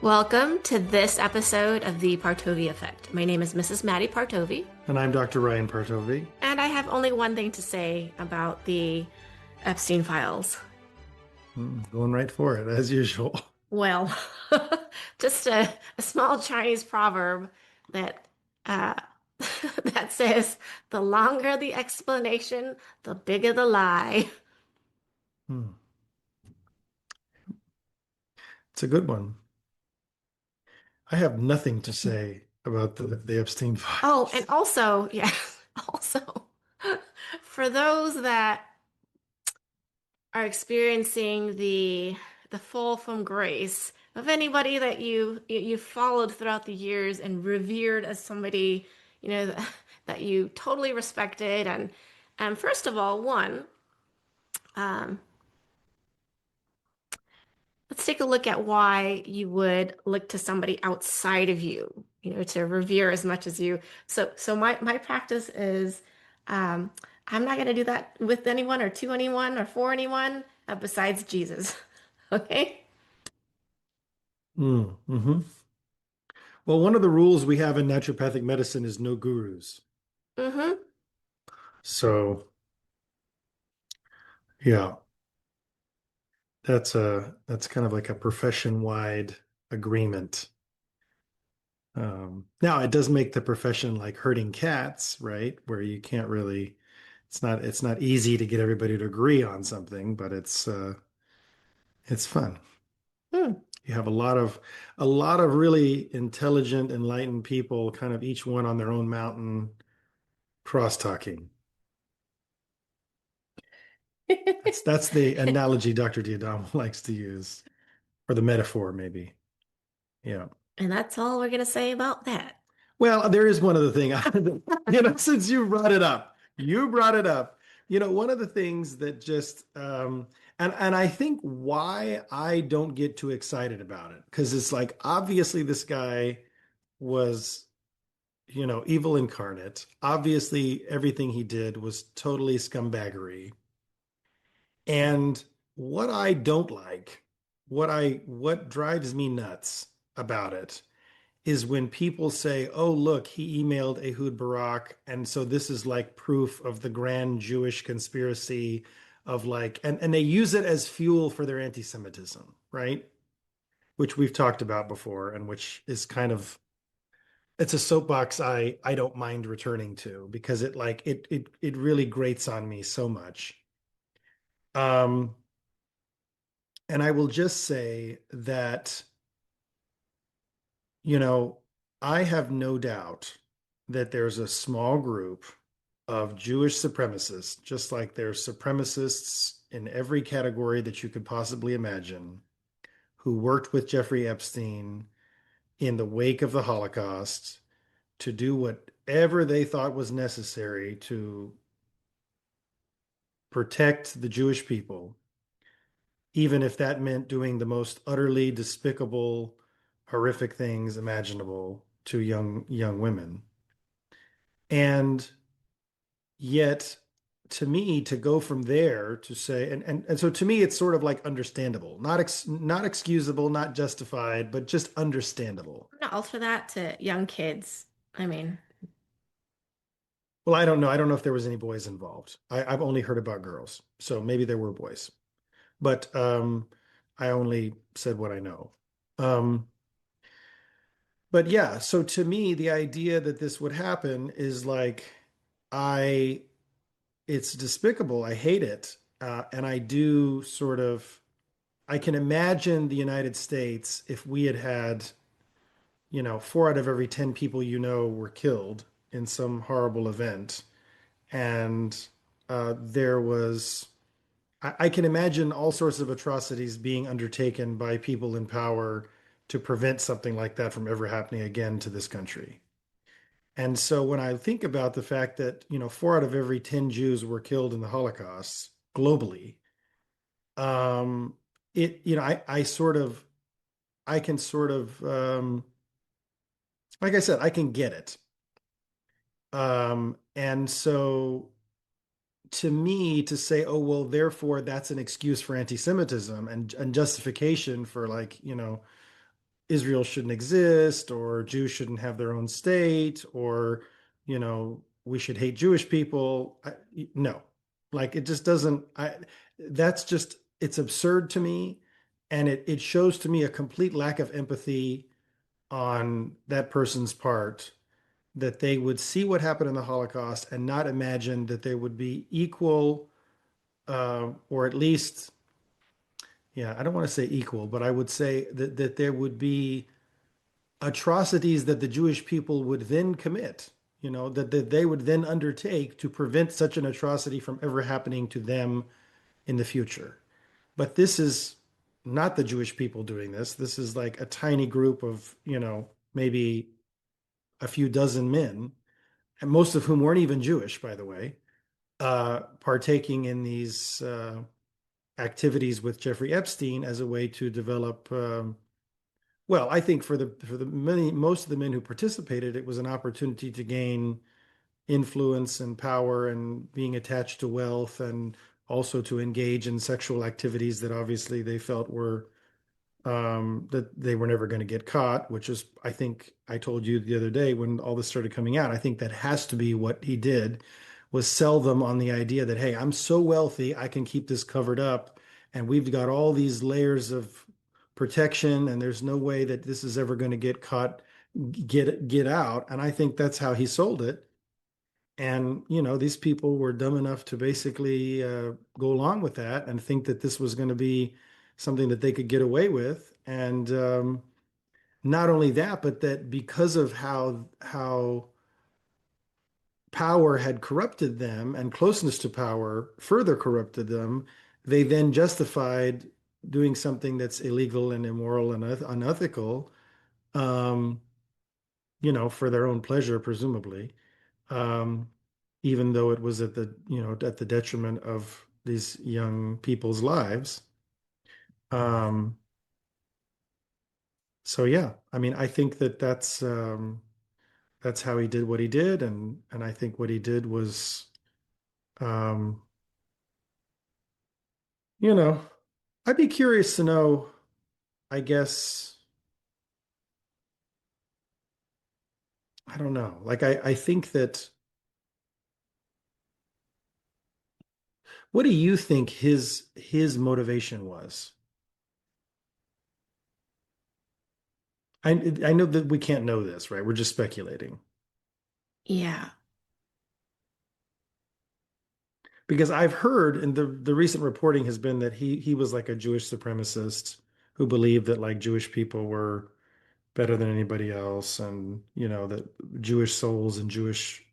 Welcome to this episode of the Partovi Effect. My name is Mrs. Madi Partovi, And I'm Dr. Ryan Partovi. and I have only one thing to say about the Epstein files. Going right for it, as usual. Well, just a small Chinese proverb that uh, that says, "The longer the explanation, the bigger the lie." Hmm. It's a good one. I have nothing to say about the Epstein Oh, and files. also, yeah, also for those that are experiencing the fall from grace of anybody that you followed throughout the years and revered as somebody, that you totally respected. And first of all, um, let's take a look at why you would look to somebody outside of you, to revere as much as you. So my practice is, um, I'm not going to do that with anyone or to anyone or for anyone besides Jesus. Okay? Mm-hmm. Well, one of the rules we have in naturopathic medicine is no gurus. Mm-hmm. So, yeah, that's kind of like a profession-wide agreement. Now, it does make the profession like herding cats, right? Where you can't really, it's not easy to get everybody to agree on something, but it's fun. Hmm. You have a lot of really intelligent, enlightened people, kind of each one on their own mountain, cross-talking. That's the analogy Dr. Diadamo likes to use, or the metaphor, maybe. Yeah. And that's all we're going to say about that. Well, there is one other thing, since you brought it up. One of the things that just, and I think why I don't get too excited about it, because it's like obviously this guy was, evil incarnate. Obviously, everything he did was totally scumbaggery. And what I don't like, what drives me nuts about it is when people say, "Oh, look, he emailed Ehud Barak, and so this is like proof of the grand Jewish conspiracy of like," and they use it as fuel for their anti-Semitism, right? Which we've talked about before, and which is kind of it's a soapbox I don't mind returning to because it really grates on me so much. Um, and I will just say that, you know, I have no doubt that there's a small group of Jewish supremacists, just like there's supremacists in every category that you could possibly imagine, who worked with Jeffrey Epstein in the wake of the Holocaust to do whatever they thought was necessary to protect the Jewish people, even if that meant doing the most utterly despicable, horrific things imaginable to young women. And yet, to me, to go from there to say, and so to me, it's sort of like understandable, not excusable, not justified, but just understandable. I'm going to alter that to young kids. I mean, Well, I don't know. I don't know if there was any boys involved. I've only heard about girls, so maybe there were boys. But I only said what I know. Um, but yeah, so to me, the idea that this would happen is like, I, it's despicable. I hate it. And I do sort of, I can imagine the United States if we had had, four out of every 10 people were killed in some horrible event. And there was I can imagine all sorts of atrocities being undertaken by people in power to prevent something like that from ever happening again to this country. And so when I think about the fact that, four out of every 10 Jews were killed in the Holocaust globally, um, I can sort of, like I said, I can get it. And so to me to say, oh, well, therefore that's an excuse for anti-Semitism and justification for like, Israel shouldn't exist, or Jews shouldn't have their own state, or, we should hate Jewish people. No, like it just doesn't, that's just, it's absurd to me. And it shows to me a complete lack of empathy on that person's part, that they would see what happened in the Holocaust and not imagine that there would be equal, or at least, yeah, I don't want to say equal, but I would say that there would be atrocities that the Jewish people would then commit, that they would then undertake to prevent such an atrocity from ever happening to them in the future. But this is not the Jewish people doing this. This is like a tiny group of, maybe a few dozen men, and most of whom weren't even Jewish, by the way, partaking in these activities with Jeffrey Epstein as a way to develop. Well, I think for the most of the men who participated, it was an opportunity to gain influence and power and being attached to wealth, and also to engage in sexual activities that obviously they felt were, that they were never going to get caught, which is, I think I told you the other day when all this started coming out, I think that has to be what he did, was sell them on the idea that, hey, I'm so wealthy, I can keep this covered up, and we've got all these layers of protection, and there's no way that this is ever going to get caught, get out. And I think that's how he sold it. And, these people were dumb enough to basically go along with that and think that this was going to be something that they could get away with. And not only that, but that because of how power had corrupted them, and closeness to power further corrupted them, they then justified doing something that's illegal and immoral and unethical, um, for their own pleasure, presumably, um, even though it was at the detriment of these young people's lives. Um, so yeah, I mean, I think that's how he did what he did, and I think what he did was, um, you know, I'd be curious to know, I guess, I don't know. Like I think that, what do you think his motivation was? I know that we can't know this, right? We're just speculating. Yeah. Because I've heard, and the recent reporting has been that he was like a Jewish supremacist who believed that like Jewish people were better than anybody else, and that Jewish souls and Jewish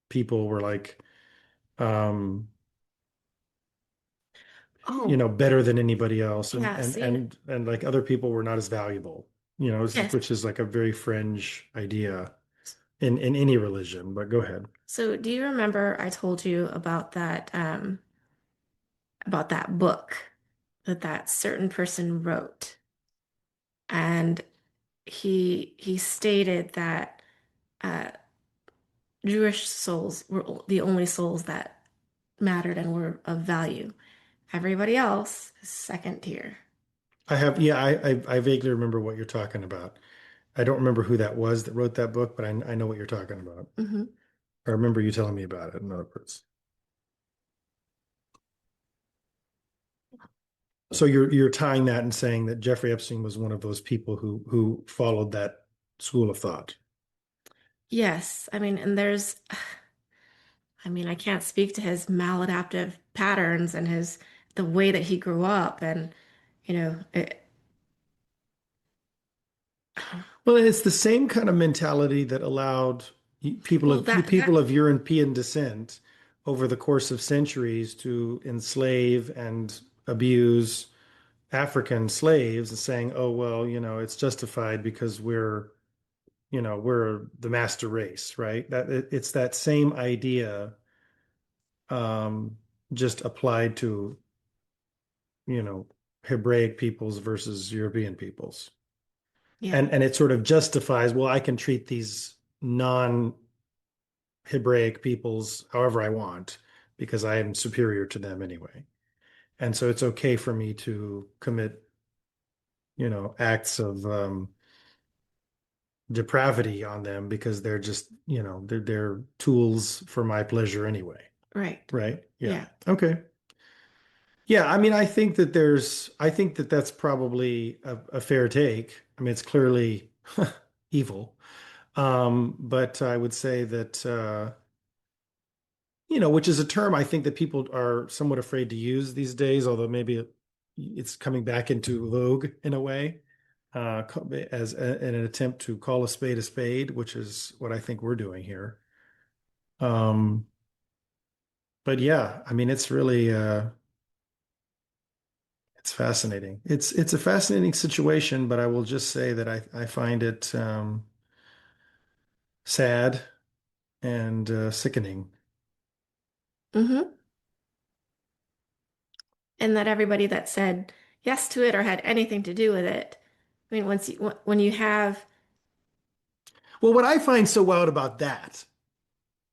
people were like, um Oh, better than anybody else, and yeah. and See, and and like other people were not as valuable, yes. which is like a very fringe idea in any religion. But go ahead. So, do you remember I told you about that book that that certain person wrote, and he stated that uh, Jewish souls were the only souls that mattered and were of value. Everybody else is second tier. I have, yeah, I vaguely remember what you're talking about. I don't remember who that was that wrote that book, but I know what you're talking about. Hmm. I remember you telling me about it, in other words. So you're tying that and saying that Jeffrey Epstein was one of those people who followed that school of thought. Yes, I mean, and there's, I mean, I can't speak to his maladaptive patterns and his the way that he grew up, and it, Well, it's the same kind of mentality that allowed well people of European descent over the course of centuries to enslave and abuse African slaves, and saying, "Oh, well, it's justified because we're the master race," right? It's that same idea, um, just applied to, you know, Hebraic peoples versus European peoples. yeah, And it sort of justifies, well, I can treat these non-Hebraic peoples however I want because I am superior to them anyway. And so it's okay for me to commit, acts of, depravity on them because they're just, they're tools for my pleasure anyway. Right. Right? Yeah. Yeah. Okay. Yeah, I mean, I think that that's probably a fair take. I mean, it's clearly evil. But I would say that, which is a term I think that people are somewhat afraid to use these days, although maybe it's coming back into vogue in a way, as in an attempt to call a spade, which is what I think we're doing here. Um, but yeah, I mean, it's really, it's fascinating. It's a fascinating situation, but I will just say that I find it sad and sickening. Hmm. And that everybody that said yes to it or had anything to do with it. I mean, when you have, Well, what I find so wild about that,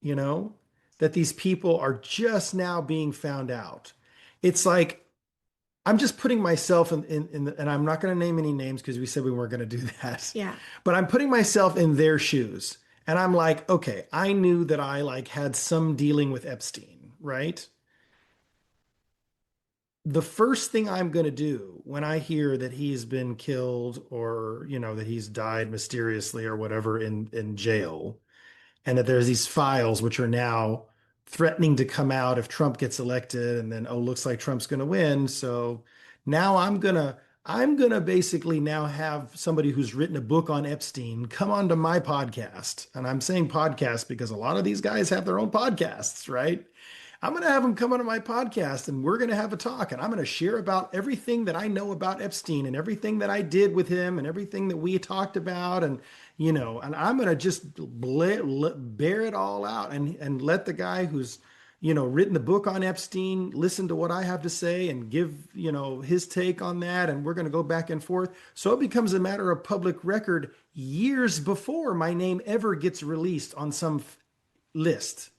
you know, that these people are just now being found out. It's like I'm just putting myself and I'm not going to name any names because we said we weren't going to do that, yeah, but I'm putting myself in their shoes. And I'm like, okay, I knew that I like had some dealing with Epstein, right? The first thing I'm going to do when I hear that he's been killed or, that he's died mysteriously or whatever in jail, and that there's these files which are now threatening to come out if Trump gets elected, and then, oh, looks like Trump's going to win. So now I'm gonna basically now have somebody who's written a book on Epstein come onto my podcast. And I'm saying podcast because a lot of these guys have their own podcasts, right? I'm going to have them come onto my podcast and we're going to have a talk and I'm going to share about everything that I know about Epstein and everything that I did with him and everything that we talked about. And I'm going to just bear it all out and let the guy who's, written the book on Epstein listen to what I have to say and give, his take on that. And we're going to go back and forth. So it becomes a matter of public record years before my name ever gets released on some list.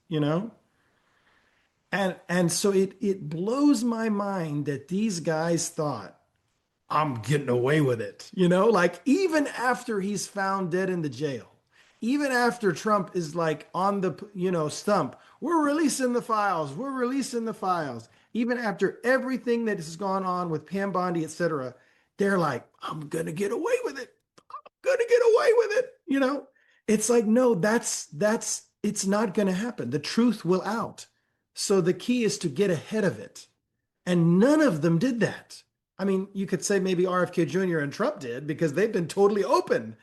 And so it blows my mind that these guys thought I'm getting away with it. Like even after he's found dead in the jail, even after Trump is like on the, stump, we're releasing the files. We're releasing the files. Even after everything that has gone on with Pam Bondi, et cetera, they're like, I'm gonna get away with it. Gonna get away with it. It's like, no, that's it's not gonna happen. The truth will out. So the key is to get ahead of it. And none of them did that. I mean, you could say maybe RFK Jr. and Trump did because they've been totally open.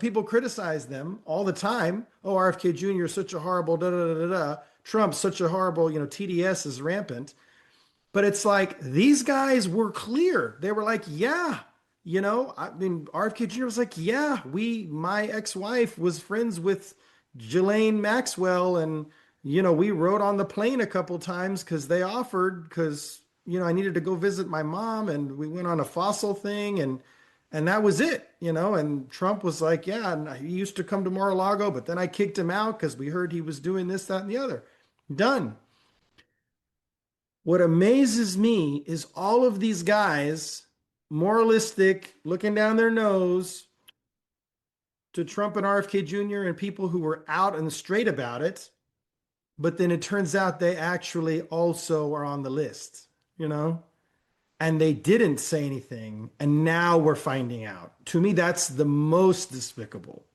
People criticize them all the time. Oh, RFK Jr. is such a horrible da da da da da. Trump's such a horrible, TDS is rampant. But it's like these guys were clear. They were like, yeah, I mean, RFK Jr. was like, yeah, my ex-wife was friends with Ghislaine Maxwell, and we rode on the plane a couple times because they offered, because I needed to go visit my mom, and we went on a fossil thing, and that was it. And Trump was like, yeah, and he used to come to Mar-a-Lago, but then I kicked him out because we heard he was doing this, that, and the other. Done. What amazes me is all of these guys, moralistic, looking down their nose to Trump and RFK Jr. and people who were out and straight about it. But then it turns out they actually also are on the list, you know? And they didn't say anything. And now we're finding out. To me, that's the most despicable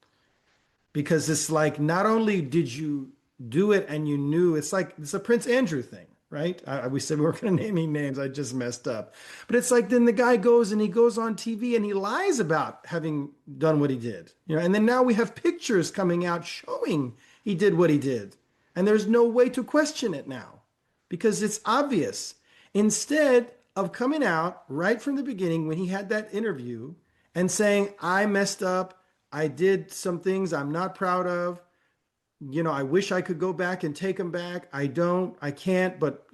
because it's like not only did you do it and you knew, it's a Prince Andrew thing, right? We said we weren't going to name any names. I just messed up. But it's like then the guy goes and he goes on TV and he lies about having done what he did, and then now we have pictures coming out showing he did what he did. And there's no way to question it now because it's obvious. Instead of coming out right from the beginning when he had that interview and saying, I messed up, I did some things I'm not proud of. I wish I could go back and take them back. I can't, but,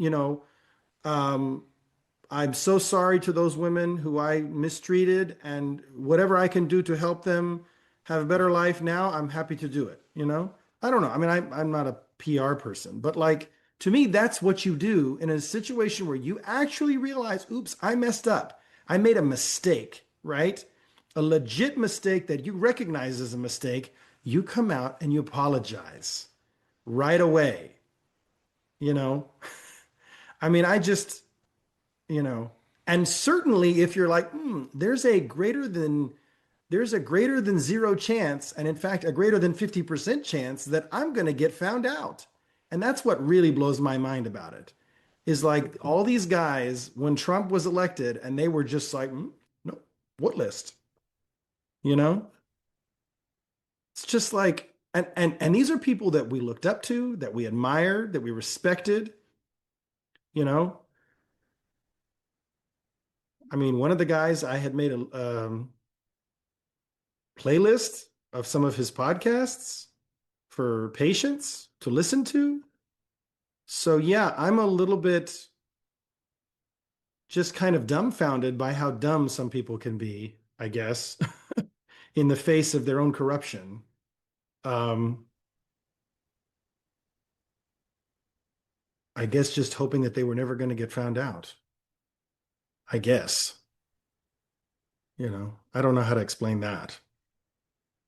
um, I'm so sorry to those women who I mistreated, and whatever I can do to help them have a better life now, I'm happy to do it. I don't know. I mean, I'm not a PR person, but like to me, that's what you do in a situation where you actually realize, oops, I messed up. I made a mistake, right? a legit mistake that you recognize as a mistake, you come out and you apologize right away. You know, I mean, I just, you know, and certainly if you're like, there's a greater than zero chance, and in fact, a greater than 50% chance that I'm going to get found out. And that's what really blows my mind about it is like all these guys when Trump was elected and they were just like, no, what list? You know, it's just like, and these are people that we looked up to, that we admired, that we respected, you know. I mean, one of the guys I had made a playlist of some of his podcasts for patients to listen to. So yeah, I'm a little bit just kind of dumbfounded by how dumb some people can be, I guess, in the face of their own corruption. Um, I guess just hoping that they were never going to get found out. I guess, I don't know how to explain that.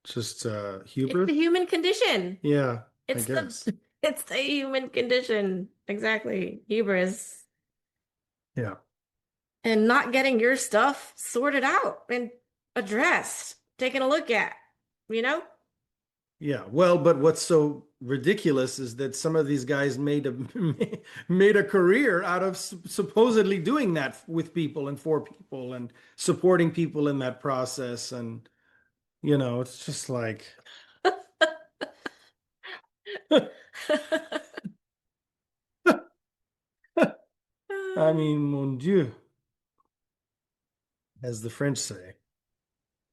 Just It's the hubris. human condition. Yeah, I It's the guess. it's the human condition. Exactly. Hubris. Yeah. And not getting your stuff sorted out and addressed, taken a look at, you know? Yeah. Well, but what's so ridiculous is that some of these guys made a made a career out of supposedly doing that with people and for people and supporting people in that process. And, it's just like, I mean, mon Dieu, as the French say.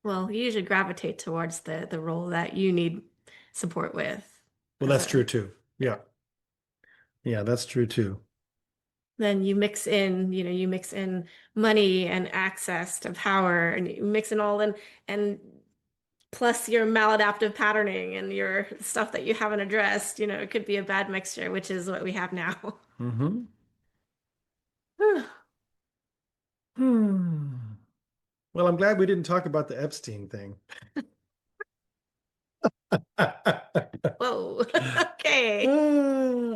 Well, you usually gravitate towards the role that you need support with Well, as that's true a too. yeah. Yeah. Yeah, that's true too. Then you mix in, you mix in money and access to power and you mix in all in and plus your maladaptive patterning and your stuff that you haven't addressed, it could be a bad mixture, which is what we have now. Hmm. Hmm. Well, I'm glad we didn't talk about the Epstein thing. Whoa. Okay.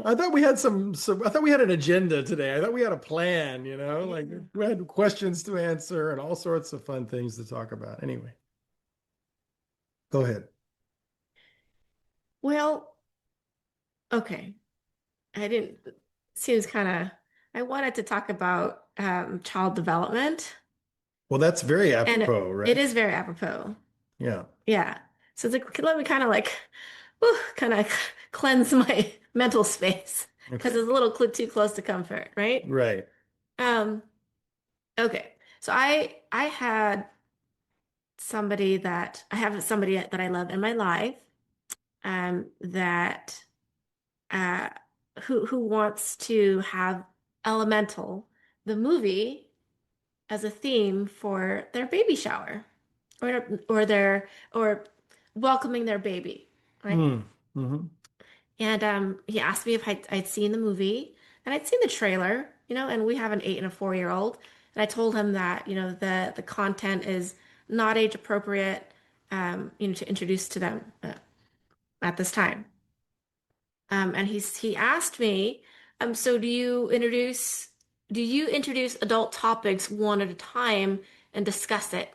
I thought we had I thought we had an agenda today. I thought we had a plan, like Yeah. we had questions to answer and all sorts of fun things to talk about. Anyway, go ahead. Well, okay. I didn't, seems kind of, I wanted to talk about child development, Well, that's very and apropos, it right? is very apropos. Yeah. Yeah. So let me kind of like, whew, kind of cleanse my mental space because Okay. it's a little too close to comfort, right? Right. Um, okay. So I had I have somebody that I love in my life, that uh, who wants to have Elemental, the movie, as a theme for their baby shower, or welcoming their baby, right? Mm. Hmm. And he asked me if I'd seen the movie, and I'd seen the trailer, and we have an 8 and a 4 year old, and I told him that the content is not age appropriate, to introduce to them at this time. And he asked me, so do you introduce adult topics one at a time and discuss it?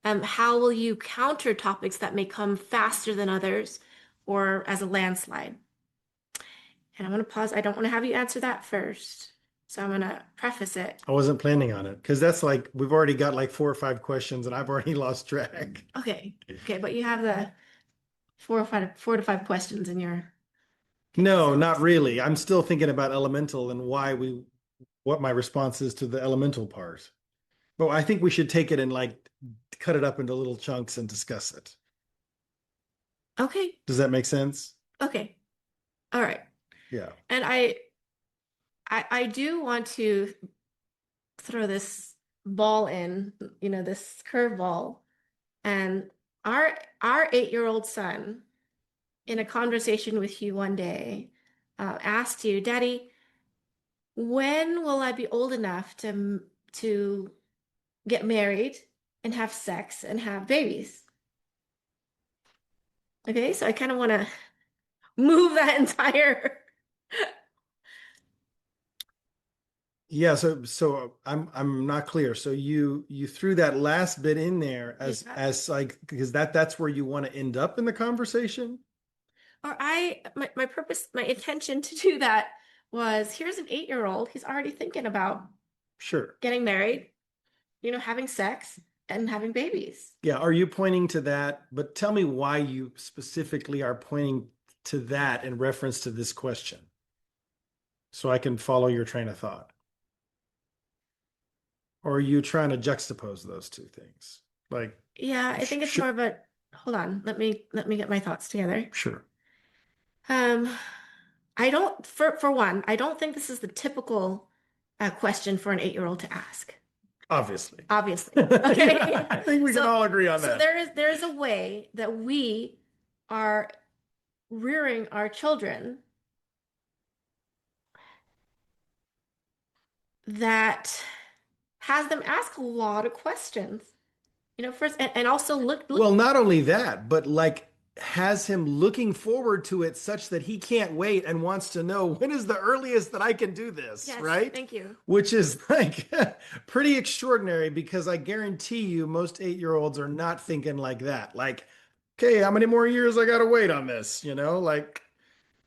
How will you counter topics that may come faster than others or as a landslide? And I'm going to pause. I don't want to have you answer that first. So I'm going to preface it. I wasn't planning on it because that's like we've already got like 4 or 5 questions and I've already lost track. Okay. Okay. But you have the 4 to 5 questions in your. Okay. No, So, not really. I'm still thinking about elemental and what my response is to the elemental part. But I think we should take it and like cut it up into little chunks and discuss it. okay. Does that make sense? Okay. All right. Yeah. And I do want to throw this ball in, this curveball. And our 8 year old son, in a conversation with you one day, asked you, Daddy, when will I be old enough to get married and have sex and have babies. Okay, so I kind of want to move that entire. Yeah, so I'm not clear. So you threw that last bit in there Yeah. as like because that's where you want to end up in the conversation? Or my purpose, my intention to do that was here's an 8-year-old. He's already thinking about Sure. getting married, having sex and having babies. Yeah, are you pointing to that? But tell me why you specifically are pointing to that in reference to this question, so I can follow your train of thought. Or are you trying to juxtapose those two things? Like, Yeah, I think it's more of a hold on. Let me get my thoughts together. sure, Um, I don't for one, I don't think this is the typical question for an 8-year-old to ask. obviously. Obviously. Yeah, Okay. I think we can So all agree on so that. there is a way that we are rearing our children that has them ask a lot of questions. First and also look. Well, not only that, but like has him looking forward to it such that he can't wait and wants to know when is the earliest that I can do this, Yes, right? thank you. Which is like pretty extraordinary because I guarantee you most 8-year-olds are not thinking like that. Like, okay, how many more years I gotta wait on this? Like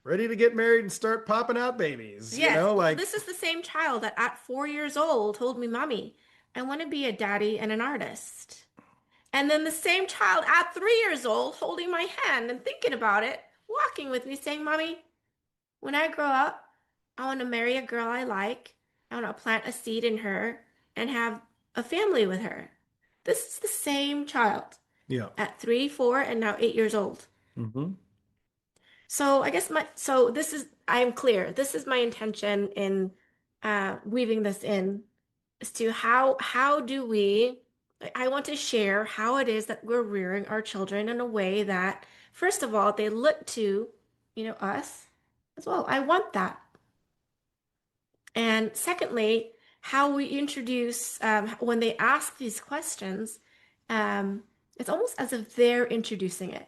ready to get married and start popping out babies, Yes. Well, like this is the same child that at 4 years old told me, Mommy, I want to be a daddy and an artist. And then the same child at 3 years old holding my hand and thinking about it, walking with me, saying, Mommy, when I grow up, I want to marry a girl I like. I want to plant a seed in her and have a family with her. This is the same child yeah. at 3, 4, and now 8 years old. Hmm. So I guess so this is, I'm clear. This is my intention in weaving this in as to how do we, I want to share how it is that we're rearing our children in a way that, first of all, they look to, us as well. I want that. And secondly, how we introduce, when they ask these questions, um, it's almost as if they're introducing it.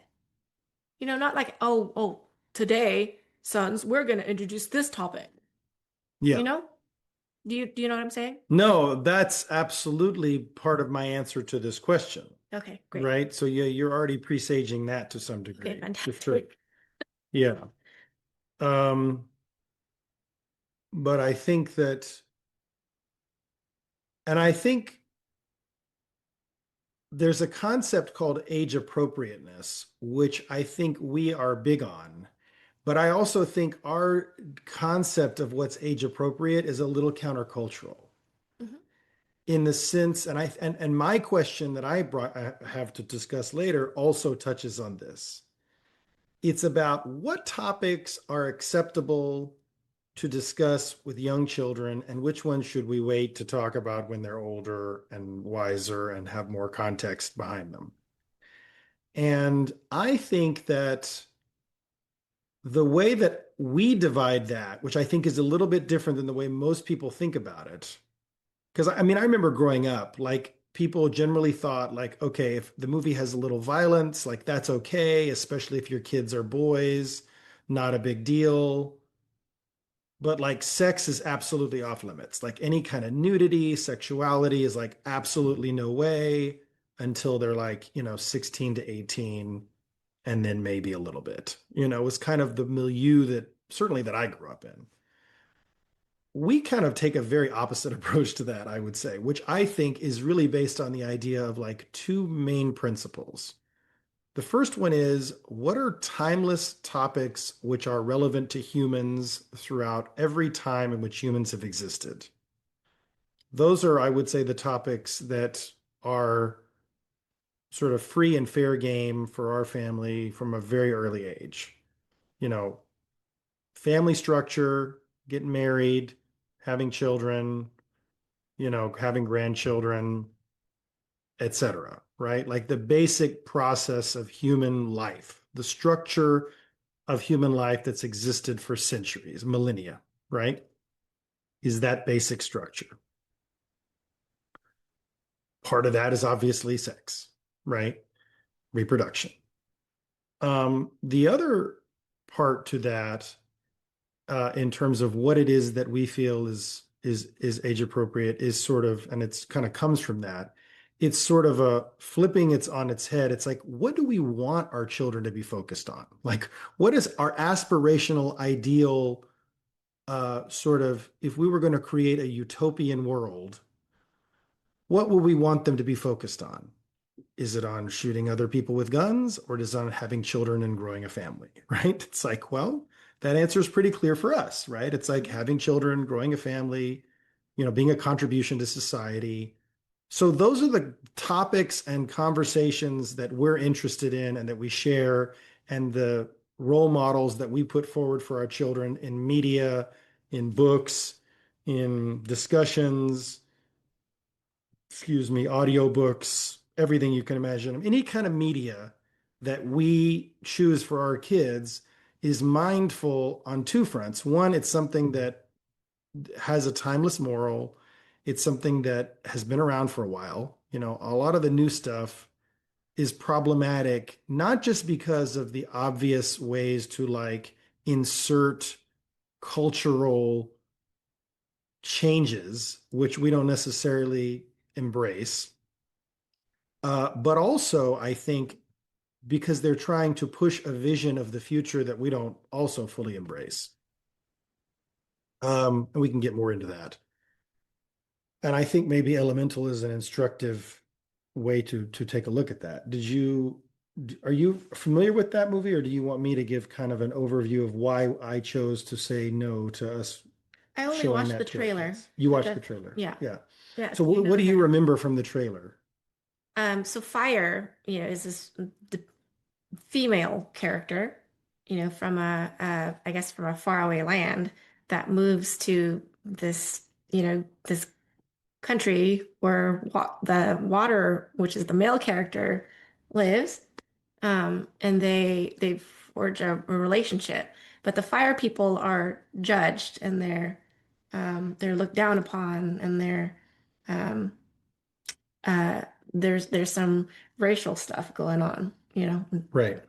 Not like, oh, today, sons, we're going to introduce this topic. You Yeah. know? Do you know what I'm saying? No, that's absolutely part of my answer to this question. Okay, great. Right. So yeah, you're already presaging that to some Okay, degree, for sure. fantastic. Yeah. Um, but I think that, and I think there's a concept called age appropriateness, which I think we are big on. But I also think our concept of what's age appropriate is a little countercultural Mhm. in the sense, and my question that I have to discuss later also touches on this. It's about what topics are acceptable to discuss with young children and which ones should we wait to talk about when they're older and wiser and have more context behind them. And I think that the way that we divide that, which I think is a little bit different than the way most people think about it, because I mean, I remember growing up, like people generally thought, like, okay, if the movie has a little violence, like that's okay, especially if your kids are boys, not a big deal. But like sex is absolutely off limits. Like any kind of nudity, sexuality is like absolutely no way until they're like, 16 to 18, and then maybe a little bit. It was kind of the milieu that certainly that I grew up in. We kind of take a very opposite approach to that, I would say, which I think is really based on the idea of like two main principles. The first one is what are timeless topics which are relevant to humans throughout every time in which humans have existed? Those are, I would say, the topics that are sort of free and fair game for our family from a very early age. You know, family structure, getting married, having children, having grandchildren, etc. Right? Like the basic process of human life, the structure of human life that's existed for centuries, millennia, right? Is that basic structure. Part of that is obviously sex, right? Reproduction. The other part to that, in terms of what it is that we feel is age appropriate, is sort of, and it's kind of comes from that. It's sort of a flipping it's on its head. It's like, what do we want our children to be focused on? Like, what is our aspirational ideal, sort of, if we were going to create a utopian world, what would we want them to be focused on? Is it on shooting other people with guns, or is it on having children and growing a family? Right? It's like, well, that answer is pretty clear for us, right? It's like having children, growing a family, being a contribution to society. So those are the topics and conversations that we're interested in and that we share, and the role models that we put forward for our children in media, in books, in discussions, excuse me, audiobooks, everything you can imagine. Any kind of media that we choose for our kids is mindful on two fronts. One, it's something that has a timeless moral. It's something that has been around for a while. A lot of the new stuff is problematic, not just because of the obvious ways to like insert cultural changes, which we don't necessarily embrace, but also, I think, because they're trying to push a vision of the future that we don't also fully embrace. And we can get more into that. And I think maybe Elemental is an instructive way to take a look at that. Are you familiar with that movie, or do you want me to give kind of an overview of why I chose to say no to us I only showing watched the that to our trailer, kids? You but watched the trailer. yeah. Yeah. Yeah, So so you what know do ahead you of remember from the trailer? so Fire, is this the female character, from I guess from a faraway land that moves to this country where the water, which is the male character, lives. And they forge a relationship. But the fire people are judged, and they're looked down upon, and um, uh, there's some racial stuff going on. Right.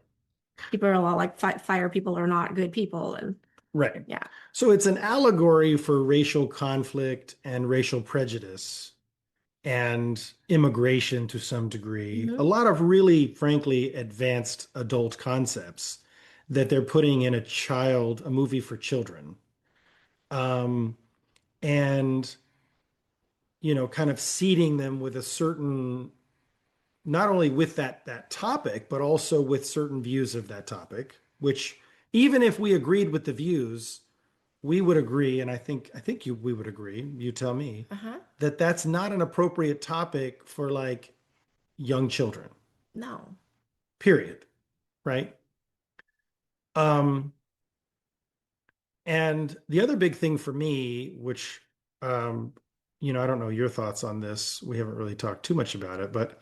People are a lot like fire people are not good people, and Right. yeah. So it's an allegory for racial conflict and racial prejudice and immigration to some degree. A Hmm. lot of really, frankly, advanced adult concepts that they're putting in a movie for children. Um, and, kind of seeding them with a certain, not only with that topic, but also with certain views of that topic, which even if we agreed with the views, we would agree, and we would agree, you tell me, Uh-huh. that that's not an appropriate topic for like young children, No. period, right? Um, and the other big thing for me, which, um, I don't know your thoughts on this. We haven't really talked too much about it, but,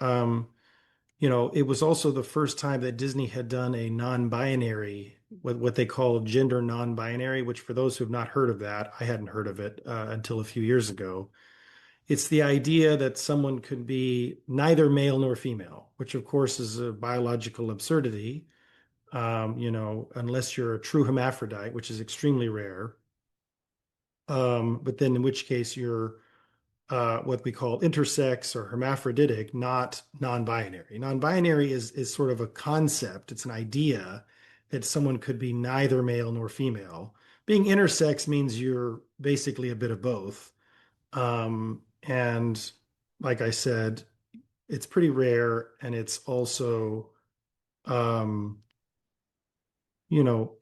it was also the first time that Disney had done a non-binary, what they call gender non-binary, which for those who have not heard of that, I hadn't heard of it until a few years ago. It's the idea that someone could be neither male nor female, which of course is a biological absurdity, unless you're a true hermaphrodite, which is extremely rare. But then in which case you're what we call intersex or hermaphroditic, not non-binary. Non-binary is sort of a concept. It's an idea that someone could be neither male nor female. Being intersex means you're basically a bit of both. And like I said, it's pretty rare, and it's also, um, you know,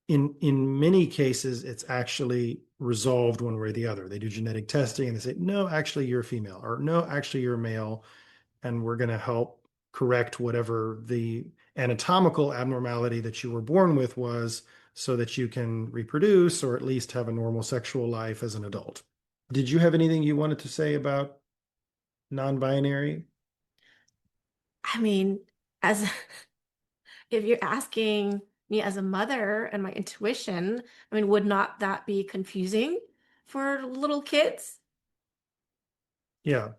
in many cases, it's actually resolved one way or the other. They do genetic testing and they say, no, actually you're a female, or no, actually you're a male, and we're going to help correct whatever the anatomical abnormality that you were born with was, so that you can reproduce or at least have a normal sexual life as an adult. Did you have anything you wanted to say about non-binary? I mean, as if you're asking me as a mother and my intuition, I mean, would not that be confusing for little kids? Yeah.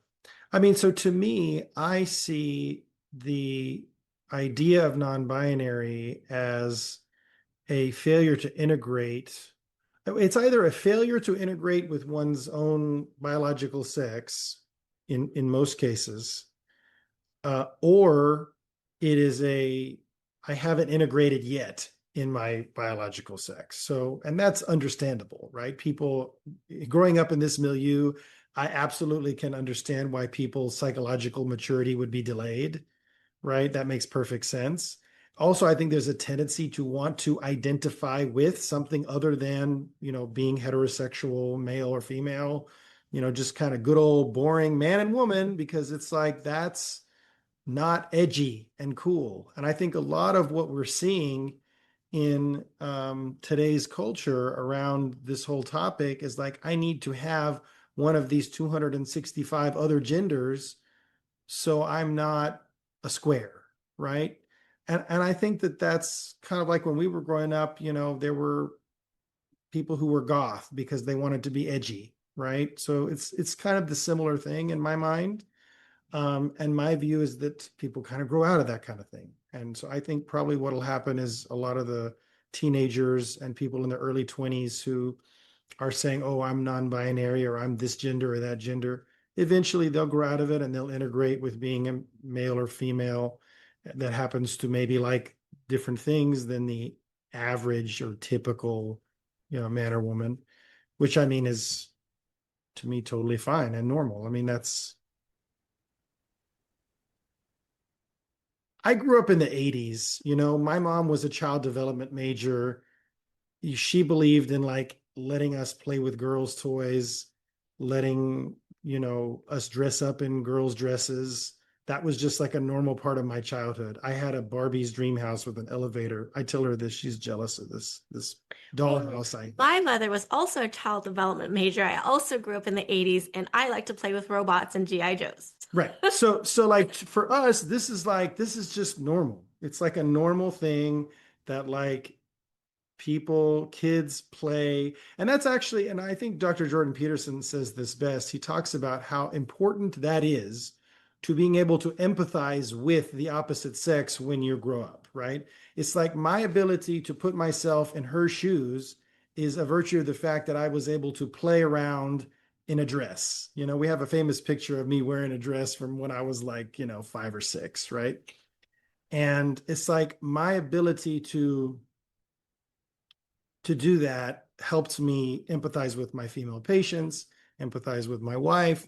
I mean, so to me, I see the idea of non-binary as a failure to integrate. It's either a failure to integrate with one's own biological sex in most cases, or it is a I haven't integrated yet in my biological sex. So, and that's understandable, right? People growing up in this milieu, I absolutely can understand why people's psychological maturity would be delayed, right? That makes perfect sense. Also, I think there's a tendency to want to identify with something other than, being heterosexual, male or female, just kind of good old boring man and woman, because it's like that's not edgy and cool. And I think a lot of what we're seeing in today's culture around this whole topic is like, I need to have one of these 265 other genders so I'm not a square, right? And I think that that's kind of like when we were growing up, there were people who were goth because they wanted to be edgy, right? So it's kind of the similar thing in my mind. And my view is that people kind of grow out of that kind of thing. And so I think probably what will happen is a lot of the teenagers and people in their early 20s who are saying, oh, I'm non-binary or I'm this gender or that gender, eventually they'll grow out of it and they'll integrate with being a male or female that happens to maybe like different things than the average or typical, man or woman, which I mean is to me totally fine and normal. I mean, I grew up in the 80s. My mom was a child development major. She believed in like letting us play with girls' toys, letting, us dress up in girls' dresses. That was just like a normal part of my childhood. I had a Barbie's dream house with an elevator. I tell her this, she's jealous of this Well, dollhouse. my mother was also a child development major. I also grew up in the 80s and I like to play with robots and GI Joes. Right. So like for us, this is just normal. It's like a normal thing that like kids play. And that's actually, and I think Dr. Jordan Peterson says this best. He talks about how important that is to being able to empathize with the opposite sex when you grow up, right? It's like my ability to put myself in her shoes is a virtue of the fact that I was able to play around in a dress. We have a famous picture of me wearing a dress from when I was like, 5 or 6, right? And it's like my ability to do that helped me empathize with my female patients, empathize with my wife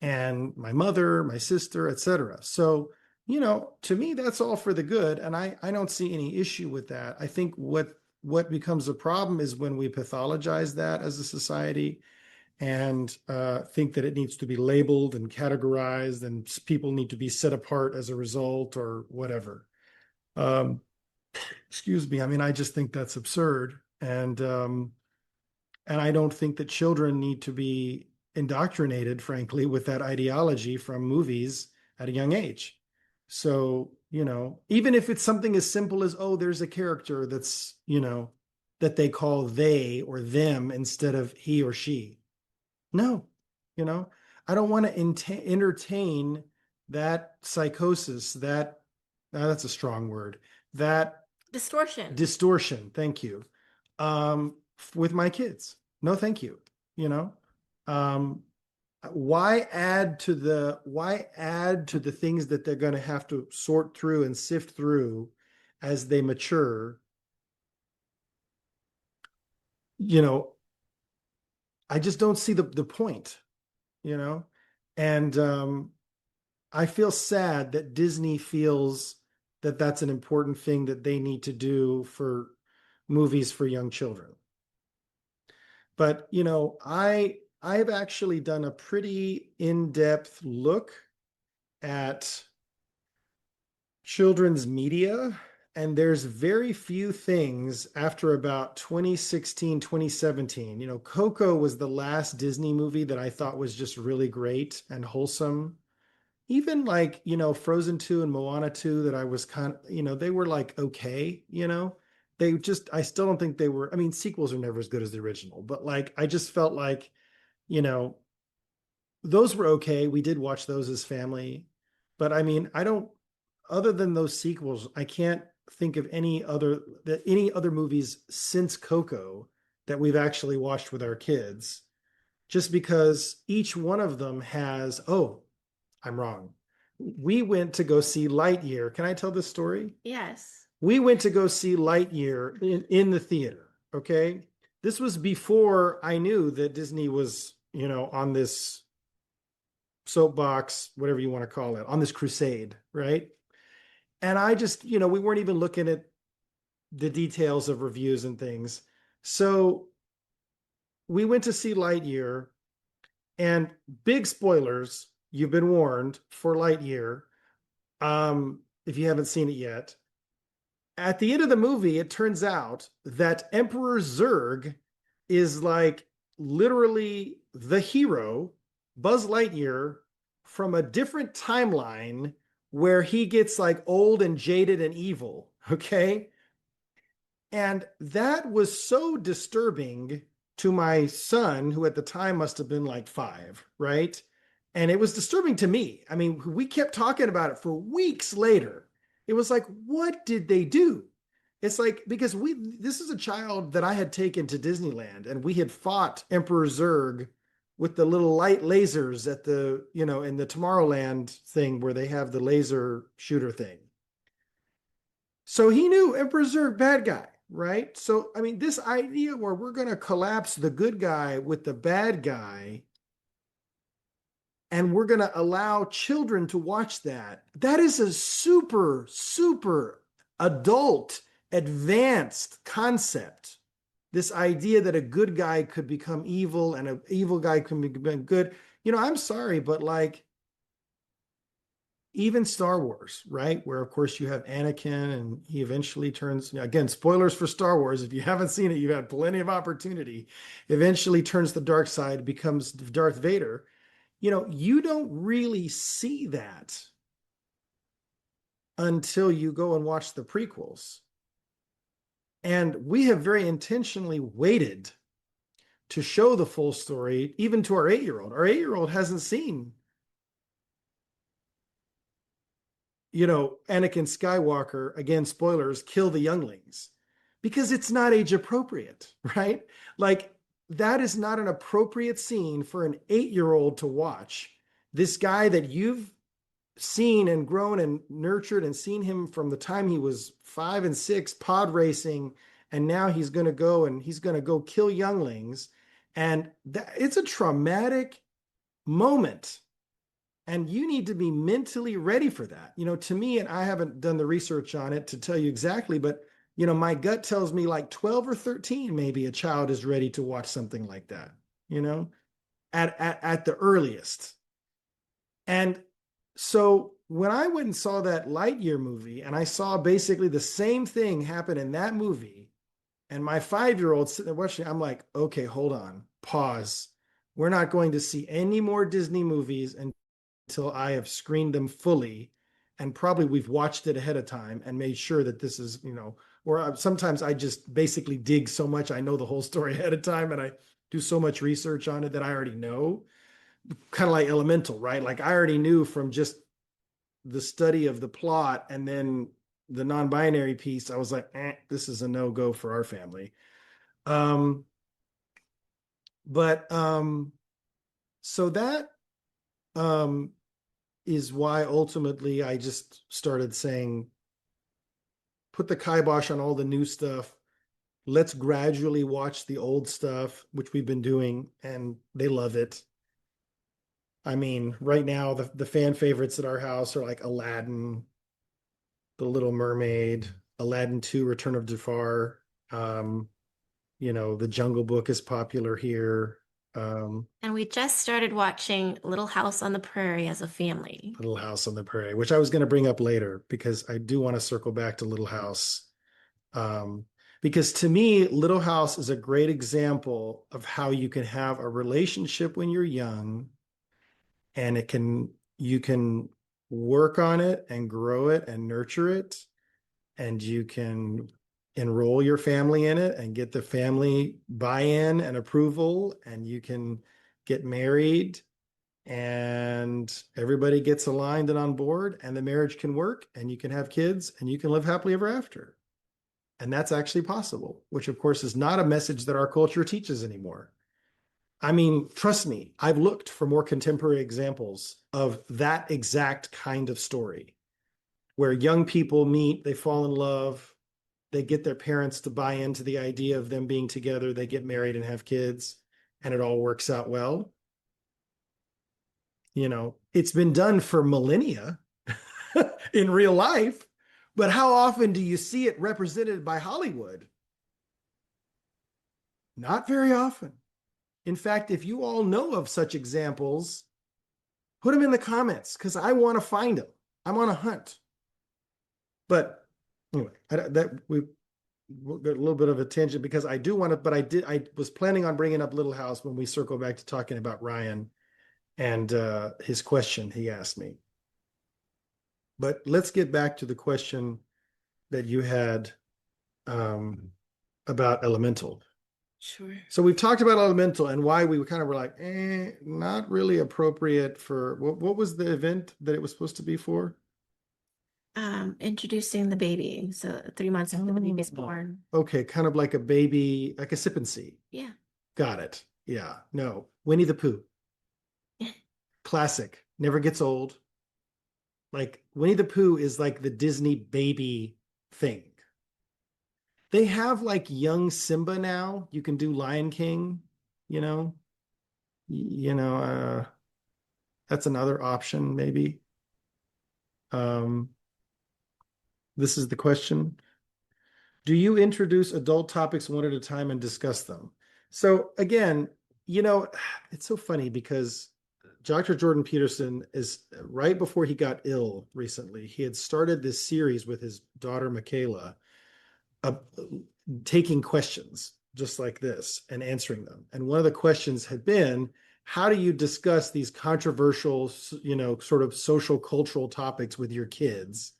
and my mother, my sister, etc. So, to me, that's all for the good. And I don't see any issue with that. I think what becomes a problem is when we pathologize that as a society and think that it needs to be labeled and categorized and people need to be set apart as a result or whatever. Um, Excuse me. I mean, I just think that's absurd. And I don't think that children need to be indoctrinated, frankly, with that ideology from movies at a young age. So, even if it's something as simple as, oh, there's a character that's, that they call they or them instead of he or she. No, you know, I don't want to entertain that psychosis, that's a strong word, that Distortion. distortion. Thank you. With my kids. No, thank you. You know, um, why add to the things that they're going to have to sort through and sift through as they mature? You know, I just don't see the point, you know, and I feel sad that Disney feels that that's an important thing that they need to do for movies for young children. But I've actually done a pretty in-depth look at children's media, and there's very few things after about 2016, 2017. Coco was the last Disney movie that I thought was just really great and wholesome. Even like, Frozen 2 and Moana 2 that I was kind of, they were like okay. I still don't think they were, I mean, sequels are never as good as the original, but like I just felt like, you know, those were okay. We did watch those as family, but I mean, I don't. Other than those sequels, I can't think of any other movies since Coco that we've actually watched with our kids. Just because each one of them has. Oh, I'm wrong. We went to go see Lightyear. Can I tell this story? Yes. We went to go see Lightyear in the theater. Okay. This was before I knew that Disney was, on this soapbox, whatever you want to call it, on this crusade, right? And I just, we weren't even looking at the details of reviews and things. So we went to see Lightyear, and big spoilers, you've been warned for Lightyear, if you haven't seen it yet. At the end of the movie, it turns out that Emperor Zurg is like literally the hero, Buzz Lightyear, from a different timeline where he gets like old and jaded and evil. Okay. And that was so disturbing to my son, who at the time must have been like 5, right? And it was disturbing to me. I mean, we kept talking about it for weeks later. It was like, what did they do? It's like, because this is a child that I had taken to Disneyland, and we had fought Emperor Zurg with the little light lasers at the, in the Tomorrowland thing where they have the laser shooter thing. So he knew Emperor Zurg, bad guy, right? So, I mean, this idea where we're going to collapse the good guy with the bad guy and we're going to allow children to watch that, that is a super, super adult, advanced concept. This idea that a good guy could become evil and an evil guy can become good. I'm sorry, but like, even Star Wars, right? Where of course you have Anakin and he eventually turns, again, spoilers for Star Wars. If you haven't seen it, you've had plenty of opportunity. Eventually turns the dark side, becomes Darth Vader. You don't really see that until you go and watch the prequels. And we have very intentionally waited to show the full story, even to our 8-year-old. Our 8-year-old hasn't seen Anakin Skywalker, again, spoilers, kill the younglings because it's not age appropriate, right? Like, that is not an appropriate scene for an 8-year-old to watch. This guy that you've seen and grown and nurtured and seen him from the time he was 5 and 6, pod racing, and now he's going to go kill younglings. And it's a traumatic moment, and you need to be mentally ready for that. To me, and I haven't done the research on it to tell you exactly, but my gut tells me like 12 or 13, maybe a child is ready to watch something like that, you know, at the earliest. And so when I went and saw that Lightyear movie, and I saw basically the same thing happen in that movie, and my 5-year-old sitting there watching, I'm like, okay, hold on, pause. We're not going to see any more Disney movies until I have screened them fully. And probably we've watched it ahead of time and made sure that this is, or sometimes I just basically dig so much. I know the whole story ahead of time and I do so much research on it that I already know. Kind of like Elemental, right? Like I already knew from just the study of the plot and then the non-binary piece, I was like, this is a no-go for our family. Um, but so that um is why ultimately I just started saying, put the kibosh on all the new stuff. Let's gradually watch the old stuff, which we've been doing, and they love it. I mean, right now, the fan favorites at our house are like Aladdin, The Little Mermaid, Aladdin 2, Return of Jafar. Um, The Jungle Book is popular here. And we just started watching Little House on the Prairie as a family. Little House on the Prairie, which I was going to bring up later because I do want to circle back to Little House. Um, because to me, Little House is a great example of how you can have a relationship when you're young, and you can work on it and grow it and nurture it, and you can enroll your family in it and get the family buy-in and approval, and you can get married and everybody gets aligned and on board, and the marriage can work, and you can have kids, and you can live happily ever after. And that's actually possible, which of course is not a message that our culture teaches anymore. I mean, trust me, I've looked for more contemporary examples of that exact kind of story where young people meet, they fall in love, they get their parents to buy into the idea of them being together, they get married and have kids, and it all works out well. It's been done for millennia in real life, but how often do you see it represented by Hollywood? Not very often. In fact, if you all know of such examples, put them in the comments because I want to find them. I'm on a hunt. But anyway, we'll get a little bit of a tangent because I do want to, but I was planning on bringing up Little House when we circle back to talking about Ryan and his question he asked me. But let's get back to the question that you had about elemental. Sure. So we've talked about elemental and why we kind of were like, not really appropriate for what was the event that it was supposed to be for? Introducing the baby. So 3 months after the baby's born. Okay, kind of like a baby, like a sip and see. Yeah. Got it. Yeah. No. Winnie the Pooh. Classic. Never gets old. Like Winnie the Pooh is like the Disney baby thing. They have like young Simba now. You can do Lion King, you know. You know, that's another option maybe. Um, this is the question. Do you introduce adult topics one at a time and discuss them? So again, it's so funny because Dr. Jordan Peterson is right before he got ill recently. He had started this series with his daughter, Michaela, uh, taking questions just like this and answering them. And one of the questions had been, how do you discuss these controversial, sort of social cultural topics with your kids?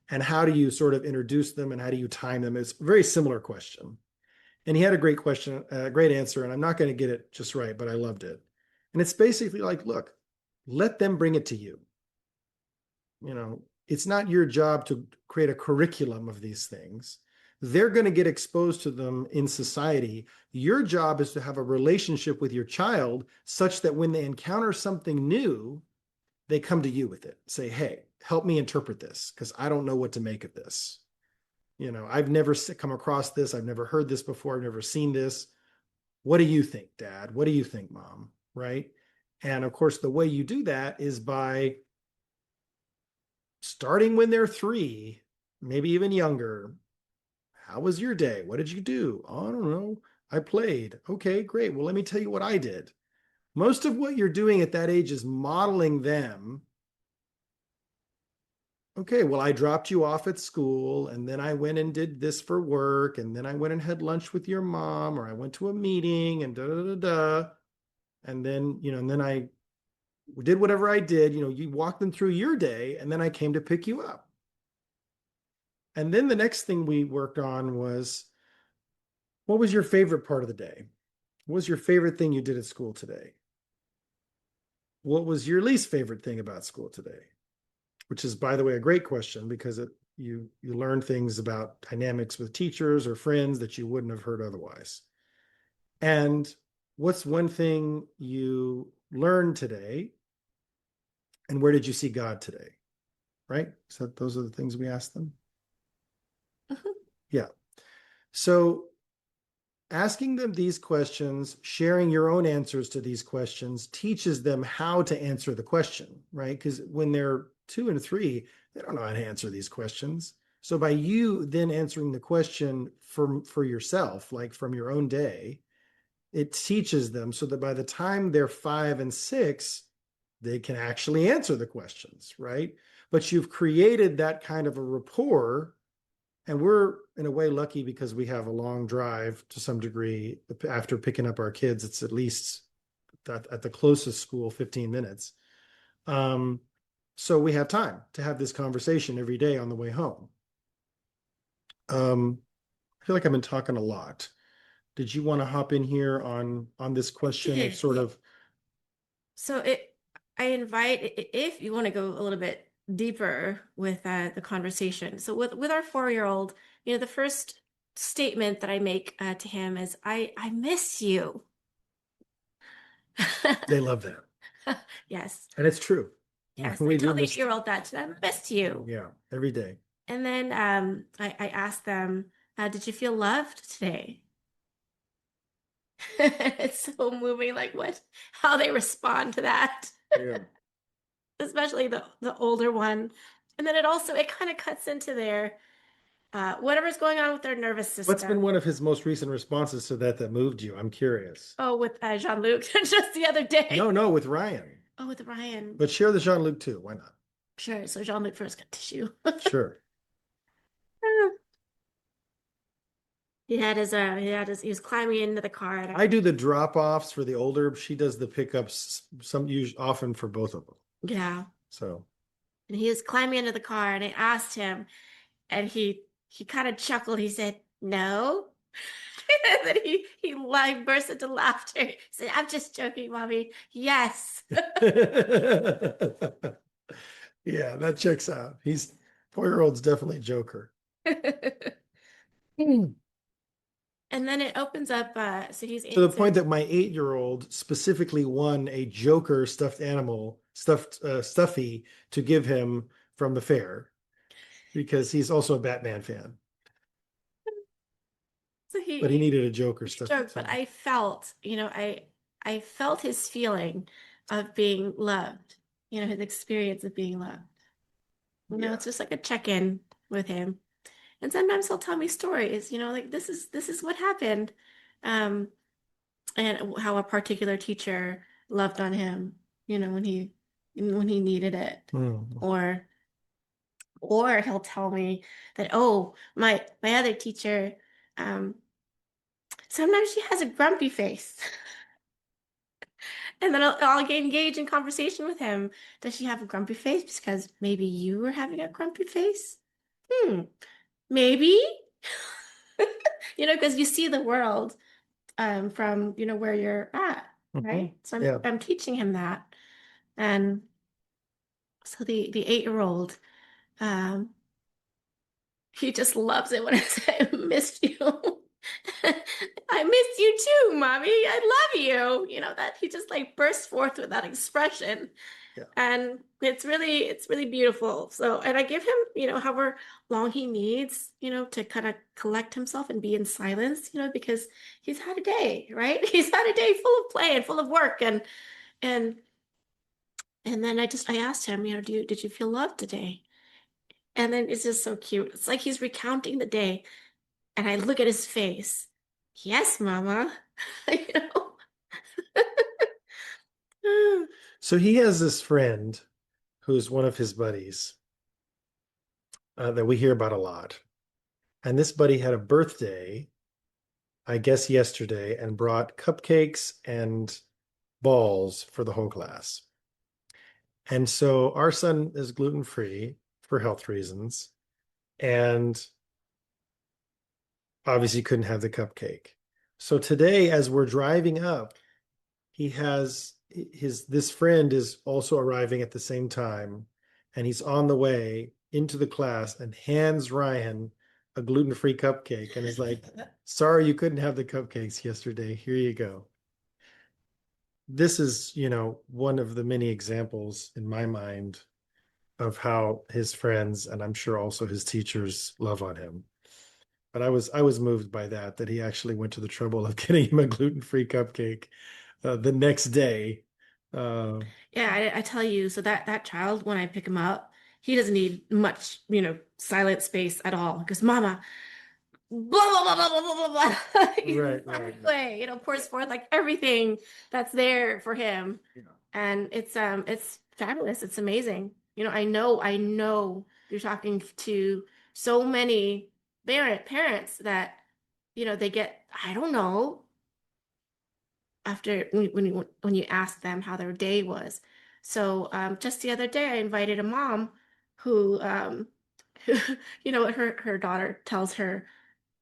And how do you sort of introduce them and how do you time them? It's a very similar question. And he had a great question, a great answer. And I'm not going to get it just right, but I loved it. And it's basically like, look, let them bring it to you. It's not your job to create a curriculum of these things. They're going to get exposed to them in society. Your job is to have a relationship with your child such that when they encounter something new, they come to you with it. Say, hey, help me interpret this because I don't know what to make of this. I've never come across this. I've never heard this before. I've never seen this. What do you think, Dad? What do you think, Mom? Right? And of course, the way you do that is by starting when they're 3, maybe even younger. How was your day? What did you do? Oh, I don't know. I played. Okay, great. Well, let me tell you what I did. Most of what you're doing at that age is modeling them. Okay, well, I dropped you off at school and then I went and did this for work and then I went and had lunch with your mom or I went to a meeting and da da da da. And then, and then I did whatever I did. You walked them through your day and then I came to pick you up. And then the next thing we worked on was, what was your favorite part of the day? What was your favorite thing you did at school today? What was your least favorite thing about school today? Which is, by the way, a great question because you learn things about dynamics with teachers or friends that you wouldn't have heard otherwise. And what's one thing you learned today? And where did you see God today? Right? So those are the things we asked them. Mhm. Yeah. So asking them these questions, sharing your own answers to these questions teaches them how to answer the question, right? Because when they're 2 and 3, they don't know how to answer these questions. So by you then answering the question for yourself, like from your own day, it teaches them so that by the time they're 5 and 6, they can actually answer the questions, right? But you've created that kind of a rapport. And we're in a way lucky because we have a long drive to some degree. After picking up our kids, it's at least at the closest school 15 minutes. So we have time to have this conversation every day on the way home. I feel like I've been talking a lot. Did you want to hop in here on this I question of did. sort Yeah. of So it I invite if you want to go a little bit deeper with the conversation. So with our 4-year-old, the first statement that I make to him is, I miss you. They love that. Yes. And it's true. Yes, I We do tell the miss, 8-year-old that to them, best you. yeah, every day. And then I asked them, did you feel loved today? It's so moving, like how they respond to that, Yeah. especially the older one. And then it kind of cuts into their whatever's going on with their nervous What's been system. one of his most recent responses to that moved you? I'm curious. Oh, with Jean-Luc just the other No, day. no, with Ryan. Oh, with Ryan. But share the Jean-Luc too. Why not? Sure. So Jean-Luc first got tissue. Sure. He was climbing into the car and I do the drop-offs for the older. She does the pickups often for both of them. yeah. So And he was climbing into the car and I asked him and he kind of chuckled. He said, "No." And then he like burst into laughter. He said, "I'm just joking, mommy." Yes. yeah, that checks out. He's 4-year-old's definitely a joker. Hmm. And then it opens up. So he's To the eight. point that my 8-year-old specifically won a Joker stuffy to give him from the fair because he's also a Batman fan, So but he needed a Joker he stuffy. joked, but I felt, I felt his feeling of being loved. His experience of being loved. Yeah. It's just like a check-in with him. And sometimes he'll tell me stories, like this is what happened. Um, and how a particular teacher loved on him, when he needed it. Mm. Or or he'll tell me that, oh, my other teacher, um, sometimes she has a grumpy face. And then I'll engage in conversation with him. Does she have a grumpy face because maybe you were having a grumpy face? Maybe. Because you see the world from where you're at, Mhm. right? So I'm Yeah. I'm teaching him that, and so the 8-year-old, um, he just loves it when I say I missed you. I missed you too, mommy. I love you. That he just like bursts forth with that expression. Yeah. And it's really beautiful. So, and I give him, however long he needs, to kind of collect himself and be in silence, because he's had a day, right? He's had a day full of play and full of work. And and then I asked him, did you feel loved today? And then it's just so cute. It's like he's recounting the day, and I look at his face. Yes, mama. You know? So he has this friend who's one of his buddies that we hear about a lot. And this buddy had a birthday, I guess yesterday, and brought cupcakes and balls for the whole class. And so our son is gluten free for health reasons, and obviously couldn't have the cupcake. So today, as we're driving up, he has this friend is also arriving at the same time, and he's on the way into the class and hands Ryan a gluten-free cupcake and is like, sorry you couldn't have the cupcakes yesterday. Here you go. This is, one of the many examples in my mind of how his friends and I'm sure also his teachers love on him. But I was moved by that he actually went to the trouble of getting him a gluten-free cupcake the next day. Uh, Yeah, I tell you, so that child, when I pick him up, he doesn't need much, silent space at all. Because mama, blah blah blah blah blah blah blah. right, right. Way, pours forth like everything that's there for him. Yeah. And it's fabulous. It's amazing. I know you're talking to so many parents that, they get, I don't know, after when you ask them how their day was. So just the other day, I invited a mom who, who, her daughter tells her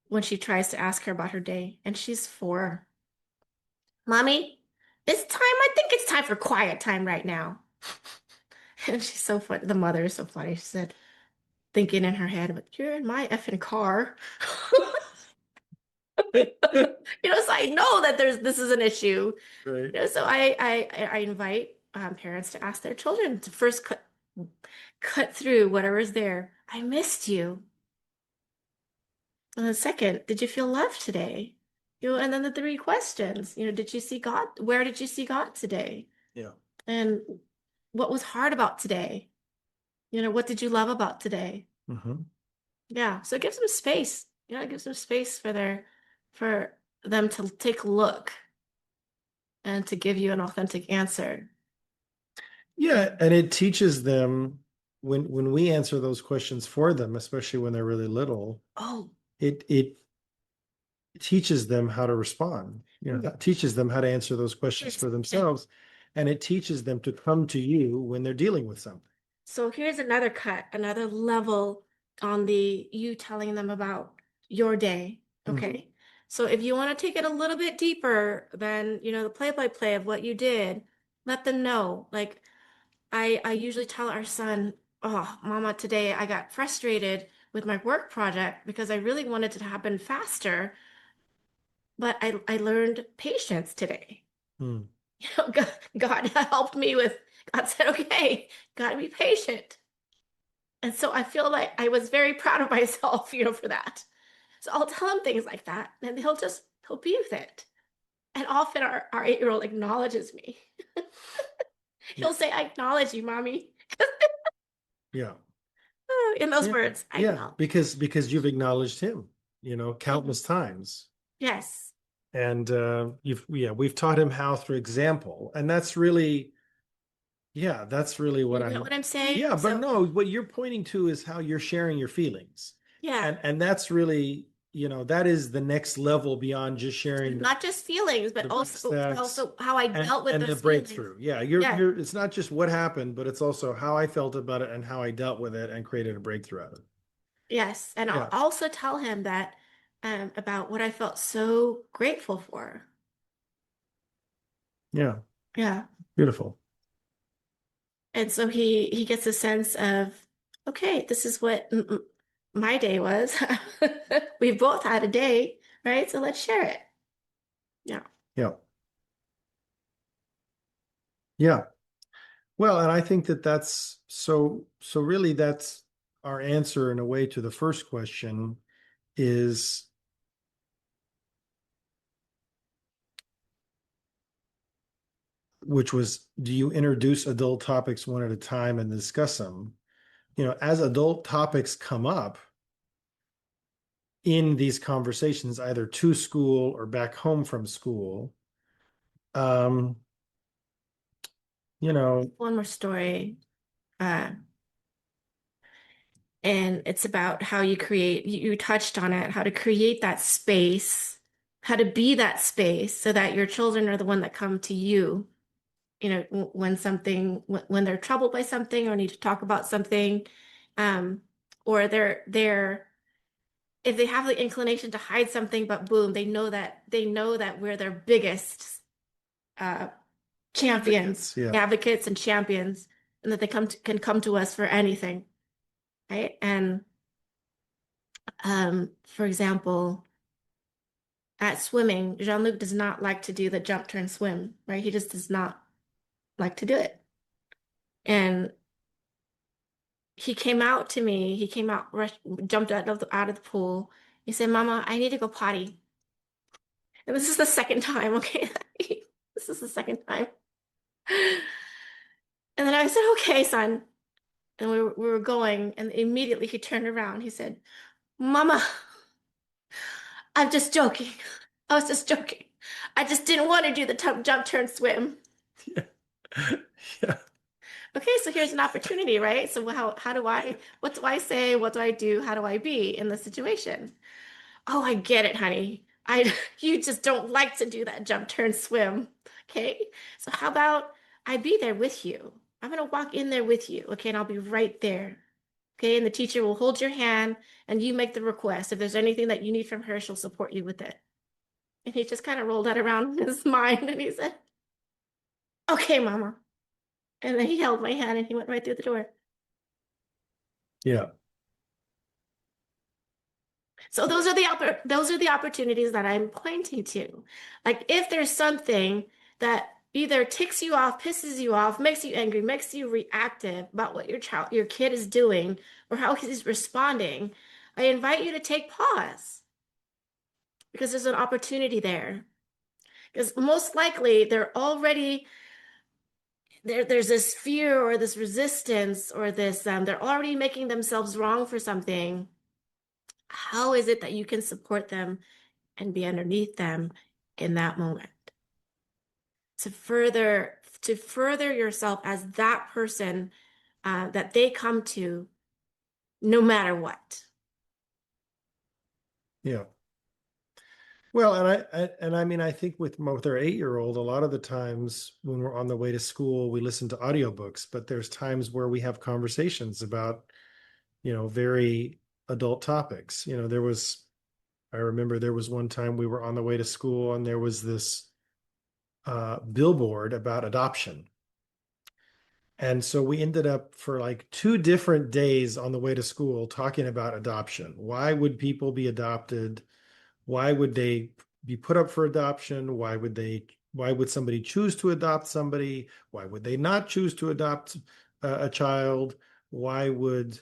when she tries to ask her about her day, and she's 4. Mommy, I think it's time for quiet time right now. And she's so funny. The mother is so funny. She said, thinking in her head, but you're in my effing car. So I know that this is an issue. Right. So I invite parents to ask their children to first cut through whatever is there. I missed you. And then second, did you feel loved today? And then the three questions. Did you see God? Where did you see God today? Yeah. And what was hard about today? What did you love about today? Hmm. Yeah. So it gives them space. It gives them space for them to take a look and to give you an authentic answer. Yeah, and it teaches them when we answer those questions for them, especially when they're really little, Oh, it teaches them how to respond. That teaches them how to answer those questions here's for themselves, and it teaches them to come to you when they're dealing with something. so here's another cut, another level on the you telling them about your day. Mhm. Okay. So if you want to take it a little bit deeper than, the play-by-play of what you did, let them know. Like I usually tell our son, oh, Mama, today I got frustrated with my work project because I really wanted it to happen faster, but I learned patience today. Mm. God helped me with, God said, okay, gotta be patient. And so I feel like I was very proud of myself, for that. So I'll tell him things like that, and he'll be with it. And often our 8-year-old acknowledges me. Yeah. He'll say, I acknowledge you, mommy. Yeah. In those Yeah. words, I Yeah. acknowledge. Because you've acknowledged him, Mhm. countless times. Yes. And we've taught him how through example. And that's really, yeah, that's really what You get I'm, what I'm saying? yeah, but So, no, what you're pointing to is how you're sharing your feelings. yeah, And that's really, that is the next level beyond just sharing not just feelings, but the also facts also how I and dealt with and the those feelings. breakthrough. Yeah, Yeah. it's not just what happened, but it's also how I felt about it and how I dealt with it and created a breakthrough out of it. Yes. And I'll Yeah. also tell him that about what I felt so grateful for. Yeah. Yeah. Beautiful. And so he gets a sense of, okay, this is what my day was. We both had a day, right? So let's share it. Yeah. Yeah. Yeah. Well, and I think that that's so really that's our answer in a way to the first question is which was do you introduce adult topics one at a time and discuss them? As adult topics come up in these conversations, either to school or back home from school, um, you know, One more story. Uh, and it's about how you touched on it, how to create that space, how to be that space so that your children are the one that come to you, when they're troubled by something or need to talk about something, um, or they're if they have the inclination to hide something, but boom, they know that we're their biggest uh, champions, advocates. Yeah. advocates, and champions, and that can come to us for anything, right? And for example, at swimming, Jean-Luc does not like to do the jump, turn, swim, right? He just does not like to do it. And he came out to me. He came out, jumped out of the pool. He said, "Mama, I need to go potty." And this is the second time, okay? This is the second time. And then I said, "Okay, son." And we were going, and immediately he turned around. He said, "Mama, I'm just joking. I was just joking. I just didn't want to do the jump, turn, swim." Yeah. Yeah. Okay, so here's an opportunity, right? So what do I say? What do I do? How do I be in this situation? Oh, I get it, honey. You just don't like to do that jump, turn, swim. Okay. So how about I be there with you? I'm gonna walk in there with you. Okay, and I'll be right there. Okay, and the teacher will hold your hand and you make the request. If there's anything that you need from her, she'll support you with it. And he just kind of rolled that around in his mind and he said, "Okay, mama." And then he held my hand and he went right through the door. Yeah. So those are the opportunities that I'm pointing to. Like if there's something that either ticks you off, pisses you off, makes you angry, makes you reactive about what your kid is doing or how he's responding, I invite you to take pause because there's an opportunity there. Because most likely they're already there's this fear or this resistance or this they're already making themselves wrong for something. How is it that you can support them and be underneath them in that moment to further yourself as that person that they come to no matter what. Yeah. Well, and I mean, I think with our 8-year-old, a lot of the times when we're on the way to school, we listen to audiobooks, but there's times where we have conversations about, very adult topics. I remember there was one time we were on the way to school and there was this billboard about adoption. And so we ended up for like 2 different days on the way to school talking about adoption. Why would people be adopted? Why would they be put up for adoption? Why would somebody choose to adopt somebody? Why would they not choose to adopt a child? Why would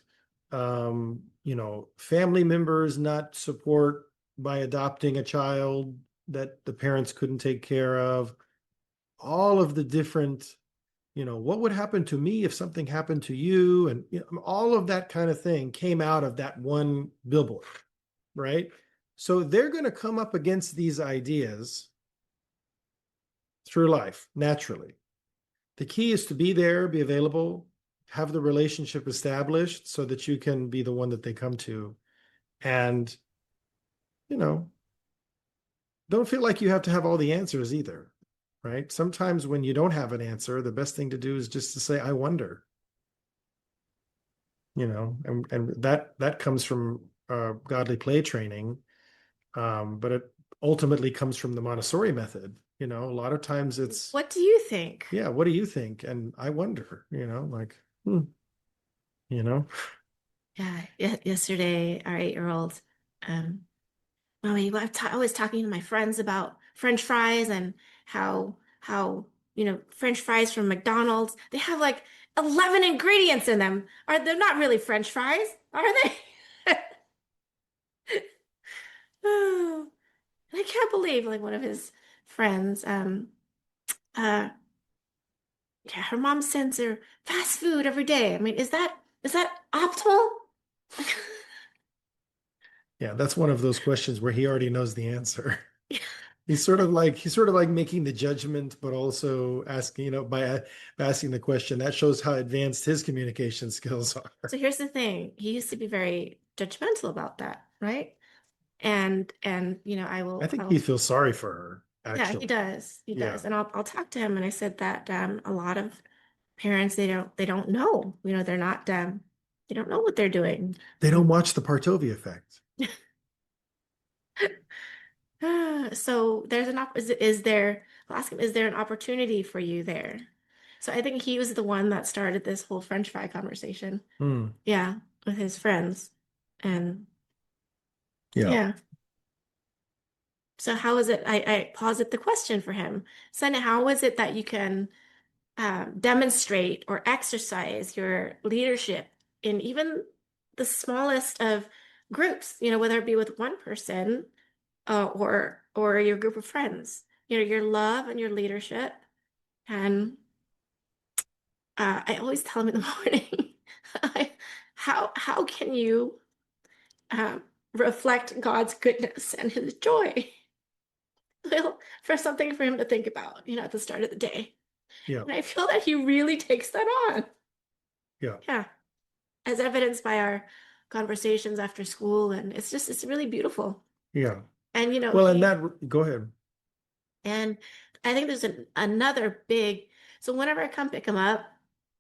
family members not support by adopting a child that the parents couldn't take care of? All of the different, what would happen to me if something happened to you? And all of that kind of thing came out of that one billboard, right? So they're going to come up against these ideas through life naturally. The key is to be there, be available, have the relationship established so that you can be the one that they come to. And, you know, don't feel like you have to have all the answers either, right? Sometimes when you don't have an answer, the best thing to do is just to say, I wonder, and that comes from godly play training. But it ultimately comes from the Montessori method. A lot of times it's, What do you think? yeah, what do you think? And I wonder, like, you know, Yeah, yesterday our 8-year-old Mommy, I was talking to my friends about French fries and how French fries from McDonald's, they have like 11 ingredients in them. Are they're not really French fries, are they? Oh, I can't believe like one of his friends, uh, yeah, her mom sends her fast food every day. I mean, is that optimal? yeah, that's one of those questions where he already knows the answer. He's sort of like making the judgment, but also asking, by asking the question, that shows how advanced his communication skills are. So here's the thing. He used to be very judgmental about that, right? And I I will think he I'll feels sorry for her, yeah, he actually. does. He Yeah. does. And I'll talk to him and I said that a lot of parents they don't know. They don't know what they're doing. They don't watch the Partovi effect. So there's an op is there I'll ask him, is there an opportunity for you there? So I think he was the one that started this whole French fry conversation. Hmm. Yeah, with his friends. And Yeah. yeah. So how is it? I posit the question for him. Sen, how is it that you can demonstrate or exercise your leadership in even the smallest of groups, whether it be with one person or your group of friends, your love and your leadership. And I always tell him in the morning, how can you reflect God's goodness and his joy? Well, for something for him to think about, at the start of the day. Yeah. And I feel that he really takes that on. Yeah. Yeah, as evidenced by our conversations after school. And it's really beautiful. Yeah. And, Well, and that, go ahead. and I think there's another big, so whenever I come pick him up,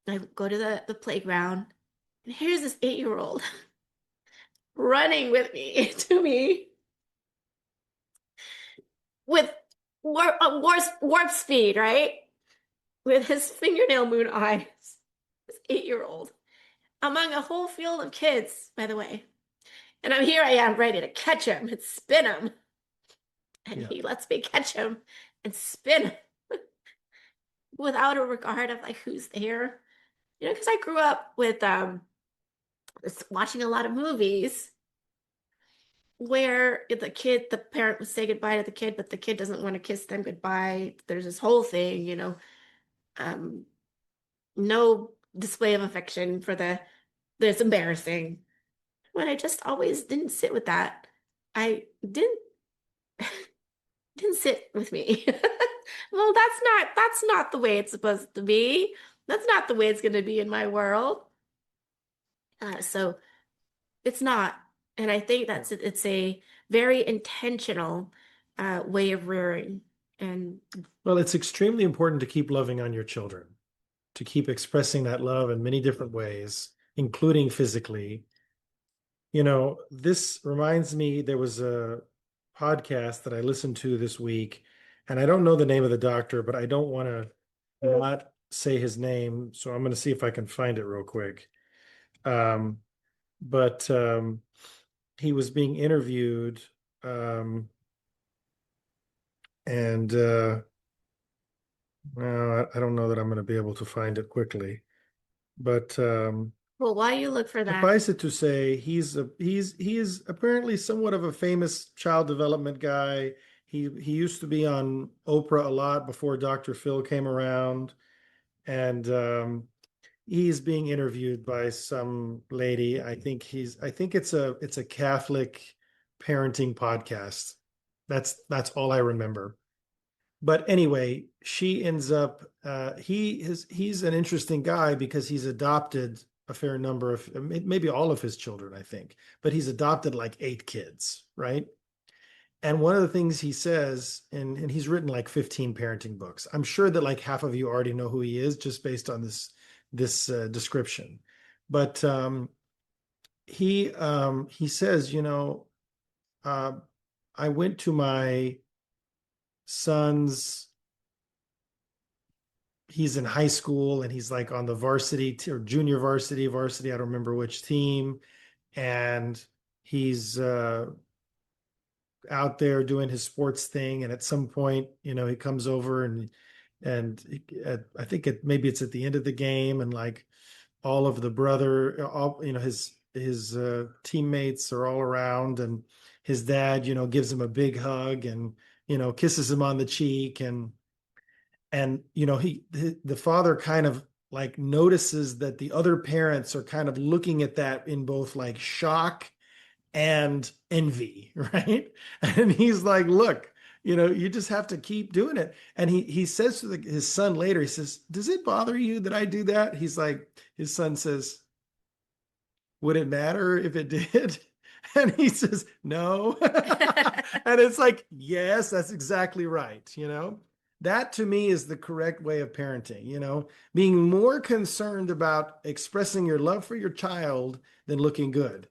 I go to the playground, and here's this 8-year-old running with me to me with warp speed, right? with his fingernail moon eyes, his 8-year-old, among a whole field of kids, by the way. And here I am ready to catch him and spin him. And Yeah. he lets me catch him and spin him without a regard of like who's there. Because I grew up with watching a lot of movies where the parent would say goodbye to the kid, but the kid doesn't want to kiss them goodbye. There's this whole thing, um, no display of affection for it's embarrassing. But I just always didn't sit with that. I didn't sit with me. Well, that's not the way it's supposed to be. That's not the way it's going to be in my world. So it's not. And I think Yeah. it's a very intentional way of rearing. And Well, it's extremely important to keep loving on your children, to keep expressing that love in many different ways, including physically. This reminds me, there was a podcast that I listened to this week, and I don't know the name of the doctor, but I don't want to not say his name, so I'm going to see if I can find it real quick. Um, but he was being interviewed, and well, I don't know that I'm going to be able to find it quickly, but well, while you look for that, suffice it to say, he is apparently somewhat of a famous child development guy. He used to be on Oprah a lot before Dr. Phil came around, and he's being interviewed by some lady. I think it's a Catholic parenting podcast. That's all I remember. But anyway, she ends up he's an interesting guy because he's adopted a fair number of, maybe all of his children, I think, but he's adopted like 8 kids, right? And one of the things he says, and he's written like 15 parenting books. I'm sure that like half of you already know who he is just based on this description. But he says, uh, I went to my son's, he's in high school and he's like on the varsity or junior varsity, I don't remember which team. And he's out there doing his sports thing. And at some point, he comes over and I think maybe it's at the end of the game, and like all of the brother, all his teammates are all around, and his dad, gives him a big hug and kisses him on the cheek, and the father kind of like notices that the other parents are kind of looking at that in both like shock and envy, right? And he's like, look, you just have to keep doing it. And he says to his son later, he says, does it bother you that I do that? He's like, his son says, would it matter if it did? And he says, no. And it's like, yes, that's exactly right. That to me is the correct way of parenting, being more concerned about expressing your love for your child than looking good,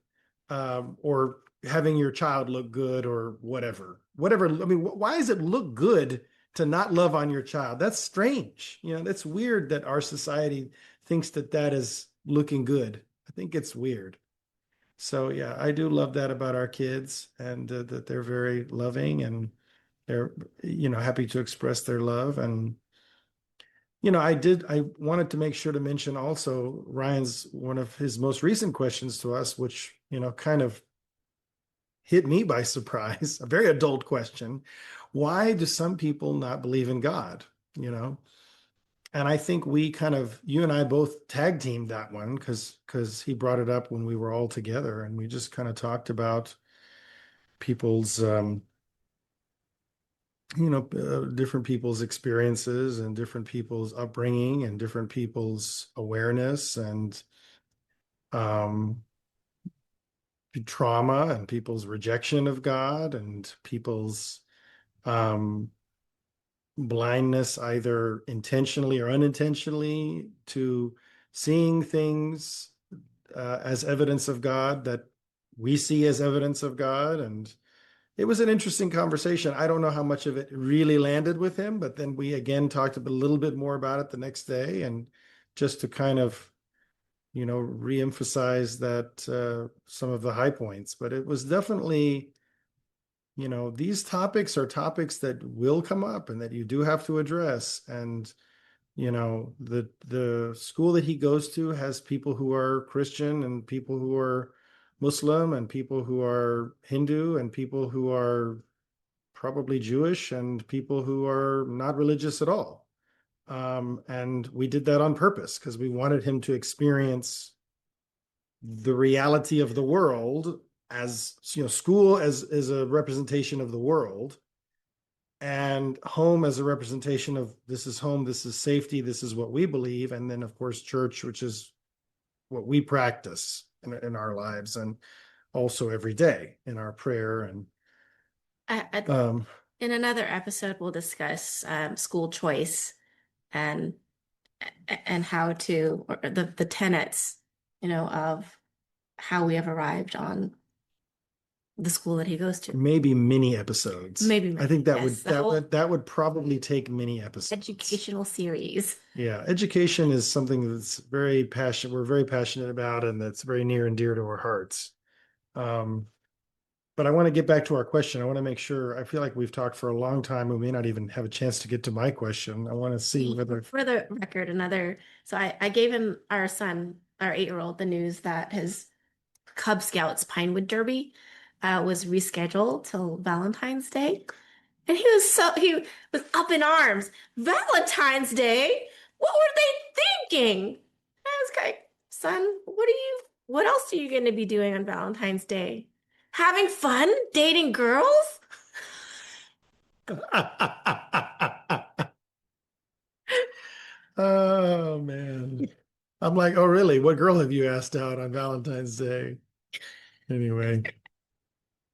or having your child look good or whatever. Whatever. I mean, why does it look good to not love on your child? That's strange. That's weird that our society thinks that that is looking good. I think it's weird. So yeah, I do love that about our kids, and that they're very loving, and they're happy to express their love. And I wanted to make sure to mention also Ryan's, one of his most recent questions to us, which kind of hit me by surprise, a very adult question. Why do some people not believe in God? You know, and I think you and I both tag teamed that one because he brought it up when we were all together, and we just kind of talked about people's different people's experiences and different people's upbringing and different people's awareness and um, trauma and people's rejection of God and people's um, blindness, either intentionally or unintentionally, to seeing things as evidence of God that we see as evidence of God. And it was an interesting conversation. I don't know how much of it really landed with him, but then we again talked a little bit more about it the next day, and just to kind of, reemphasize that some of the high points. But it was definitely, these topics are topics that will come up and that you do have to address. And the school that he goes to has people who are Christian and people who are Muslim and people who are Hindu and people who are probably Jewish and people who are not religious at all. And we did that on purpose because we wanted him to experience the reality of the world as, school as a representation of the world, and home as a representation of this is home, this is safety, this is what we believe, and then of course church, which is what we practice in our lives, and also every day in our prayer. And I, um, in another episode, we'll discuss school choice and how to, or the tenets, of how we have arrived on the school that he goes to. maybe mini episodes. Maybe I many, think that yes, would the whole that would probably take mini episodes. educational series. Yeah, education is something that's very passionate. We're very passionate about, and that's very near and dear to our hearts. Um, but I want to get back to our question. I want to make sure. I feel like we've talked for a long time. We may not even have a chance to get to my question. I want to see whether. For the record, so I gave him, our son, our 8-year-old, the news that his Cub Scouts Pinewood Derby was rescheduled till Valentine's Day. And he was up in arms. Valentine's Day? What were they thinking? I was like, son, what else are you going to be doing on Valentine's Day? Having fun? Dating girls? Oh man. I'm like, oh really? What girl have you asked out on Valentine's Day? Anyway.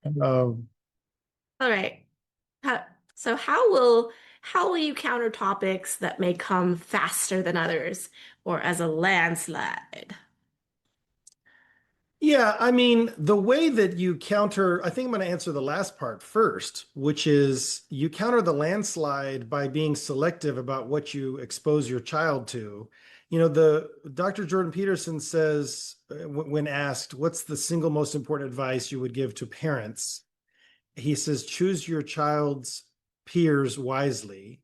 Um, All right. How, so how will you counter topics that may come faster than others or as a landslide? yeah, I mean, the way that you counter, I think I'm going to answer the last part first, which is you counter the landslide by being selective about what you expose your child to. The Dr. Jordan Peterson says, when asked, what's the single most important advice you would give to parents? He says, choose your child's peers wisely.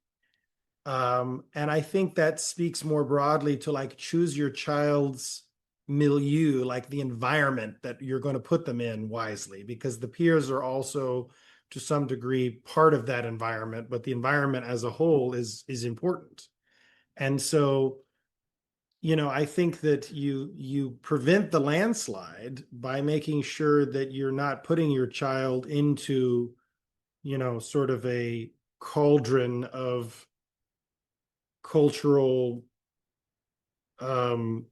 And I think that speaks more broadly to like choose your child's milieu, like the environment that you're going to put them in wisely, because the peers are also to some degree part of that environment, but the environment as a whole is important. And so, I think that you prevent the landslide by making sure that you're not putting your child into, sort of a cauldron of cultural um,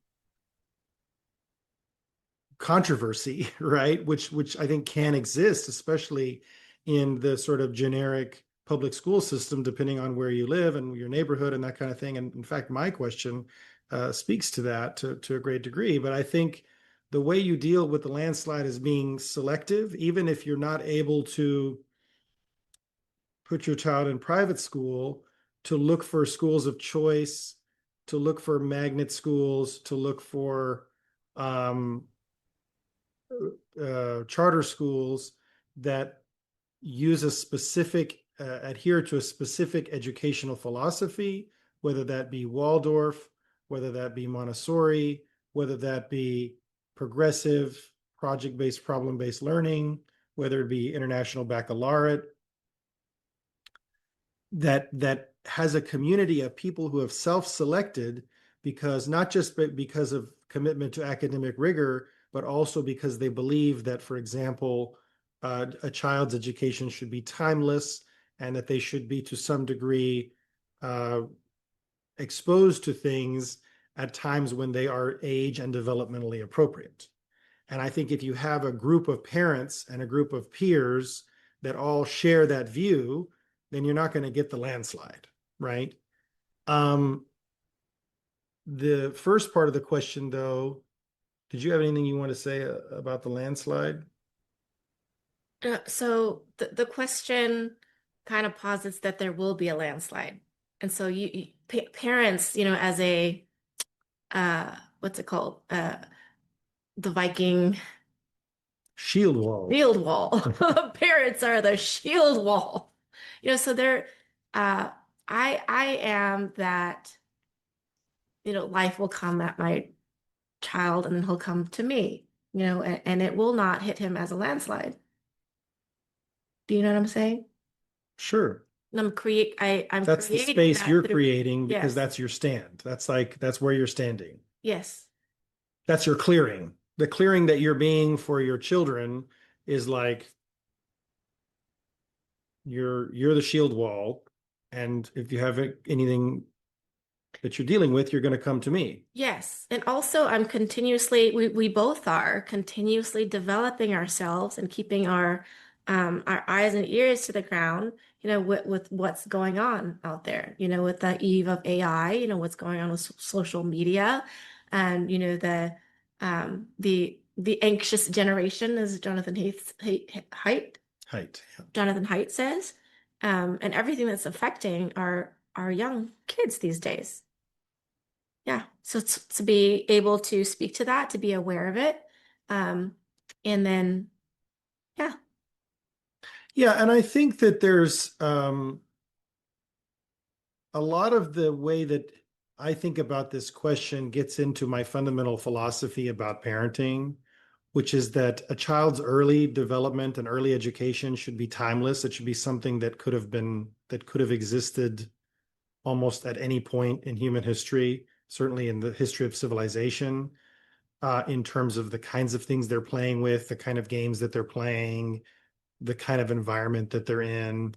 controversy, right? Which I think can exist, especially in the sort of generic public school system, depending on where you live and your neighborhood and that kind of thing. And in fact, my question speaks to that to a great degree. But I think the way you deal with the landslide is being selective, even if you're not able to put your child in private school, to look for schools of choice, to look for magnet schools, to look for um, charter schools that use a specific, adhere to a specific educational philosophy, whether that be Waldorf, whether that be Montessori, whether that be progressive, project-based, problem-based learning, whether it be international baccalaureate, that has a community of people who have self-selected, because not just because of commitment to academic rigor, but also because they believe that, for example, a child's education should be timeless, and that they should be to some degree uh, exposed to things at times when they are age and developmentally appropriate. And I think if you have a group of parents and a group of peers that all share that view, then you're not going to get the landslide, right? Um, the first part of the question, though, did you have anything you want to say about the landslide? So the question kind of posits that there will be a landslide. And so parents, as a what's it called? The Viking Shield wall. shield wall. Parents are the shield wall. So they're uh I am that, life will come at my child and he'll come to me, and it will not hit him as a landslide. Do you know what I'm saying? Sure. I'm That's the creating space that you're through, creating because yes, that's your stand. That's where you're standing. yes, That's your clearing. The clearing that you're being for your children is like you're the shield wall. And if you have anything that you're dealing with, you're going to come to me. yes. And also I'm continuously, we both are continuously developing ourselves and keeping our eyes and ears to the ground, with what's going on out there, with the eve of AI, what's going on with social media, and the anxious generation, as Height. Jonathan Haidt says, and everything that's affecting our young kids these days. Yeah. So to be able to speak to that, to be aware of it, um, and then yeah. Yeah, and I think that there's a lot of the way that I think about this question gets into my fundamental philosophy about parenting, which is that a child's early development and early education should be timeless. It should be something that could have existed almost at any point in human history, certainly in the history of civilization, in terms of the kinds of things they're playing with, the kind of games that they're playing, the kind of environment that they're in.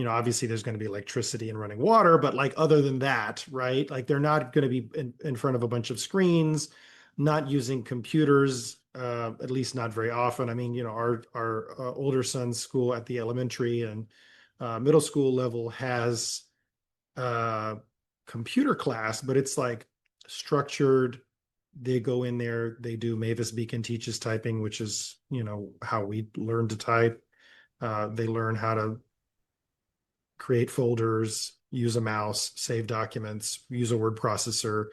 Obviously there's going to be electricity and running water, but like other than that, right? Like they're not going to be in front of a bunch of screens, not using computers, at least not very often. I mean, our older son's school at the elementary and middle school level has computer class, but it's like structured. They go in there, they do Mavis Beacon teaches typing, which is, how we learn to type. They learn how to create folders, use a mouse, save documents, use a word processor,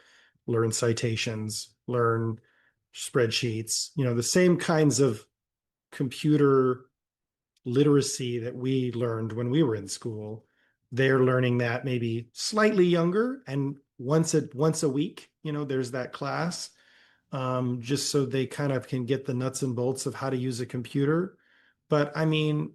learn citations, learn spreadsheets, the same kinds of computer literacy that we learned when we were in school. They're learning that maybe slightly younger and once a week, there's that class, just so they kind of can get the nuts and bolts of how to use a computer. But I mean,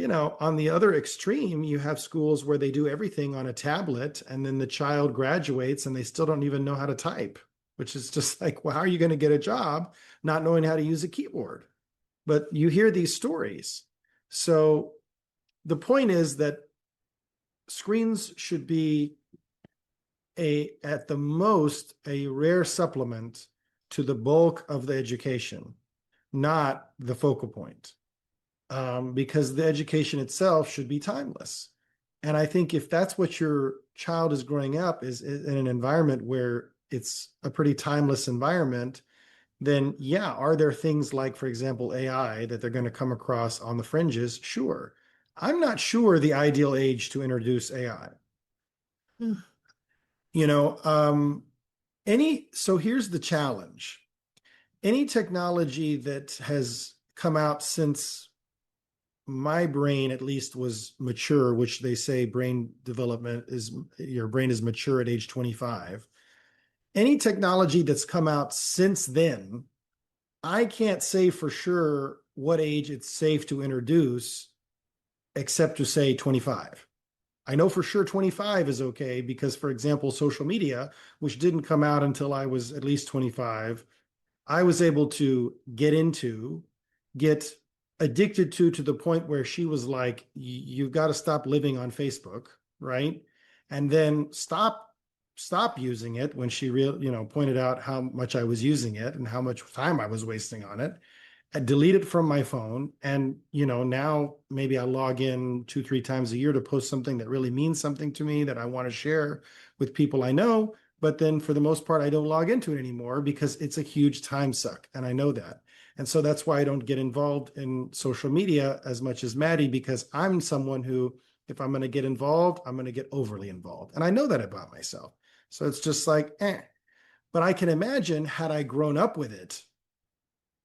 on the other extreme, you have schools where they do everything on a tablet and then the child graduates and they still don't even know how to type, which is just like, well, how are you going to get a job not knowing how to use a keyboard? But you hear these stories. So the point is that screens should be at the most, a rare supplement to the bulk of the education, not the focal point, because the education itself should be timeless. And I think if that's what your child is growing up is in an environment where it's a pretty timeless environment, then yeah, are there things like, for example, AI that they're going to come across on the fringes? Sure. I'm not sure the ideal age to introduce AI. Mm. You know, um, so here's the challenge. Any technology that has come out since my brain at least was mature, which they say brain development is your brain is mature at age 25. Any technology that's come out since then, I can't say for sure what age it's safe to introduce, except to say 25. I know for sure 25 is okay because, for example, social media, which didn't come out until I was at least 25, I was able to get addicted to the point where she was like, you've got to stop living on Facebook, right? And then stop using it when she pointed out how much I was using it and how much time I was wasting on it. I delete it from my phone. And, now maybe I log in 2, 3 times a year to post something that really means something to me that I want to share with people I know. But then for the most part, I don't log into it anymore because it's a huge time suck. And I know that. And so that's why I don't get involved in social media as much as Maddie, because I'm someone who, if I'm going to get involved, I'm going to get overly involved. And I know that about myself. So it's just like, eh. But I can imagine had I grown up with it,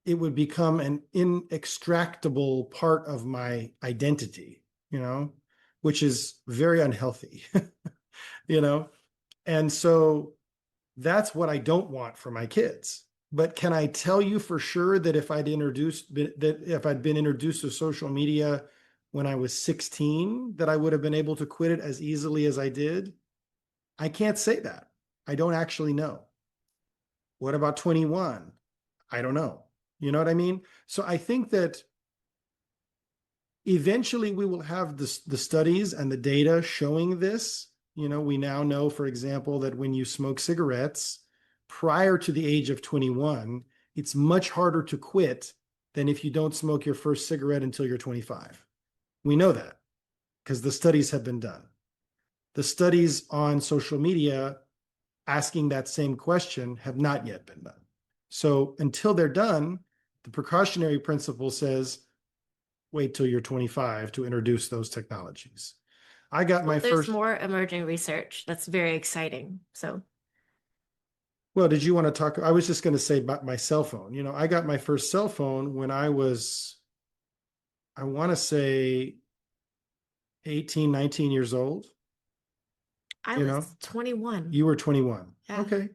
it would become an inextractable part of my identity, which is very unhealthy, you know? And so that's what I don't want for my kids. But can I tell you for sure that if I'd been introduced to social media when I was 16, that I would have been able to quit it as easily as I did? I can't say that. I don't actually know. What about 21? I don't know. You know what I mean? So I think that eventually we will have the studies and the data showing this. We now know, for example, that when you smoke cigarettes prior to the age of 21, it's much harder to quit than if you don't smoke your first cigarette until you're 25. We know that because the studies have been done. The studies on social media asking that same question have not yet been done. So until they're done, the precautionary principle says wait till you're 25 to introduce those technologies. I got Well, my there's first. more emerging research that's very exciting. So Well, did you want to talk? I was just going to say about my cell phone. I got my first cell phone when I was, I want to say 18, 19 years old. I You was know, 21. you were 21. Yeah. Okay.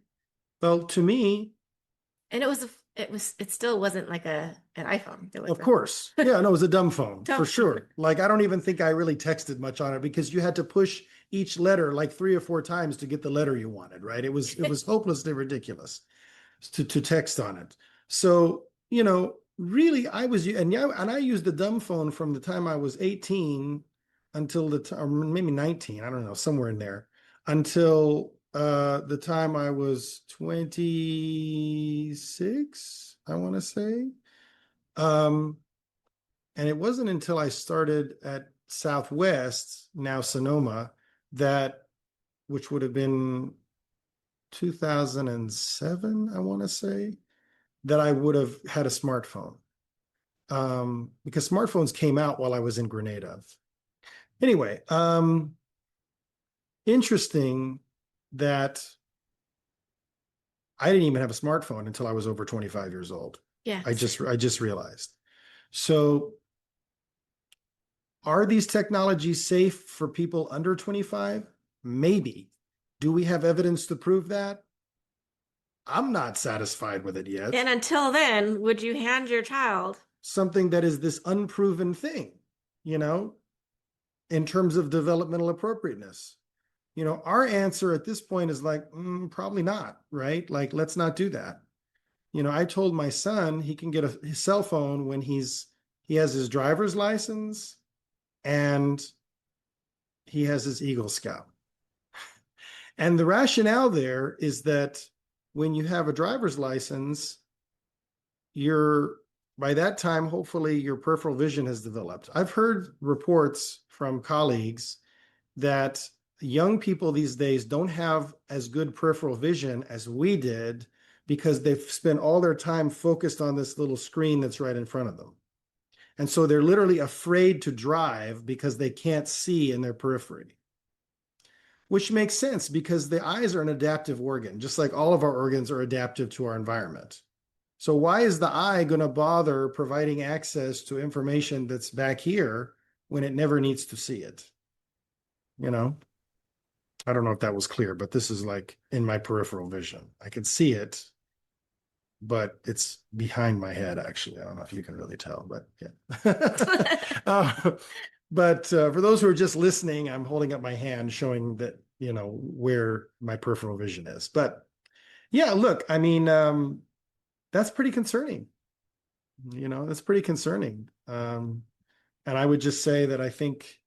Well, to me, And it still wasn't like an iPhone. It was of a course. Yeah, no, it was a dumb phone for dumb phone. sure. Like, I don't even think I really texted much on it because you had to push each letter like 3 or 4 times to get the letter you wanted, right? It was hopelessly ridiculous to text on it. So, really I was, and yeah, and I used the dumb phone from the time I was 18 until the time, or maybe 19, I don't know, somewhere in there, until the time I was 26, I want to say. Um, and it wasn't until I started at Southwest, now Sonoma, that, which would have been 2007, I want to say, that I would have had a smartphone. Because smartphones came out while I was in Grenada. Anyway, interesting that I didn't even have a smartphone until I was over 25 years old. Yeah, I just same. I just realized. So are these technologies safe for people under 25? Maybe. Do we have evidence to prove that? I'm not satisfied with it yet. And until then, would you hand your child? Something that is this unproven thing, you know, in terms of developmental appropriateness. Our answer at this point is like, probably not, right? Like, let's not do that. I told my son he can get his cell phone when he has his driver's license and he has his Eagle Scout. And the rationale there is that when you have a driver's license, you're by that time, hopefully your peripheral vision has developed. I've heard reports from colleagues that young people these days don't have as good peripheral vision as we did because they've spent all their time focused on this little screen that's right in front of them. And so they're literally afraid to drive because they can't see in their periphery, which makes sense because the eyes are an adaptive organ, just like all of our organs are adaptive to our environment. So why is the eye going to bother providing access to information that's back here when it never needs to see it? You know, I don't know if that was clear, but this is like in my peripheral vision. I can see it, but it's behind my head, actually. I don't know if you can really tell, but yeah. uh, but for those who are just listening, I'm holding up my hand showing that, where my peripheral vision is. But yeah, look, I mean, that's pretty concerning. That's pretty concerning. And I would just say that I think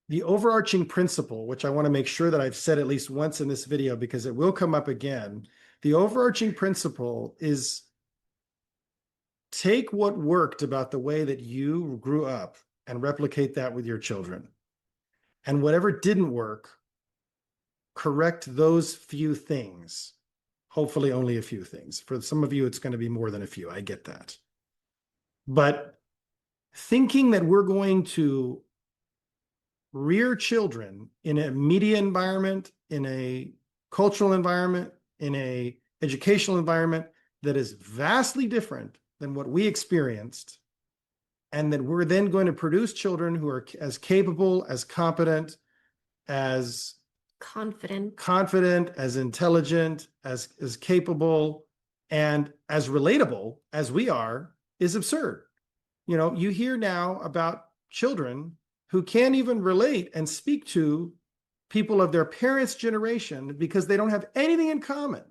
the overarching principle, which I want to make sure that I've said at least once in this video because it will come up again, the overarching principle is take what worked about the way that you grew up and replicate that with your children. And whatever didn't work, correct those few things Hopefully only a few things. For some of you, it's going to be more than a few. I get that. But thinking that we're going to rear children in a media environment, in a cultural environment, in a educational environment that is vastly different than what we experienced, and that we're then going to produce children who are as capable, as competent, as Confident. confident, as intelligent, as capable, and as relatable as we are is absurd. You know, you hear now about children who can't even relate and speak to people of their parents' generation because they don't have anything in common.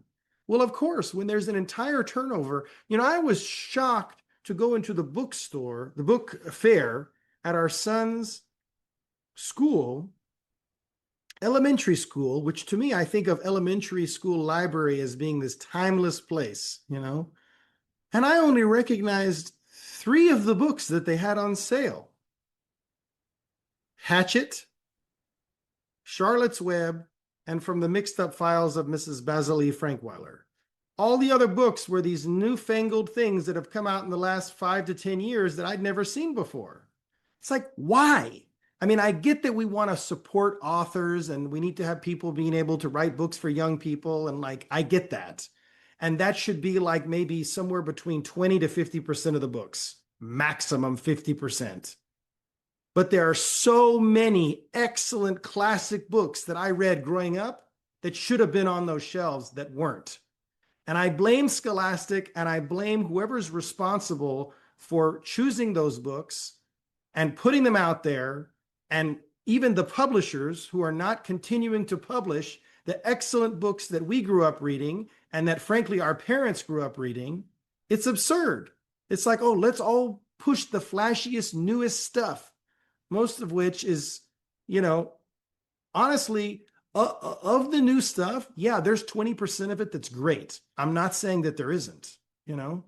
Well, of course, when there's an entire turnover, you know, I was shocked to go into the bookstore, the book fair at our son's school, elementary school, which to me, I think of elementary school library as being this timeless place, you know, and I only recognized three of the books that they had on sale: Hatchet, Charlotte's Web, and From the Mixed Up Files of Mrs. Basil E. Frankweiler. All the other books were these newfangled things that have come out in the last 5 to 10 years that I'd never seen before. It's like, why? I mean, I get that we want to support authors and we need to have people being able to write books for young people. And like, I get that. And that should be like maybe somewhere between 20 to 50% of the books, maximum 50%. But there are so many excellent classic books that I read growing up that should have been on those shelves that weren't. And I blame Scholastic and I blame whoever's responsible for choosing those books and putting them out there, and even the publishers who are not continuing to publish the excellent books that we grew up reading and that frankly our parents grew up reading. It's absurd. It's like, oh, let's all push the flashiest, newest stuff, most of which is, you know, honestly, of the new stuff, yeah, there's 20% of it that's great. I'm not saying that there isn't, you know,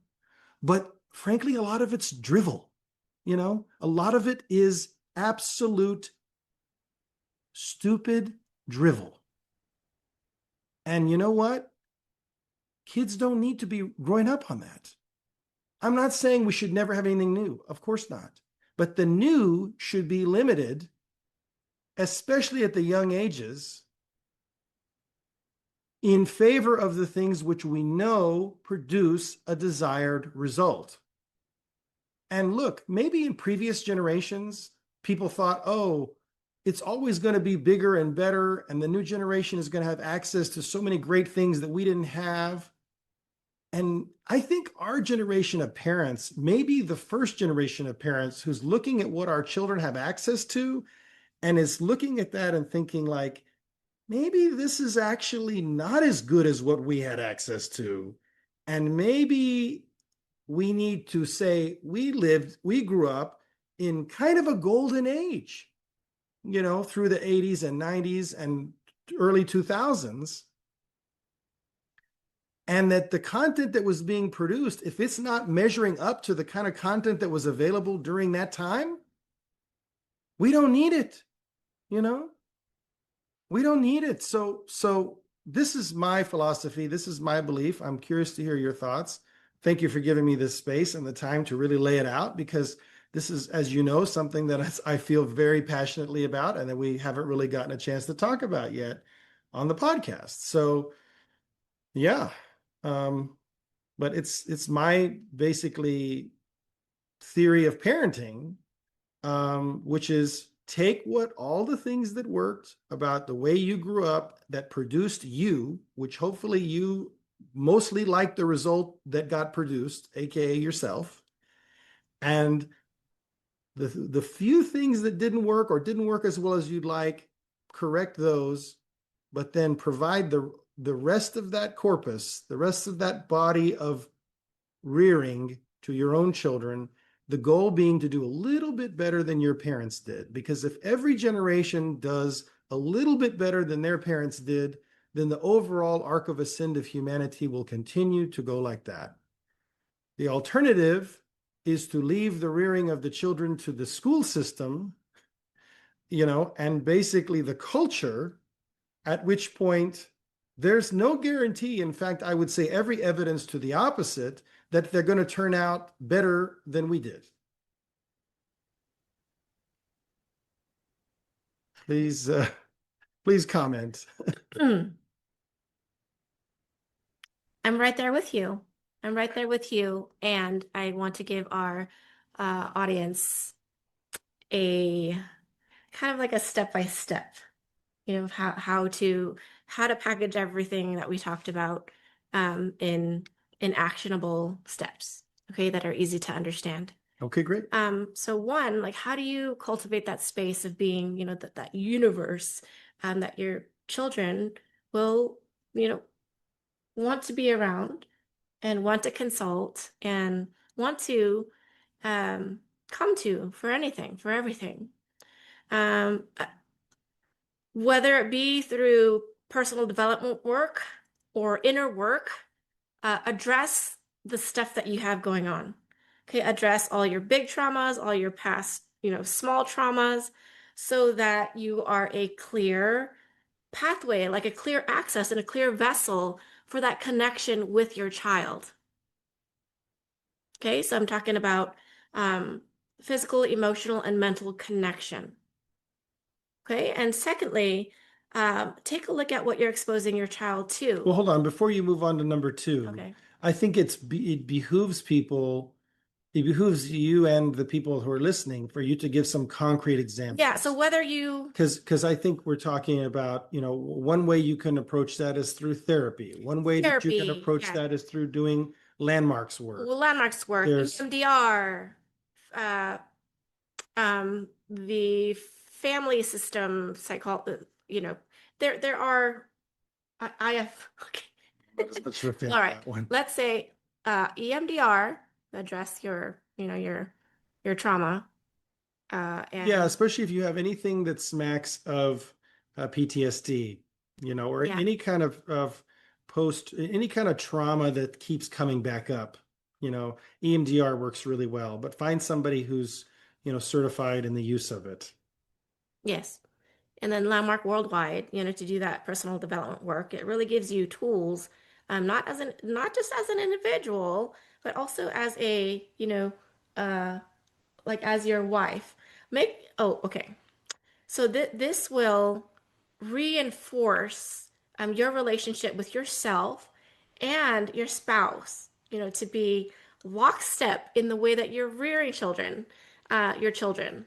but frankly, a lot of it's drivel, you know, a lot of it is absolute stupid drivel. And you know what? Kids don't need to be growing up on that. I'm not saying we should never have anything new. Of course not. But the new should be limited, especially at the young ages, in favor of the things which we know produce a desired result. And look, maybe in previous generations, people thought, oh, it's always going to be bigger and better, and the new generation is going to have access to so many great things that we didn't have. And I think our generation of parents, maybe the first generation of parents who's looking at what our children have access to and is looking at that and thinking like, maybe this is actually not as good as what we had access to. And maybe we need to say we grew up in kind of a golden age, you know, through the 80s and 90s and early 2000s. And that the content that was being produced, if it's not measuring up to the kind of content that was available during that time, we don't need it, you know? We don't need it. So this is my philosophy. This is my belief. I'm curious to hear your thoughts. Thank you for giving me this space and the time to really lay it out, because this is, as you know, something that I feel very passionately about and that we haven't really gotten a chance to talk about yet on the podcast. So yeah, but it's my basically theory of parenting, which is take what all the things that worked about the way you grew up that produced you, which hopefully you mostly like the result that got produced, aka yourself, and the few things that didn't work or didn't work as well as you'd like, correct those, but then provide the rest of that corpus, the rest of that body of rearing to your own children, the goal being to do a little bit better than your parents did. Because if every generation does a little bit better than their parents did, then the overall arc of ascent of humanity will continue to go like that. The alternative is to leave the rearing of the children to the school system, you know, and basically the culture, at which point there's no guarantee. In fact, I would say every evidence to the opposite that they're going to turn out better than we did. Please, please comment. I'm right there with you. I'm right there with you. And I want to give our audience a kind of like a step by step, of how to package everything that we talked about in actionable steps, okay, that are easy to understand. Okay, great. So one, like how do you cultivate that space of being, that universe that your children will, you know, want to be around and want to consult and want to um, come to for anything, for everything. Um, whether it be through personal development work or inner work, address the stuff that you have going on. Okay, address all your big traumas, all your past, small traumas, so that you are a clear pathway, like a clear access and a clear vessel for that connection with your child. Okay, so I'm talking about um, physical, emotional, and mental connection. Okay, and secondly, take a look at what you're exposing your child Well, to. hold on. Before you move on to number two, Okay. I think it behooves people, it behooves you and the people who are listening for you to give some concrete Yeah, so examples. whether you Because I think we're talking about, one way you can approach that is through therapy. One way that you can therapy, approach yeah, that is through doing landmarks work. well, landmarks work, There's, EMDR, uh, the family system psychology, there are, I have, okay. let's riff into All right, that one. let's say EMDR, address your trauma, Yeah, and especially if you have anything that smacks of PTSD, or yeah, any kind of any kind of trauma that keeps coming back up. EMDR works really well, but find somebody who's, certified in the use of it. yes. And then Landmark Worldwide, to do that personal development work. It really gives you tools, not just as an individual, but also as a, like as your wife. Okay. So this will reinforce your relationship with yourself and your spouse, to be lockstep in the way that you're rearing your children.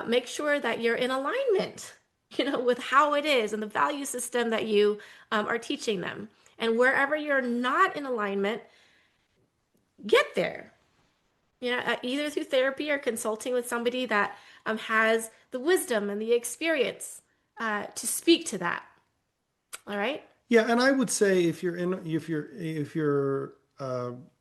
Make sure that you're in alignment, with how it is and the value system that you are teaching them. And wherever you're not in alignment, get there. Either through therapy or consulting with somebody that has the wisdom and the experience to speak to that. All right? Yeah, and I would say if you're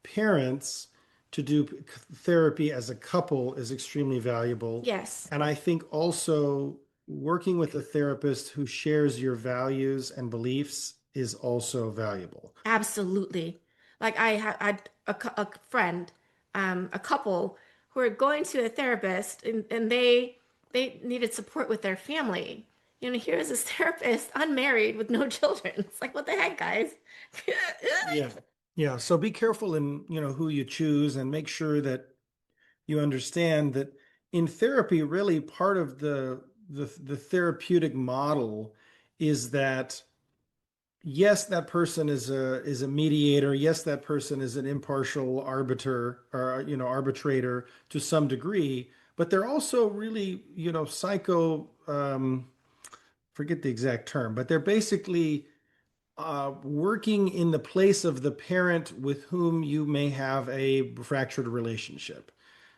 parents, to do therapy as a couple is extremely valuable. Yes, And I think also working with a therapist who shares your values and beliefs is also valuable. absolutely. Like I had a friend, a couple who were going to a therapist, and they needed support with their family. Here's this therapist, unmarried with no children. It's like, what the heck, guys? Yeah. Yeah. So be careful in, who you choose, and make sure that you understand that in therapy, really part of the therapeutic model is that yes, that person is a mediator. Yes, that person is an impartial arbiter, or arbitrator to some degree, but they're also really, forget the exact term, but they're basically working in the place of the parent with whom you may have a fractured relationship.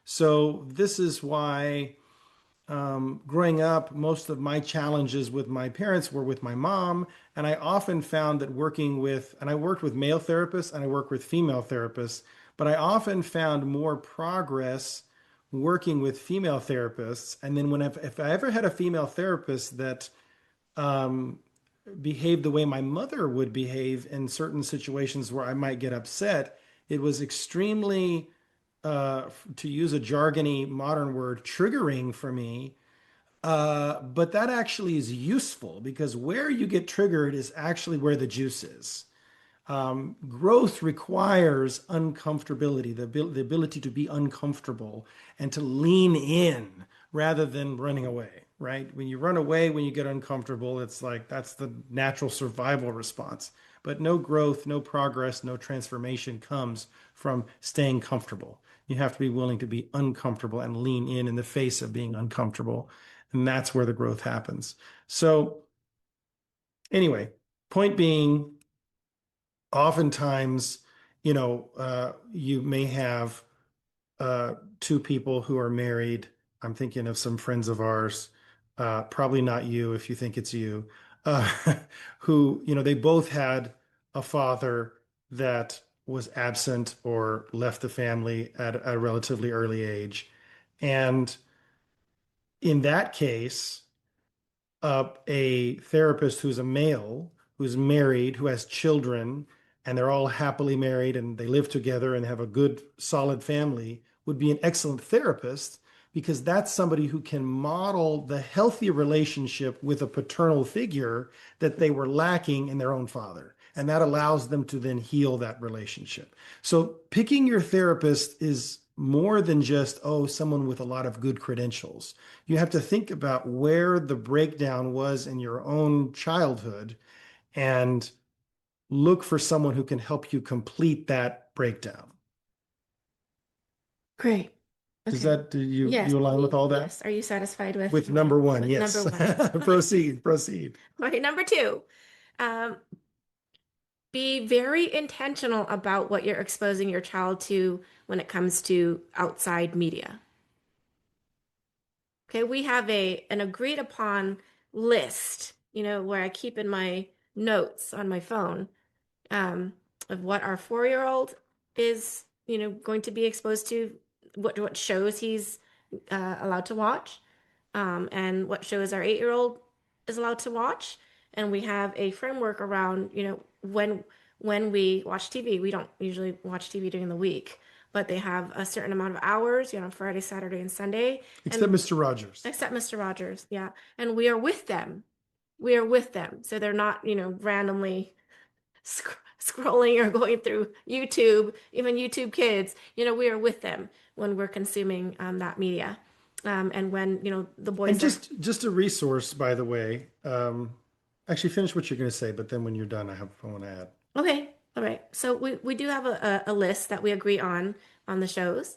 So this is why, growing up, most of my challenges with my parents were with my mom. And I often found that and I worked with male therapists and I worked with female therapists, but I often found more progress working with female therapists. And then if I ever had a female therapist that um, behaved the way my mother would behave in certain situations where I might get upset, it was extremely, to use a jargony modern word, triggering for me, But that actually is useful because where you get triggered is actually where the juice is. Growth requires uncomfortability, the ability to be uncomfortable and to lean in rather than running away, right? When you run away, when you get uncomfortable, it's like that's the natural survival response. But no growth, no progress, no transformation comes from staying comfortable. You have to be willing to be uncomfortable and lean in the face of being uncomfortable. And that's where the growth happens. So, anyway, point being, oftentimes, you may have two people who are married. I'm thinking of some friends of ours, probably not you if you think it's you, uh, who, they both had a father that was absent or left the family at a relatively early age. And in that case, a therapist who's a male, who's married, who has children, and they're all happily married and they live together and have a good, solid family, would be an excellent therapist because that's somebody who can model the healthy relationship with a paternal figure that they were lacking in their own father. And that allows them to then heal that relationship. So picking your therapist is more than just, oh, someone with a lot of good credentials. You have to think about where the breakdown was in your own childhood and look for someone who can help you complete that breakdown. Great. Does Okay. that, do you Yes. you align with all that? Yes. Are you satisfied with With number one, number yes. one? Proceed, proceed. Okay, number two. Um, be very intentional about what you're exposing your child to when it comes to outside media. Okay, we have an agreed upon list, where I keep in my notes on my phone, um, of what our 4-year-old is, going to be exposed to, what shows he's allowed to watch, and what shows our 8-year-old is allowed to watch. And we have a framework around, when we watch TV. We don't usually watch TV during the week, but they have a certain amount of hours, Friday, Saturday, and Sunday, Except and Mr. Rogers. except Mr. Rogers, yeah. And we are with them. We are with them. So they're not, randomly scrolling or going through YouTube, even YouTube Kids. We are with them when we're consuming that media. And when, the And boys are just a resource, by the way. Actually, finish what you're going to say, but then when you're done, I want to add. okay. All right. So we do have a list that we agree on the shows.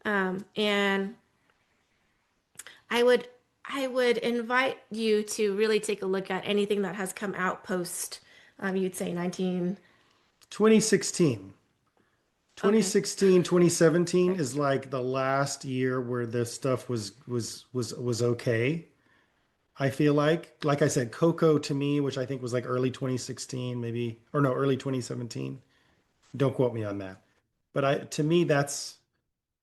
And I would invite you to really take a look at anything that has come out post, you'd say 19. 2016. Okay. 2016, 2017 Okay. is like the last year where this stuff was okay. I feel like I said, Coco to me, which I think was like early 2016, maybe, or no, early 2017. Don't quote me on that. But to me, that's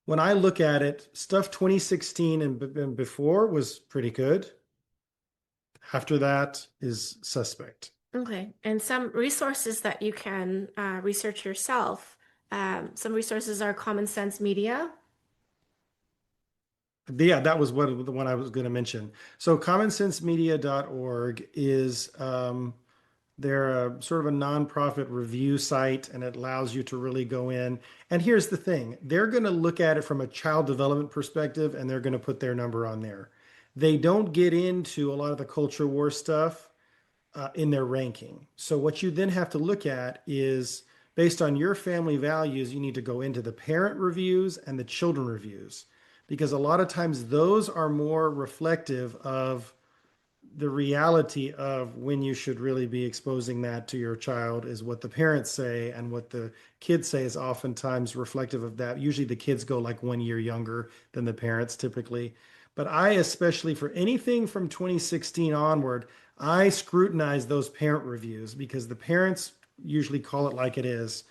when I look at it, stuff 2016 and before was pretty good. After that is suspect. Okay. And some resources that you can research yourself. Some resources are Common Sense Media. Yeah, that was the one I was going to mention. So commonsensemedia.org is they're a sort of a nonprofit review site, and it allows you to really go in. And here's the thing, they're going to look at it from a child development perspective, and they're going to put their number on there. They don't get into a lot of the culture war stuff in their ranking. So what you then have to look at is based on your family values, you need to go into the parent reviews and the children reviews because a lot of times those are more reflective of the reality of when you should really be exposing that to your child is what the parents say, and what the kids say is oftentimes reflective of that. Usually the kids go like 1 year younger than the parents typically. But I, especially for anything from 2016 onward, I scrutinize those parent reviews because the parents usually call it like it is.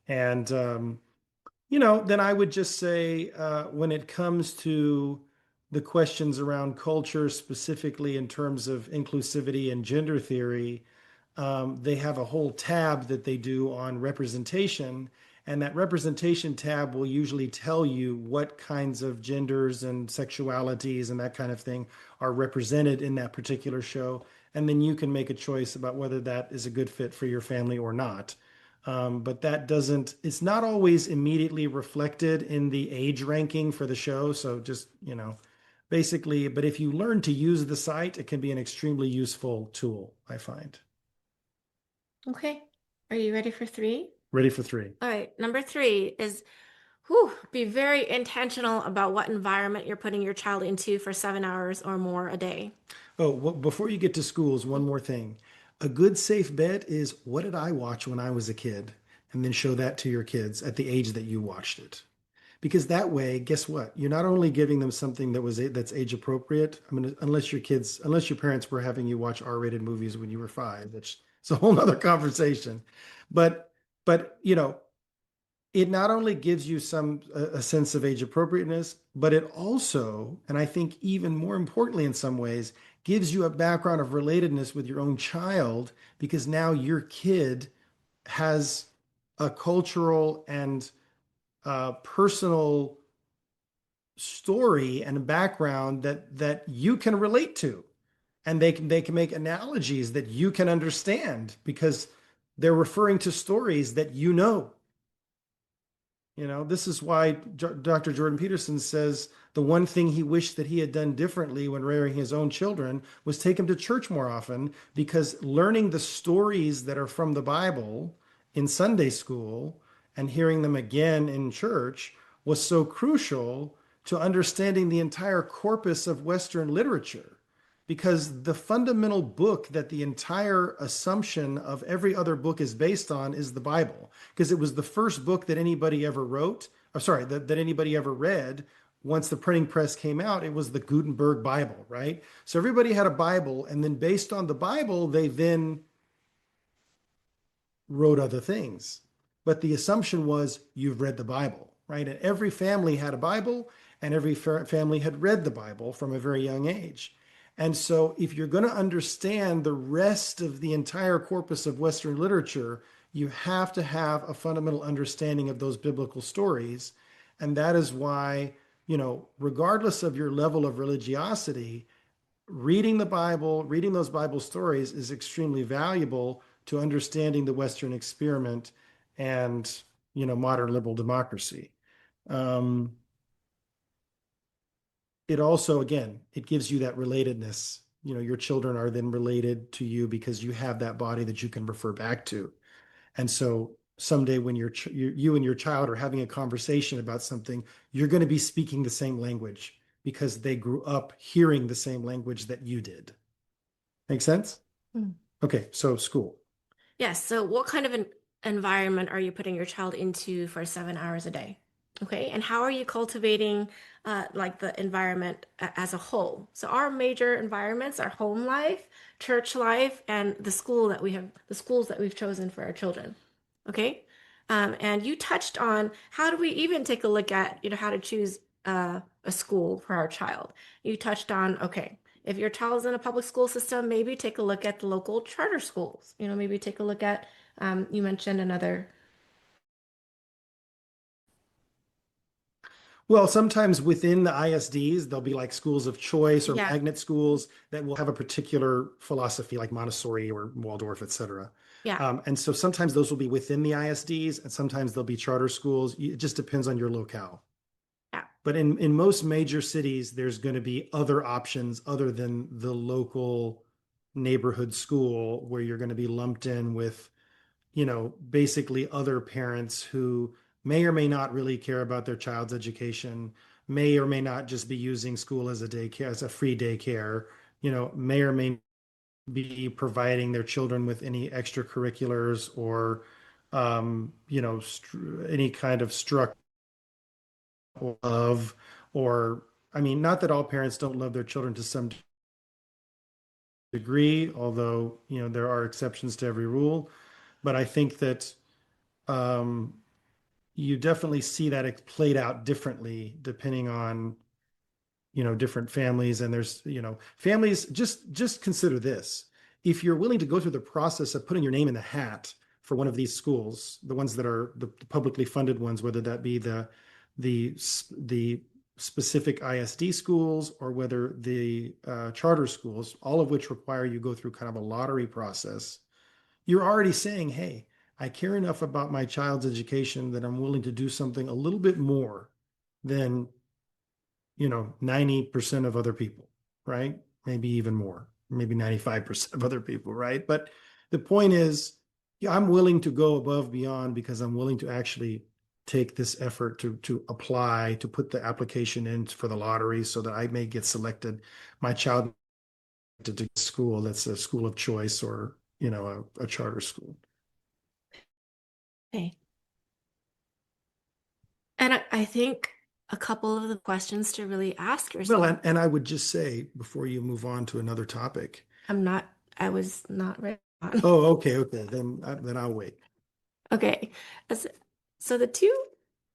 And then I would just say when it comes to the questions around culture, specifically in terms of inclusivity and gender theory, they have a whole tab that they do on representation. And that representation tab will usually tell you what kinds of genders and sexualities and that kind of thing are represented in that particular show. And then you can make a choice about whether that is a good fit for your family or not. But that doesn't, it's not always immediately reflected in the age ranking for the show. So just, basically, but if you learn to use the site, it can be an extremely useful tool, I find. Okay. Are you ready for three? Ready for three. All right. Number three is be very intentional about what environment you're putting your child into for 7 hours or more a day. Oh, well, before you get to schools, one more thing. A good safe bet is what did I watch when I was a kid? And then show that to your kids at the age that you watched it. Because that way, guess what? You're not only giving them something that's age appropriate. I mean, unless your parents were having you watch R-rated movies when you were 5, which is a whole nother conversation. But it not only gives you a sense of age appropriateness, but it also, and I think even more importantly in some ways, gives you a background of relatedness with your own child because now your kid has a cultural and personal story and background that you can relate to, and they can make analogies that you can understand because they're referring to stories that you know. This is why Dr. Jordan Peterson says the one thing he wished that he had done differently when rearing his own children was take them to church more often, because learning the stories that are from the Bible in Sunday school and hearing them again in church was so crucial to understanding the entire corpus of Western literature. Because the fundamental book that the entire assumption of every other book is based on is the Bible, because it was the first book that anybody ever wrote, or sorry, that anybody ever read. Once the printing press came out, it was the Gutenberg Bible, right? So everybody had a Bible, and then based on the Bible, they then wrote other things. But the assumption was you've read the Bible, right? And every family had a Bible, and every family had read the Bible from a very young age. And so if you're going to understand the rest of the entire corpus of Western literature, you have to have a fundamental understanding of those biblical stories. And that is why, regardless of your level of religiosity, reading the Bible, reading those Bible stories is extremely valuable to understanding the Western experiment and, modern liberal democracy. Um, it also, again, it gives you that relatedness. Your children are then related to you because you have that body that you can refer back to. And so someday when you and your child are having a conversation about something, you're going to be speaking the same language because they grew up hearing the same language that you did. Make sense? Hmm. Okay, so school. Yes. So, what kind of an environment are you putting your child into for 7 hours a day? Okay. And how are you cultivating like the environment as a whole? So, our major environments are home life, church life, and the schools that we've chosen for our children. Okay. And you touched on how do we even take a look at, how to choose a school for our child. You touched on, okay, if your child's in a public school system, maybe take a look at the local charter schools. Maybe take a look at, you mentioned another. Well, sometimes within the ISDs, there'll be like schools of choice or Yeah, magnet schools that will have a particular philosophy, like Montessori or Waldorf, et cetera. yeah, And so sometimes those will be within the ISDs, and sometimes they'll be charter schools. It just depends on your locale. yeah, But in most major cities, there's going to be other options other than the local neighborhood school where you're going to be lumped in with, basically other parents who may or may not really care about their child's education, may or may not just be using school as a daycare, as a free daycare, may or may be providing their children with any extracurriculars or, any kind of structure of, or, I mean, not that all parents don't love their children to some degree, although, there are exceptions to every rule. But I think that um, you definitely see that it played out differently depending on, different families. And there's, families, just consider this. If you're willing to go through the process of putting your name in the hat for one of these schools, the ones that are the publicly funded ones, whether that be the specific ISD schools or whether the charter schools, all of which require you go through kind of a lottery process, you're already saying, hey, I care enough about my child's education that I'm willing to do something a little bit more than 90% of other people, right? Maybe even more, maybe 95% of other people, right? But the point is, yeah, I'm willing to go above beyond because I'm willing to actually take this effort to apply, to put the application in for the lottery so that I may get selected, my child to school that's a school of choice or, a charter school. Okay. And I think a couple of the questions to really ask Well, yourself. and I would just say before you move on to another topic. I'm not, I was not ready on. Oh, okay, okay. Then I'll wait. Okay. As- So the two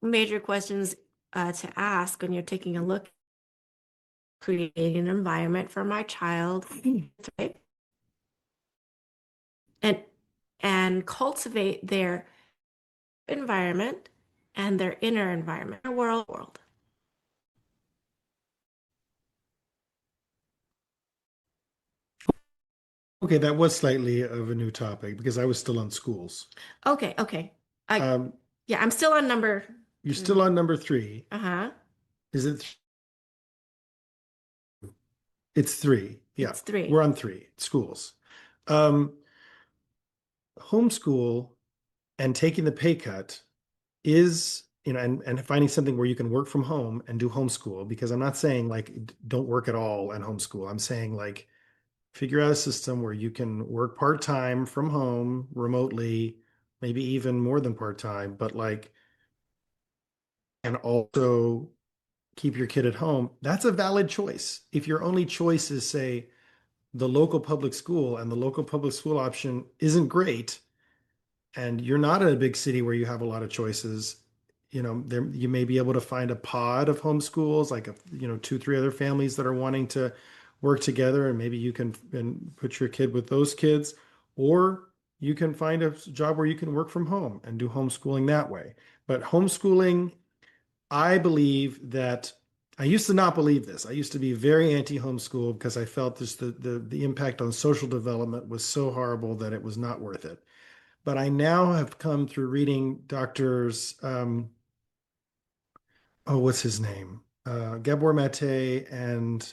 major questions to ask when you're taking a look, creating an environment for my child, right? And and cultivate their environment and their inner environment, their world. Okay, that was slightly of a new topic because I was still on schools. Okay, okay. I Um, Yeah, I'm still on number you're still three. on number three. Uh-huh. Is it? It's three. Yeah, It's three. we're on three schools. Um, Homeschool and taking the pay cut is, and finding something where you can work from home and do homeschool, because I'm not saying like don't work at all and homeschool. I'm saying like figure out a system where you can work part-time from home remotely, maybe even more than part-time, but like, and also keep your kid at home. That's a valid choice. If your only choice is, say, the local public school and the local public school option isn't great, and you're not in a big city where you have a lot of choices, there you may be able to find a pod of homeschools, like two, three other families that are wanting to work together, and maybe you can and put your kid with those kids, or you can find a job where you can work from home and do homeschooling that way. But homeschooling, I believe that I used to not believe this. I used to be very anti-homeschool because I felt this the impact on social development was so horrible that it was not worth it. But I now have come through reading doctors, oh, what's his name? Gabor Mate and,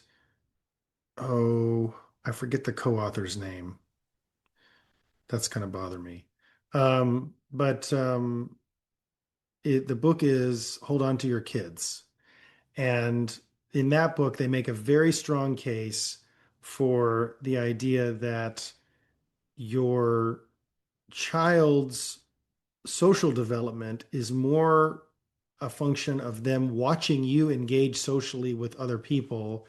oh, I forget the co-author's name. That's going to bother me. But the book is Hold On to Your Kids. And in that book, they make a very strong case for the idea that your child's social development is more a function of them watching you engage socially with other people,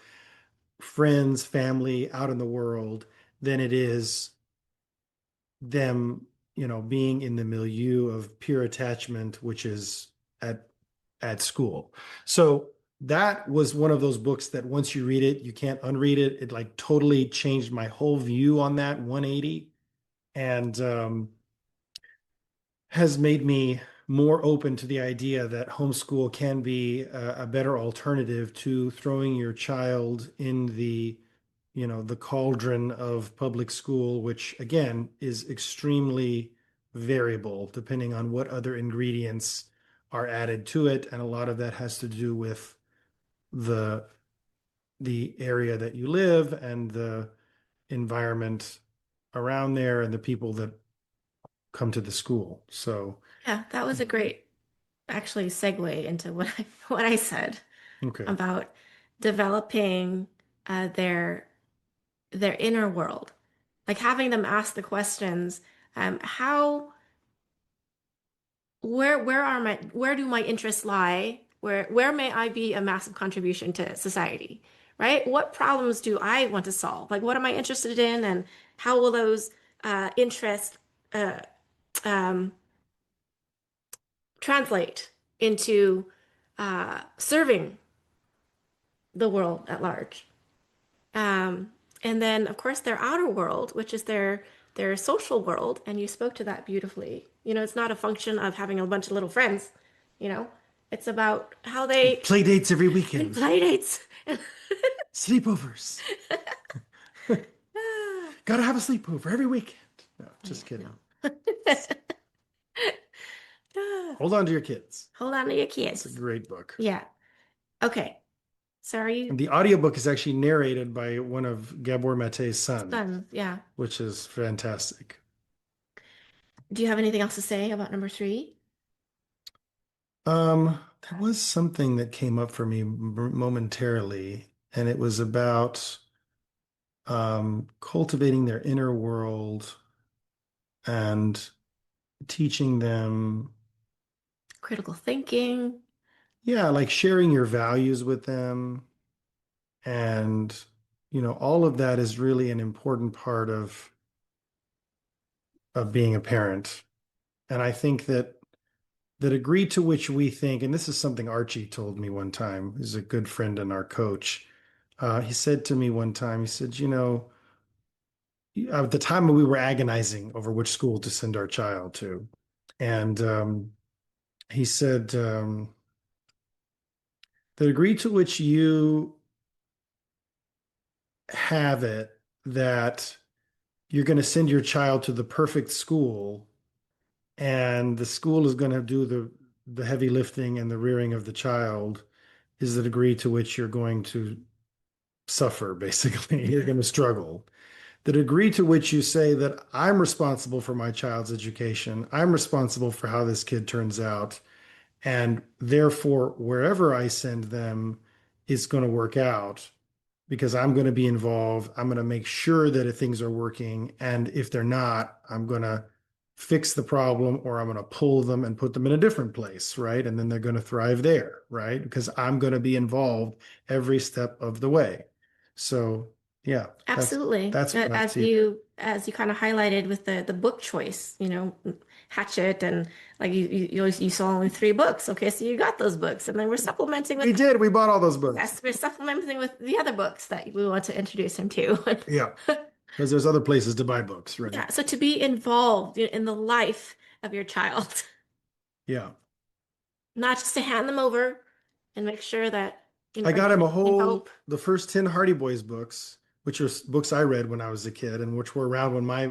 friends, family, out in the world, than it is them, being in the milieu of pure attachment, which is at school. So that was one of those books that once you read it, you can't unread it. It like totally changed my whole view on that 180, and has made me more open to the idea that homeschool can be a better alternative to throwing your child in the cauldron of public school, which again is extremely variable depending on what other ingredients are added to it. And a lot of that has to do with the the area that you live and the environment around there and the people that come to the school. So, Yeah, that was a great actually segue into what what I said okay. about developing their inner world, like having them ask the questions, how where do my interests lie? Where may I be a massive contribution to society? Right? What problems do I want to solve? Like what am I interested in, and how will those interests uh, um, translate into serving the world at large? Um, and then, of course, their outer world, which is their their social world, and you spoke to that beautifully. It's not a function of having a bunch of little friends, you know. It's about how they Play dates every and weekend, play dates. sleepovers. Ah, Gotta have a sleepover every weekend. No, yeah, just kidding. no. Ah, Hold on to your kids. hold on to your It's a kids. great book. Yeah. Okay. So are you And the audiobook is actually narrated by one of Gabor Mate's son, sons? Yeah. which is fantastic. Do you have anything else to say about number three? There was something that came up for me momentarily, and it was about cultivating their inner world and teaching them, Critical thinking. yeah, like sharing your values with them. And, all of that is really an important part of being a parent. And I think that the degree to which we think, and this is something Archie told me one time, he's a good friend and our coach. He said to me one time, he said, at the time we were agonizing over which school to send our child to. And he said, the degree to which you have it that you're going to send your child to the perfect school and the school is going to do the heavy lifting and the rearing of the child is the degree to which you're going to suffer, basically. You're going to struggle. The degree to which you say that I'm responsible for my child's education, I'm responsible for how this kid turns out, and therefore, wherever I send them, it's going to work out because I'm going to be involved. I'm going to make sure that if things are working. And if they're not, I'm going to fix the problem or I'm going to pull them and put them in a different place, right? And then they're going to thrive there, right? Because I'm going to be involved every step of the way. So, yeah, that's Absolutely. that's what I As see. you kind of highlighted with the book choice, Hatchet and like you saw only three books. Okay, so you got those books, and then we're supplementing We with did. We bought all those books. yes, we're supplementing with the other books that we want to introduce him to. Yeah, because there's other places to buy books, right? Yeah, so to be involved in the life of your child, Yeah. not just to hand them over and make sure that I got him a everything's in whole, hope. the first 10 Hardy Boys books, which are books I read when I was a kid and which were around when my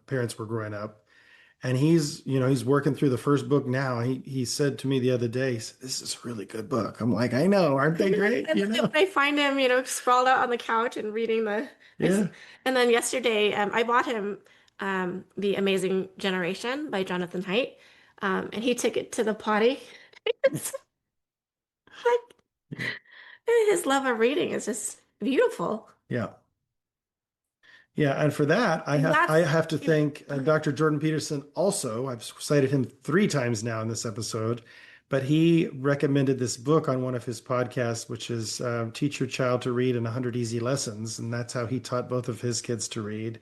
parents were growing up. And he's working through the first book now. He said to me the other day, he said, "This is a really good book." I'm like, "I know, aren't they great?" I love it when I find him, sprawled out on the couch and reading Yeah. And then yesterday, I bought him The Amazing Generation by Jonathan Haidt, and he took it to the potty. It's like Yeah. his love of reading is just beautiful. Yeah. Yeah, and for that, I And have I that's have to you know, thank Dr. Jordan Peterson also. I've cited him three times now in this episode, but he recommended this book on one of his podcasts, which is Teach Your Child to Read in 100 Easy Lessons, and that's how he taught both of his kids to read.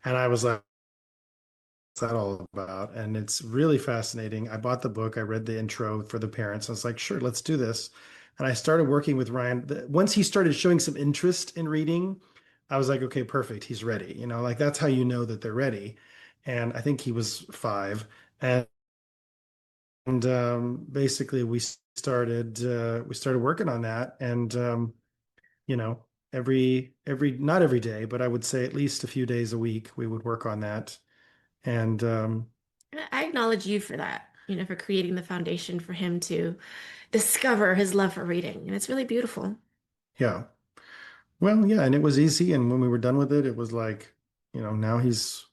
And I was like, what's that all about? And it's really fascinating. I bought the book, I read the intro for the parents. I was like, sure, let's do this. And I started working with Ryan. Once he started showing some interest in reading, I was like, okay, perfect. He's ready. Like that's how you know that they're ready. And I think he was 5. And basically we started working on that. And you know, every not every day, but I would say at least a few days a week we would work on that. And I acknowledge you for that, for creating the foundation for him to discover his love for reading. And it's really beautiful. yeah. Well, yeah, and it was easy. And when we were done with it, it was like, now he's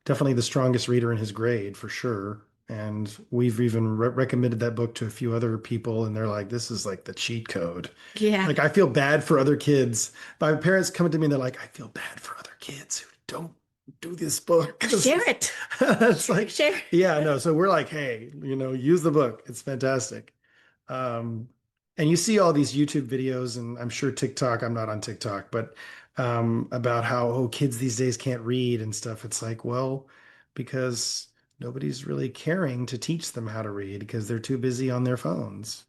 definitely the strongest reader in his grade for sure. And we've even recommended that book to a few other people, and they're like, this is like the cheat code. Yeah. Like, I feel bad for other kids. My parents come to me and they're like, I feel bad for other kids who don't do this book. Well, 'Cause share it. it's like, Share. yeah, no. So we're like, hey, use the book. It's fantastic. Um, and you see all these YouTube videos, and I'm sure TikTok, I'm not on TikTok, but about how, kids these days can't read and stuff. It's like, well, because nobody's really caring to teach them how to read because they're too busy on their phones.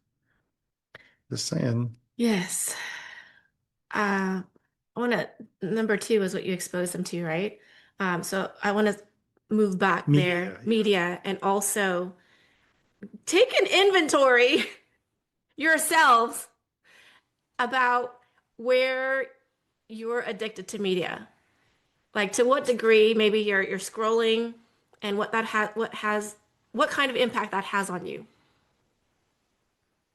Just saying. Yes. I want to, number two is what you expose them to, right? So I want to move back there, Media, yeah. media, and also take an inventory yourselves about where you're addicted to media. Like to what degree maybe you're scrolling and what kind of impact that has on you.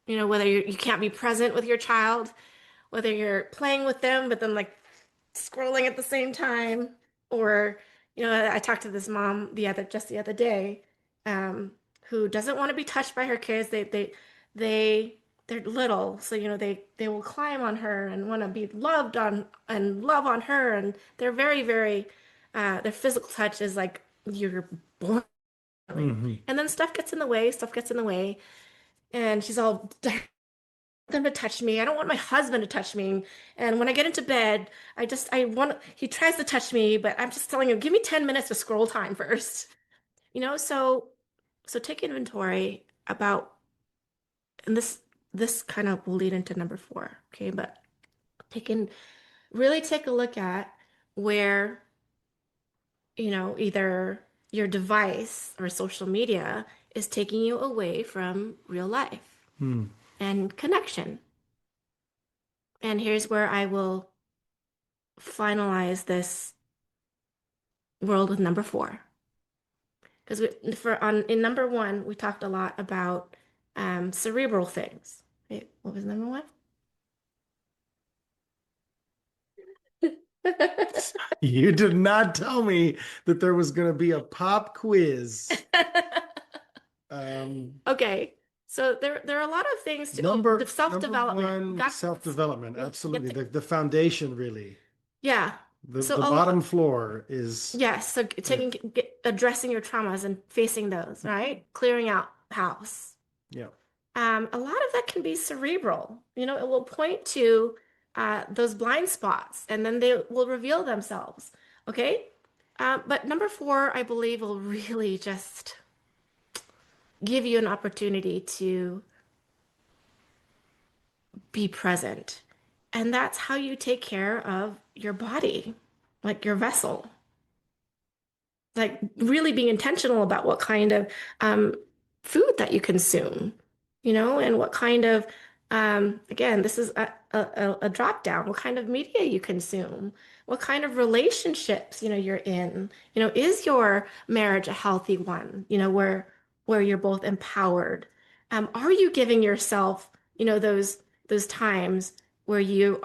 You know, whether you can't be present with your child, whether you're playing with them, but then like scrolling at the same time, or I talked to this mom the other day, um, who doesn't want to be touched by her kids. They they're little, so they will climb on her and want to be loved on and love on her, and they're very their physical touch is like you're born. Hmm. And then stuff gets in the way, and she's all them to touch me. I don't want my husband to touch me. And when I get into bed, I want he tries to touch me, but I'm just telling him, give me 10 minutes of scroll time first. So take inventory about, and this kind of will lead into number four, okay? But taking really take a look at where, either your device or social media is taking you away from real life Hmm. and connection. And here's where I will finalize this world with number four. Because for on in number one, we talked a lot about cerebral things. Wait, what was number one? You did not tell me that there was going to be a pop quiz. Um, Okay, so there are a lot of things to the number self-development. one, Got self-development. get Absolutely. to, The foundation, really. yeah. The So the bottom floor is yes, so yeah, addressing your traumas and facing those, right? Clearing out house. yeah. A lot of that can be cerebral. It will point to those blind spots and then they will reveal themselves. Okay? But number four, I believe, will really just give you an opportunity to be present. And that's how you take care of your body, like your vessel. Like really being intentional about what kind of um, food that you consume, and what kind of, again, this is a drop down, what kind of media you consume, what kind of relationships, you're in, is your marriage a healthy one, where you're both empowered? Are you giving yourself, those times where you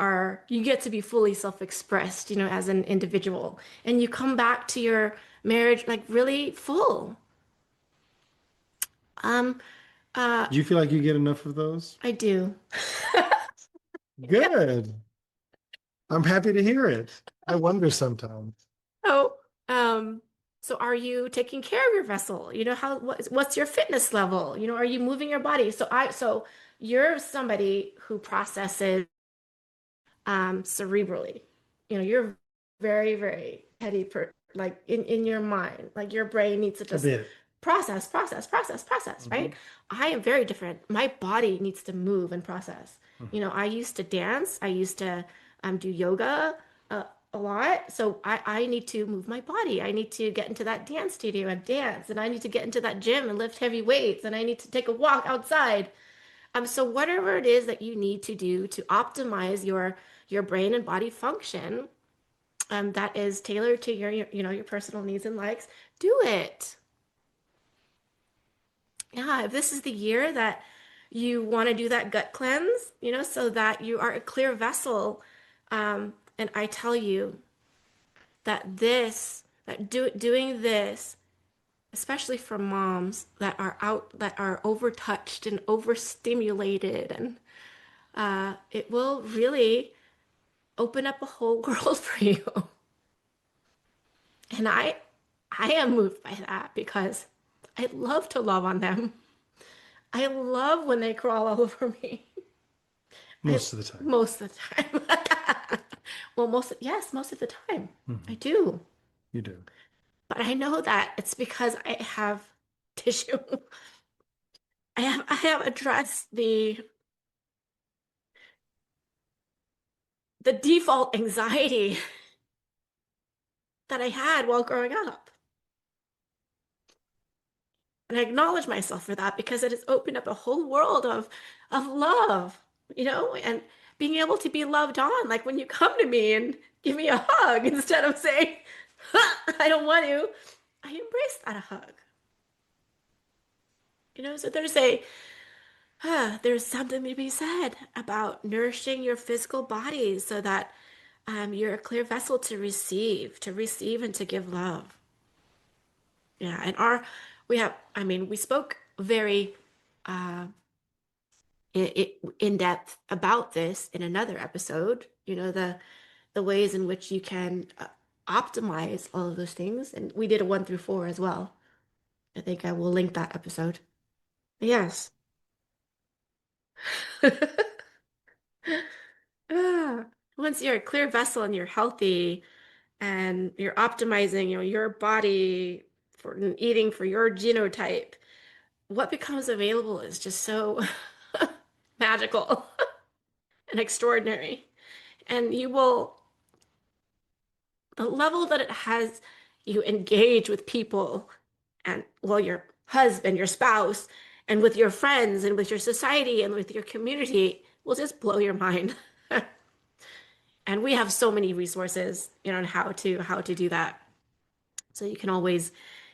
get to be fully self-expressed, as an individual, and you come back to your marriage like really full. Um, Do you feel like you get enough of those? I do. Good. I'm happy to hear it. I wonder sometimes. So, so are you taking care of your vessel? What's your fitness level? Are you moving your body? So you're somebody who processes cerebrally. You're very heady like in your mind. Like your brain needs to A just bit. process, right? Hmm. I am very different. My body needs to move and process. Hmm. I used to dance. I used to do yoga a lot. So I need to move my body. I need to get into that dance studio and dance. And I need to get into that gym and lift heavy weights. And I need to take a walk outside. So whatever it is that you need to do to optimize your brain and body function, that is tailored to your personal needs and likes, do it. Yeah, if this is the year that you want to do that gut cleanse, so that you are a clear vessel, and I tell you doing this, especially for moms that are overtouched and overstimulated, and it will really open up a whole world for you. And I am moved by that because I love to love on them. I love when they crawl all over me. I Most of the time. Most of the time. Well, most of the time. I Hmm. do. You do. But I know that it's because I have tissue. I have addressed the default anxiety that I had while growing up. And I acknowledge myself for that because it has opened up a whole world of love, and being able to be loved on. Like when you come to me and give me a hug instead of saying, I don't want to, I embrace that hug. So there's something to be said about nourishing your physical body so that you're a clear vessel to receive and to give love. Yeah, and we spoke very uh, in depth about this in another episode. The ways in which you can optimize all of those things, and we did a 1 through 4 as well. I think I will link that episode. Yes. Ah, once you're a clear vessel and you're healthy and you're optimizing, your body for eating for your genotype, what becomes available is just so magical and extraordinary. And the level that it has you engage with people and, well, your husband, your spouse, and with your friends and with your society and with your community will just blow your mind. And we have so many resources, on how to do that. So you can always,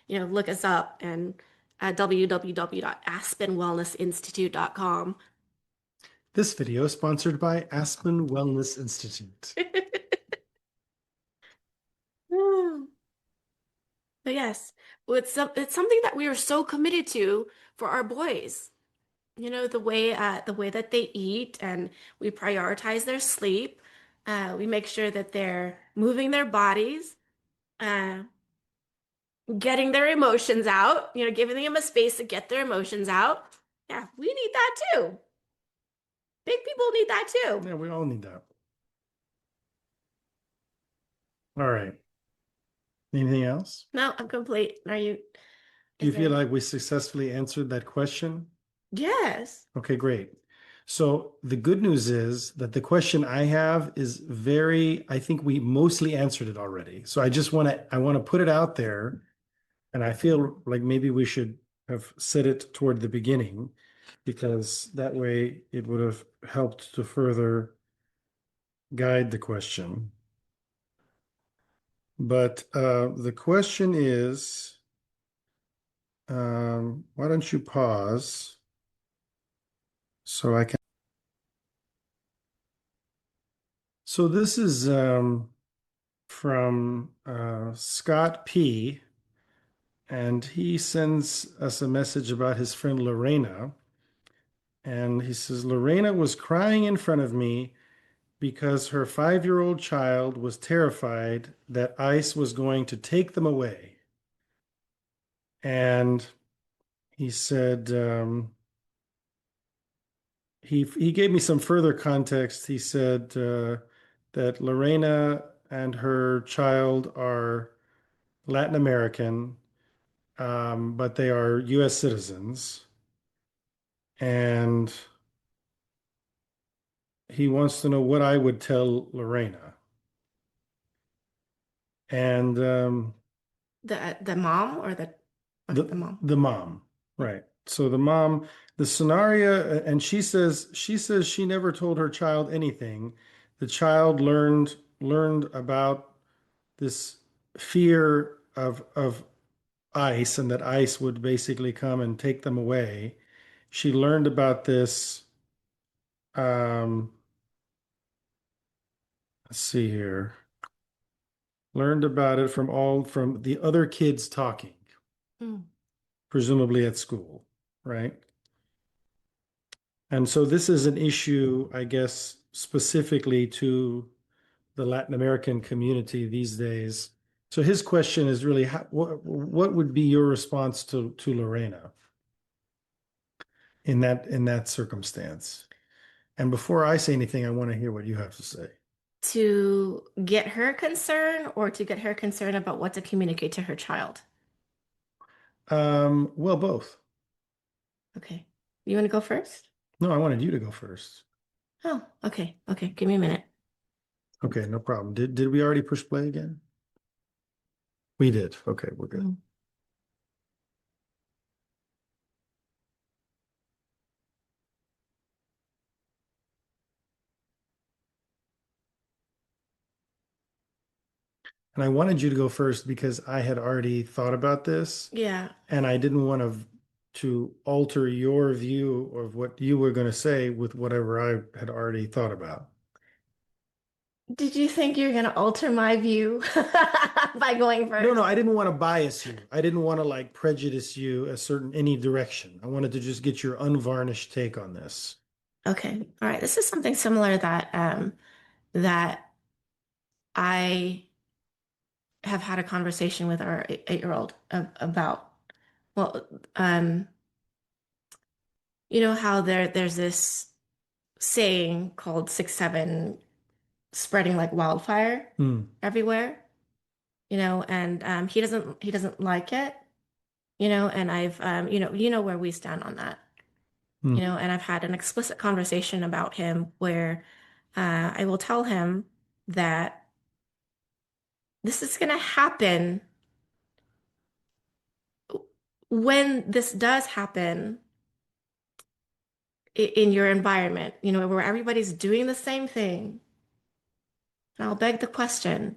look us up and at www.aspenwellnessinstitute.com. This video is sponsored by Aspen Wellness Institute. But yes, well, it's something that we are so committed to for our boys. The way that they eat, and we prioritize their sleep. We make sure that they're moving their bodies, uh, getting their emotions out, giving them a space to get their emotions out. Yeah, we need that too. Big people need that too. Yeah, we all need that. All right. Anything else? No, I'm complete. Do you Is feel there? like we successfully answered that question? Yes. Okay, great. So the good news is that the question I have is I think we mostly answered it already. So I want to put it out there, and I feel like maybe we should have said it toward the beginning because that way it would have helped to further guide the question. But the question is, why don't you pause so I can? So this is from Scott P. And he sends us a message about his friend Lorena. And he says, Lorena was crying in front of me because her 5-year-old child was terrified that ICE was going to take them away. And he said, he gave me some further context. He said that Lorena and her child are Latin American, but they are US citizens. And he wants to know what I would tell Lorena. And The mom or the okay, the mom. the mom, Yeah. right? So the scenario, and she says she never told her child anything. The child learned about this fear of ICE and that ICE would basically come and take them away. She learned about this. Um, let's see here. Learned about it from the other kids talking, Mm. presumably at school, right? And so this is an issue, I guess, specifically to the Latin American community these days. So his question is really, what would be your response to Lorena in that circumstance? And before I say anything, I want to hear what you have to say. To get her concern or to get her concern about what to communicate to her child. Well, both. Okay. You want to go first? No, I wanted you to go first. Oh, okay. Okay. Give me a minute. Okay, no problem. Did we already push play again? We did. Okay, we're good. Mm. And I wanted you to go first because I had already thought about this Yeah. and I didn't want to alter your view of what you were going to say with whatever I had already thought about. Did you think you're gonna alter my view by going No, no, first? I didn't want to bias you. I didn't want to like prejudice you a certain any direction. I wanted to just get your unvarnished take on this. Okay. All right. This is something similar that I have had a conversation with our 8-year-old about. Well, you know how there's this saying called 6-7 spreading like wildfire Hmm. everywhere, and he doesn't like it, and I've you know where we stand on that, Hmm. and I've had an explicit conversation about him where I will tell him that this is going to happen when this does happen in your environment, where everybody's doing the same thing. And I'll beg the question,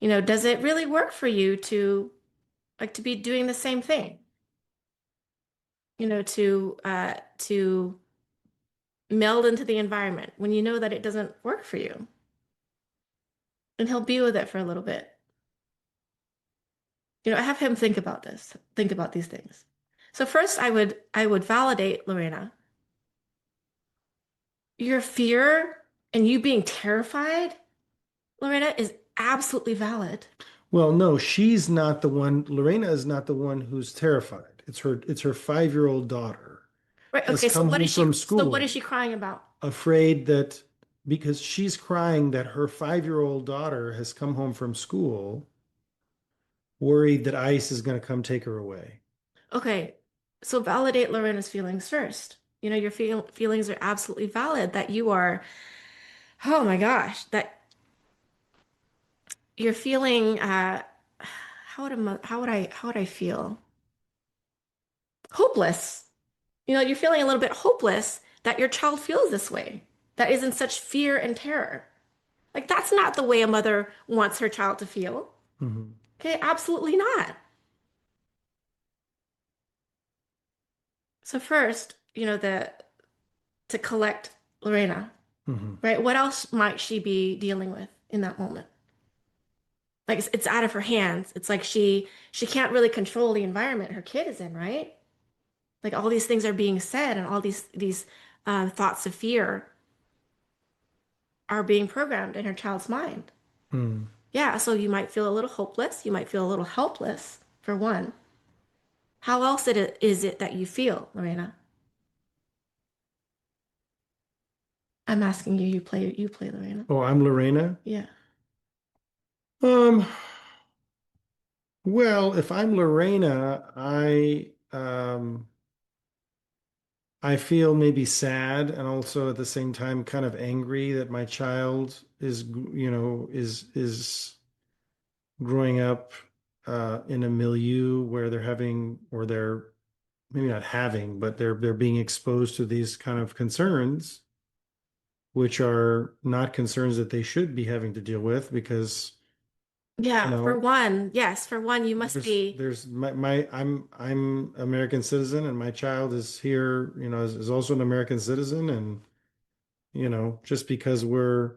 does it really work for you to like to be doing the same thing? To meld into the environment when you know that it doesn't work for you. And he'll be with it for a little bit. I have him think about these things. So first I would validate Lorena. Your fear and you being terrified, Lorena, is absolutely valid. Well, no, she's not the one. Lorena is not the one who's terrified. It's her 5-year-old daughter Right. has Okay, so come what home is she from so what school is she crying about? afraid that because she's crying that her 5-year-old daughter has come home from school worried that ICE is going to come take her away. Okay, so validate Lorena's feelings first. Your feelings are absolutely valid that you are, oh my gosh, that you're feeling how would I feel? Hopeless. You're feeling a little bit hopeless that your child feels this way. That is in such fear and terror. Like that's not the way a mother wants her child to feel. Mhm. Okay, absolutely not. So first, the to collect Lorena, Mhm. right? What else might she be dealing with in that moment? Like it's out of her hands. It's like she can't really control the environment her kid is in, right? Like all these things are being said, and all these thoughts of fear are being programmed in her child's mind. Mhm. Yeah, so you might feel a little hopeless. You might feel a little helpless, for one. How else is it that you feel, Lorena? I'm asking you. You play, Lorena. Oh, I'm Lorena. Yeah. Um, well, if I'm Lorena, I feel maybe sad and also at the same time kind of angry that my child is growing up in a milieu where they're having or they're maybe not having, but they're being exposed to these kind of concerns, which are not concerns that they should be having to deal with because, you Yeah, for know, one, yes, for one, you must be. there's my I'm American citizen and my child is here, is also an American citizen and just because we're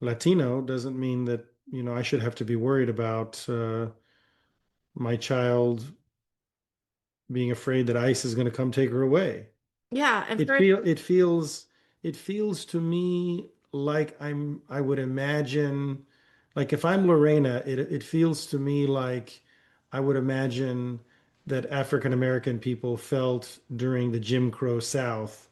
Latino doesn't mean that, I should have to be worried about my child being afraid that ICE is going to come take her away. Yeah, and It for feel it feels to me like I would imagine like if I'm Lorena, it feels to me like I would imagine that African American people felt during the Jim Crow South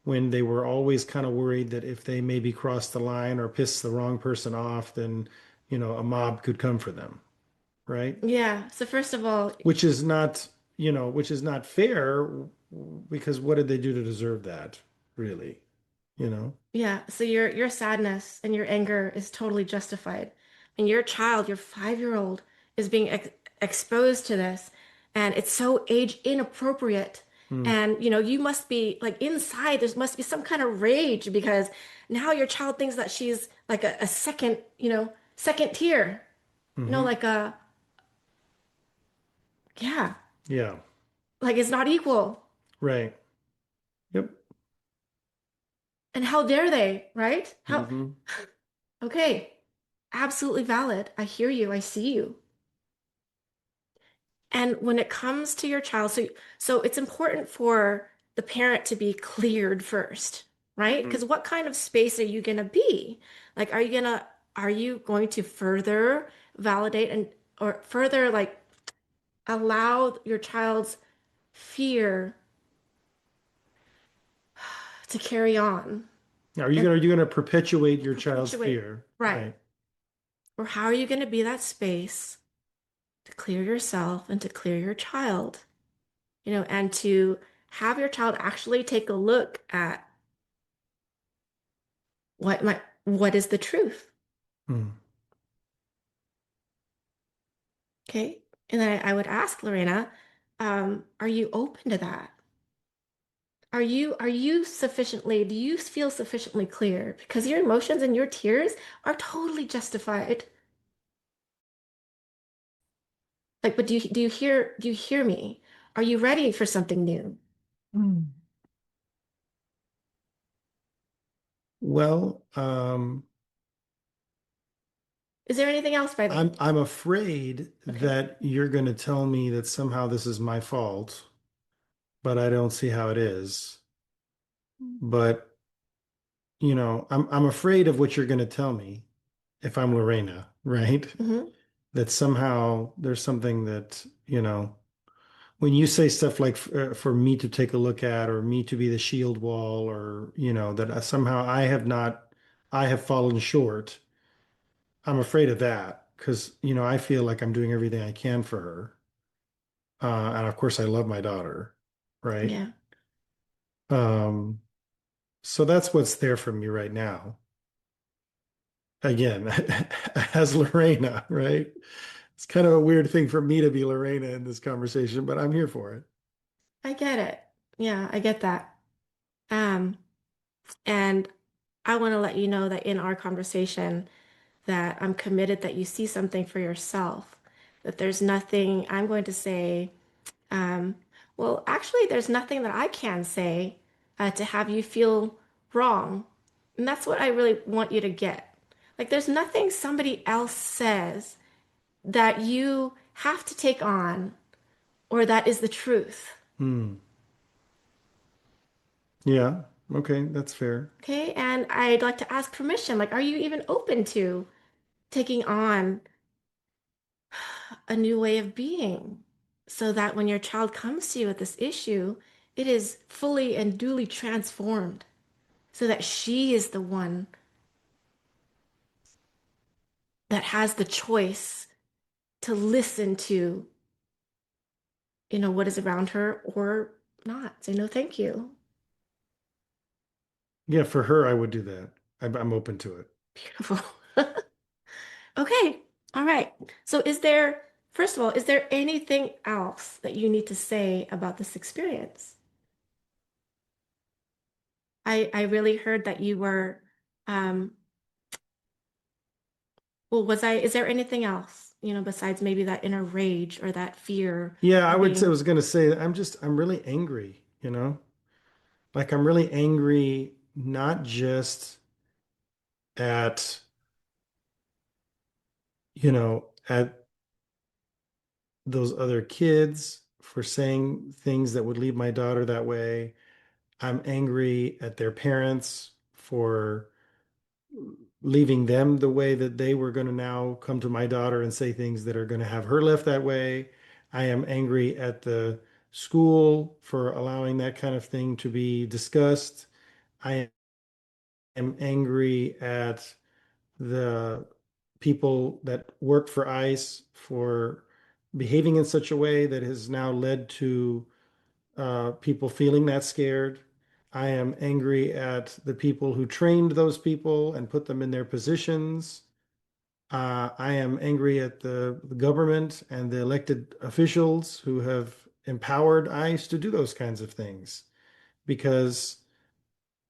when they were always kind of worried that if they maybe crossed the line or pissed the wrong person off, then, a mob could come for them, right? yeah, so first of all, Which is not, which is not fair because what did they do to deserve that, really? You know? yeah, so your sadness and your anger is totally justified. And your child, your 5-year-old, is being exposed to this, and it's so age inappropriate. Mm. And you must be like inside, there must be some kind of rage because now your child thinks that she's like a second, second tier, Hmm. like a, yeah, Yeah. like it's not equal. Right. Yep. And how dare they, right? How, Hmm. okay, absolutely valid. I hear you, I see you. And when it comes to your child, so it's important for the parent to be cleared first, right? Hmm. Because what kind of space are you going to be? Like, are you going to further validate and or further like allow your child's fear to carry on and Are you gonna perpetuate your child's perpetuate? fear? Right. Right. Or how are you going to be that space to clear yourself and to clear your child? And to have your child actually take a look at what is the truth? Mm. Okay. And then I would ask Lorena, are you open to that? Are you sufficiently, do you feel sufficiently clear? Because your emotions and your tears are totally justified. Like, but do you hear me? Are you ready for something new? Mm. Well, Is there anything else, by the way? I'm afraid Okay. that you're going to tell me that somehow this is my fault, but I don't see how it is. But I'm afraid of what you're going to tell me if I'm Lorena, right? Mm-hmm. That somehow there's something that, when you say stuff like for me to take a look at or me to be the shield wall or, that somehow I have fallen short. I'm afraid of that because, I feel like I'm doing everything I can for her. And of course, I love my daughter, right? Yeah, Um, so that's what's there for me right now. Again, as Lorena, right? It's kind of a weird thing for me to be Lorena in this conversation, but I'm here for it. I get it. Yeah, I get that. Um, and I want to let you know that in our conversation, that I'm committed that you see something for yourself, that there's nothing I'm going to say. Um, well, actually, there's nothing that I can say to have you feel wrong. And that's what I really want you to get. Like, there's nothing somebody else says that you have to take on or that is the truth. Hmm. Yeah. Okay. That's fair. Okay. And I'd like to ask permission. Like, are you even open to taking on a new way of being so that when your child comes to you with this issue, it is fully and duly transformed so that she is the one that has the choice to listen to, what is around her or not. Say, no, thank you. Yeah. For her, I would do that. I'm open to it. Beautiful. Okay. All right. So first of all, is there anything else that you need to say about this experience? I really heard that you were, um, well, is there anything else, besides maybe that inner rage or that fear Yeah. of I being, was going to say, I'm really angry. Like I'm really angry, not just at, at those other kids for saying things that would leave my daughter that way. I'm angry at their parents for leaving them the way that they were going to now come to my daughter and say things that are going to have her left that way. I am angry at the school for allowing that kind of thing to be discussed. I am angry at the people that work for ICE for behaving in such a way that has now led to people feeling that scared. I am angry at the people who trained those people and put them in their positions. I am angry at the government and the elected officials who have empowered ICE to do those kinds of things because,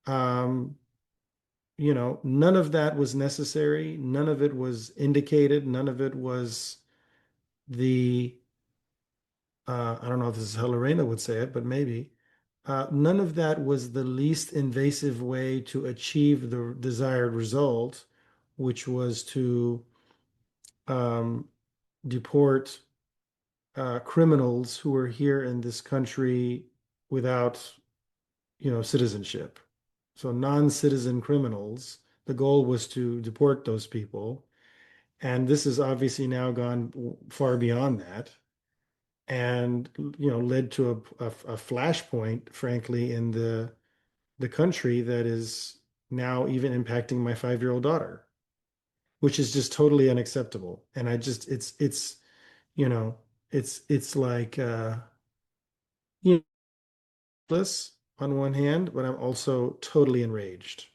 um, none of that was necessary. None of it was indicated. None of it was the, I don't know if this is how Lorena would say it, but maybe. None of that was the least invasive way to achieve the desired result, which was to um, deport criminals who were here in this country without, citizenship. So non-citizen criminals, the goal was to deport those people. And this has obviously now gone far beyond that and, led to a flashpoint, frankly, in the country that is now even impacting my 5-year-old daughter, which is just totally unacceptable. And I just, you know, it's like, you know, this on one hand, but I'm also totally enraged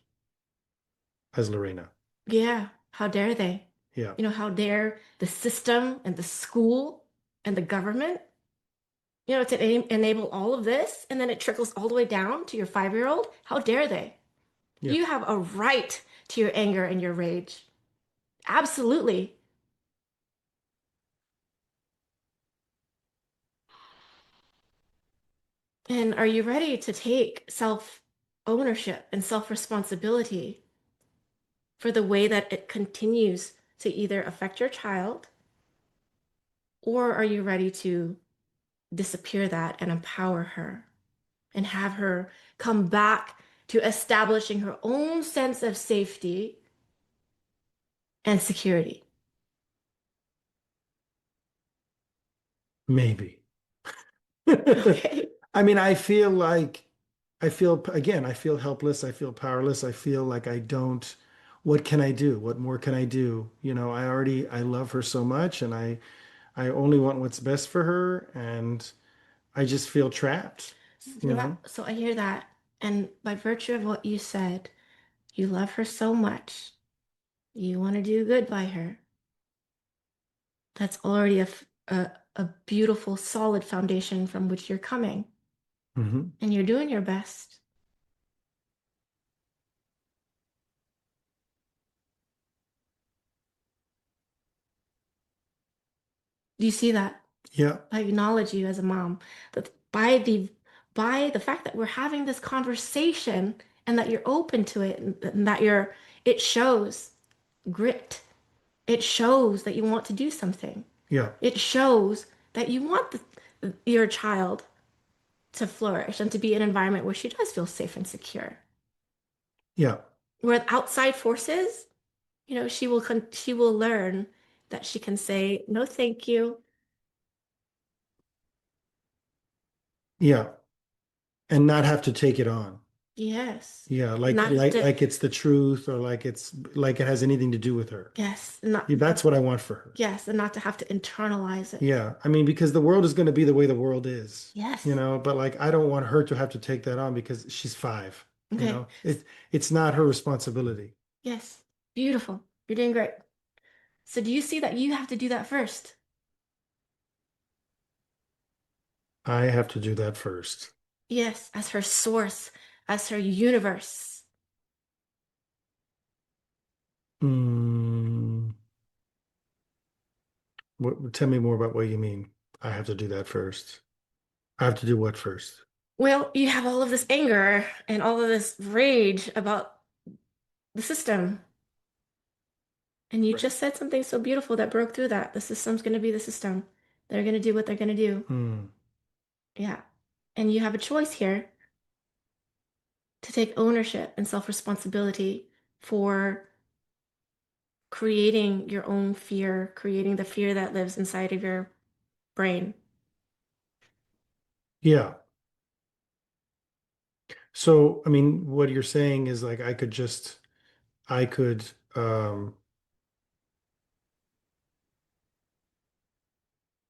as Lorena. Yeah, how dare they? Yeah. How dare the system and the school and the government, to enable all of this, and then it trickles all the way down to your 5-year-old? How dare they? Yeah. You have a right to your anger and your rage. Absolutely. And are you ready to take self-ownership and self-responsibility for the way that it continues to either affect your child, or are you ready to disappear that and empower her and have her come back to establishing her own sense of safety and security? Maybe. Okay. I mean, I feel helpless. I feel powerless. I feel like I don't, what can I do? What more can I do? I love her so much and I only want what's best for her. And I just feel trapped, you know? So I hear that. And by virtue of what you said, you love her so much. You want to do good by her. That's already a beautiful, solid foundation from which you're coming. Hmm. And you're doing your best. Do you see that? Yeah. I acknowledge you as a mom. That by the fact that we're having this conversation and that you're open to it and that it shows grit. It shows that you want to do something. Yeah. It shows that you want your child to flourish and to be in an environment where she does feel safe and secure. Yeah. Where outside forces, she will learn that she can say no thank you. Yeah. And not have to take it on. Yes. Yeah. Like, Not have like, to. like it's the truth or like it has anything to do with her. Yes, not Yeah, that's what I want for her. yes, and not to have to internalize it. Yeah. I mean, because the world is going to be the way the world is, Yes. but like I don't want her to have to take that on because she's 5, Okay. it's not her responsibility. Yes. Beautiful. You're doing great. So do you see that you have to do that first? I have to do that first. Yes, as her source, as her universe. Mm, tell me more about what you mean. I have to do that first. I have to do what first? Well, you have all of this anger and all of this rage about the system. And you Right. just said something so beautiful that broke through that. The system's going to be the system. They're going to do what they're going to do. Mm, Yeah. And you have a choice here to take ownership and self-responsibility for creating your own fear, creating the fear that lives inside of your brain. yeah. So, I mean, what you're saying is like I could,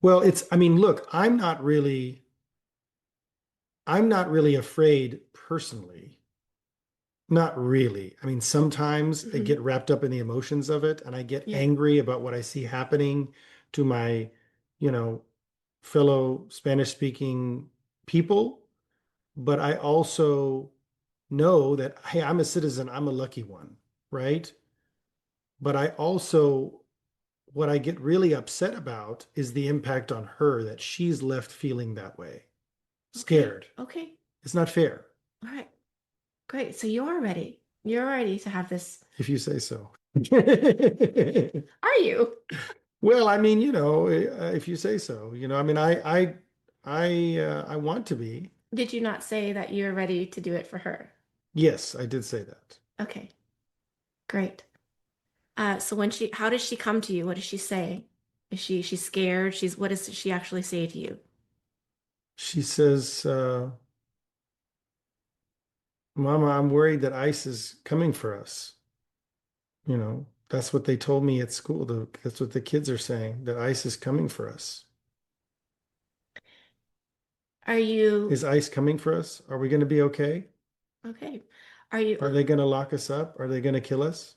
well, I mean, look, I'm not really afraid personally. Not really. I mean, sometimes I Hmm. get wrapped up in the emotions of it and I get Yeah. angry about what I see happening to my, you know, fellow Spanish speaking people. But I also know that, hey, I'm a citizen, I'm a lucky one, right? But I also, what I get really upset about is the impact on her that she's left feeling that way, Okay. scared. Okay. It's not fair, All right. Great. So you're ready. You're ready to have this. if you say so. Are you? Well, I mean, if you say so, I mean, I want to be. Did you not say that you're ready to do it for her? Yes, I did say that. Okay. Great. So how does she come to you? What does she say? Is she's scared? What does she actually say to you? She says, Mama, I'm worried that ICE is coming for us. That's what they told me at school. That's what the kids are saying, that ICE is coming for us. Are you Is ICE coming for us? Are we going to be okay? okay? Are you Are they going to lock us up? Are they going to kill us?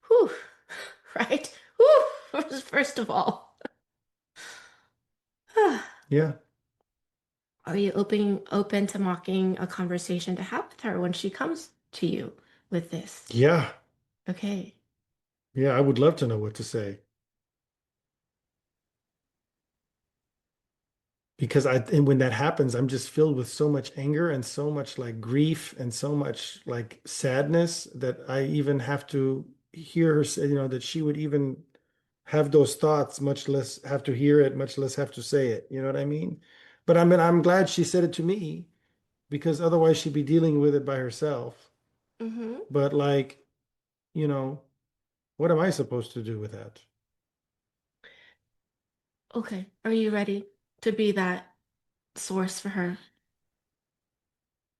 whew, right? Whew, first of all, Yeah. are you open to mocking a conversation to have with her when she comes to you with this? Yeah. Okay. Yeah. I would love to know what to say. Because and when that happens, I'm just filled with so much anger and so much like grief and so much like sadness that I even have to hear her say, that she would even have those thoughts, much less have to hear it, much less have to say it. You know what I mean? But I mean, I'm glad she said it to me because otherwise she'd be dealing with it by herself. Mm-hmm. But like, you know, what am I supposed to do with that? Okay. Are you ready to be that source for her?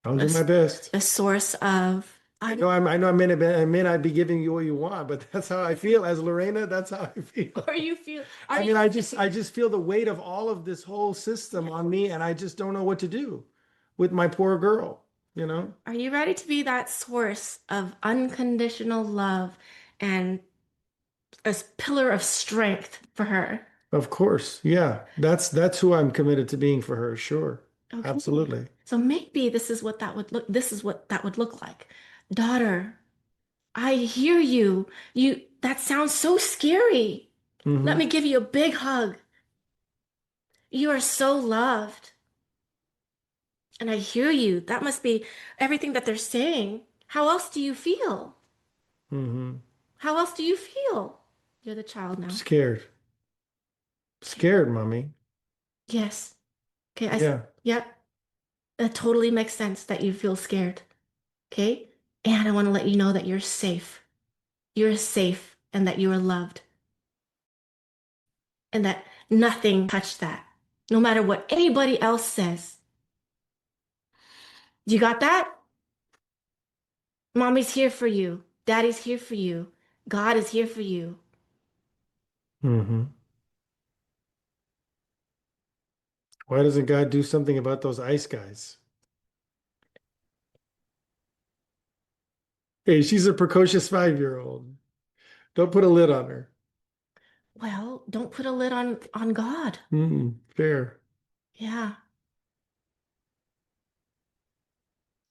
I'll do my This best. the source of I may not be giving you what you want, but that's how I feel as Lorena. That's how I feel. are I you mean, I just feel the weight of all of this whole system yes. on me, and I just don't know what to do with my poor girl, you know? Are you ready to be that source of unconditional love and a pillar of strength for her? Of course. Yeah. That's who I'm committed to being for her. Sure. Okay. Absolutely. So maybe this is what that would look like. Daughter, I hear you. That sounds so scary. Let Hmm. me give you a big hug. You are so loved. And I hear you. That must be everything that they're saying. How else do you feel? Hmm. How else do you feel? You're the child now. Scared. Okay. Scared, mommy. Yes. Okay. Yeah. Yep. That totally makes sense that you feel scared. Okay. And I want to let you know that you're safe. You're safe and that you are loved and that nothing touched that. No matter what anybody else says. You got that? Mommy's here for you. Daddy's here for you. God is here for you. Hmm. Why doesn't God do something about those ice guys? Hey, she's a precocious 5-year-old. Don't put a lid on her. Well, don't put a lid on God. Fair. Yeah.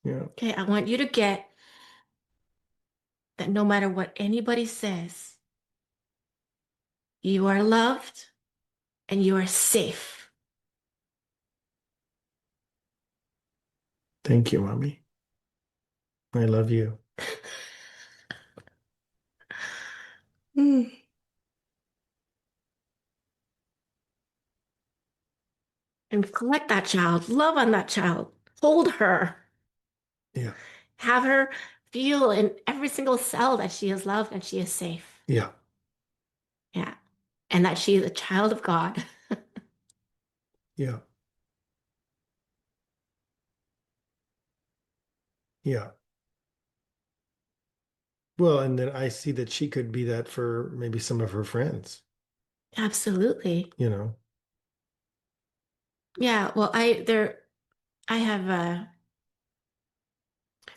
Yeah. Okay, I want you to get that no matter what anybody says, you are loved and you are safe. Thank you, mommy. I love you. Mm. And collect that child, love on that child, hold her, Yeah. have her feel in every single cell that she is loved and she is safe. Yeah. Yeah. And that she is a child of God. Yeah. Yeah. Well, and then I see that she could be that for maybe some of her friends, Absolutely. you know. Yeah. Well, I have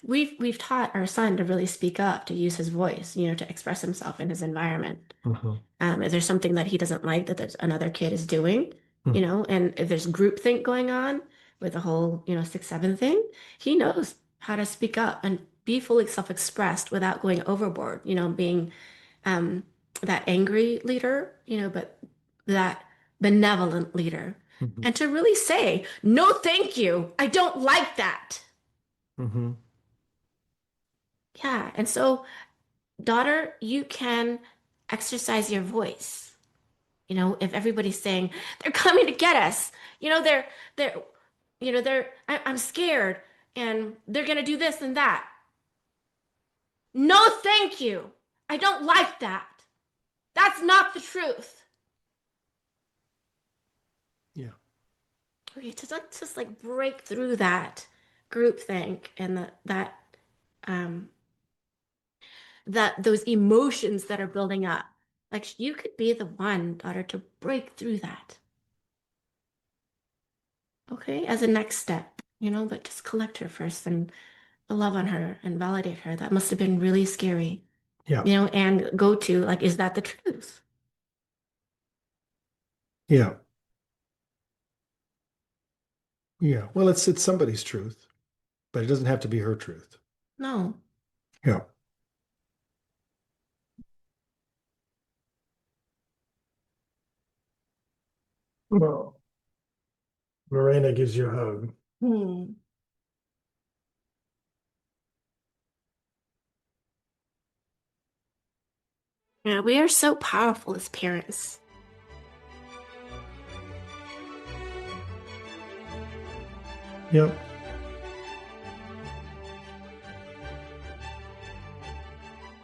We've taught our son to really speak up, to use his voice, to express himself in his environment. Mhm. If there's something that he doesn't like that there's another kid is doing, Mhm. and if there's groupthink going on with the whole, 6-7 thing, he knows how to speak up and be fully self-expressed without going overboard, being um, that angry leader, but that benevolent leader. Mhm. And to really say, no, thank you. I don't like that. Mhm. Yeah. And so, daughter, you can exercise your voice. If everybody's saying they're coming to get us, they're, I'm scared and they're going to do this and that. No, thank you. I don't like that. That's not the truth. Yeah. Okay, to let's just like break through that groupthink and um those emotions that are building up. Like you could be the one, daughter, to break through that. Okay, as a next step, but just collect her first and love on her and validate her. That must have been really scary, Yeah. and go to like, is that the truth? Yeah. Yeah. Well, it's somebody's truth, but it doesn't have to be her truth. No. Yeah. Well, Lorena gives you a hug. Hmm. Yeah, we are so powerful as parents. Yep.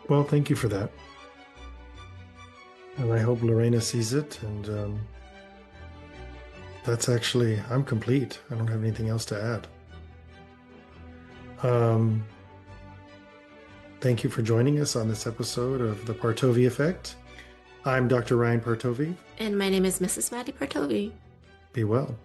Well, thank you for that. And I hope Lorena sees it. And I'm complete. I don't have anything else to add. Um, Thank you for joining us on this episode of The Partovi Effect. I'm Dr. Ryan Partovi. And my name is Mrs. Madi Partovi. Be well.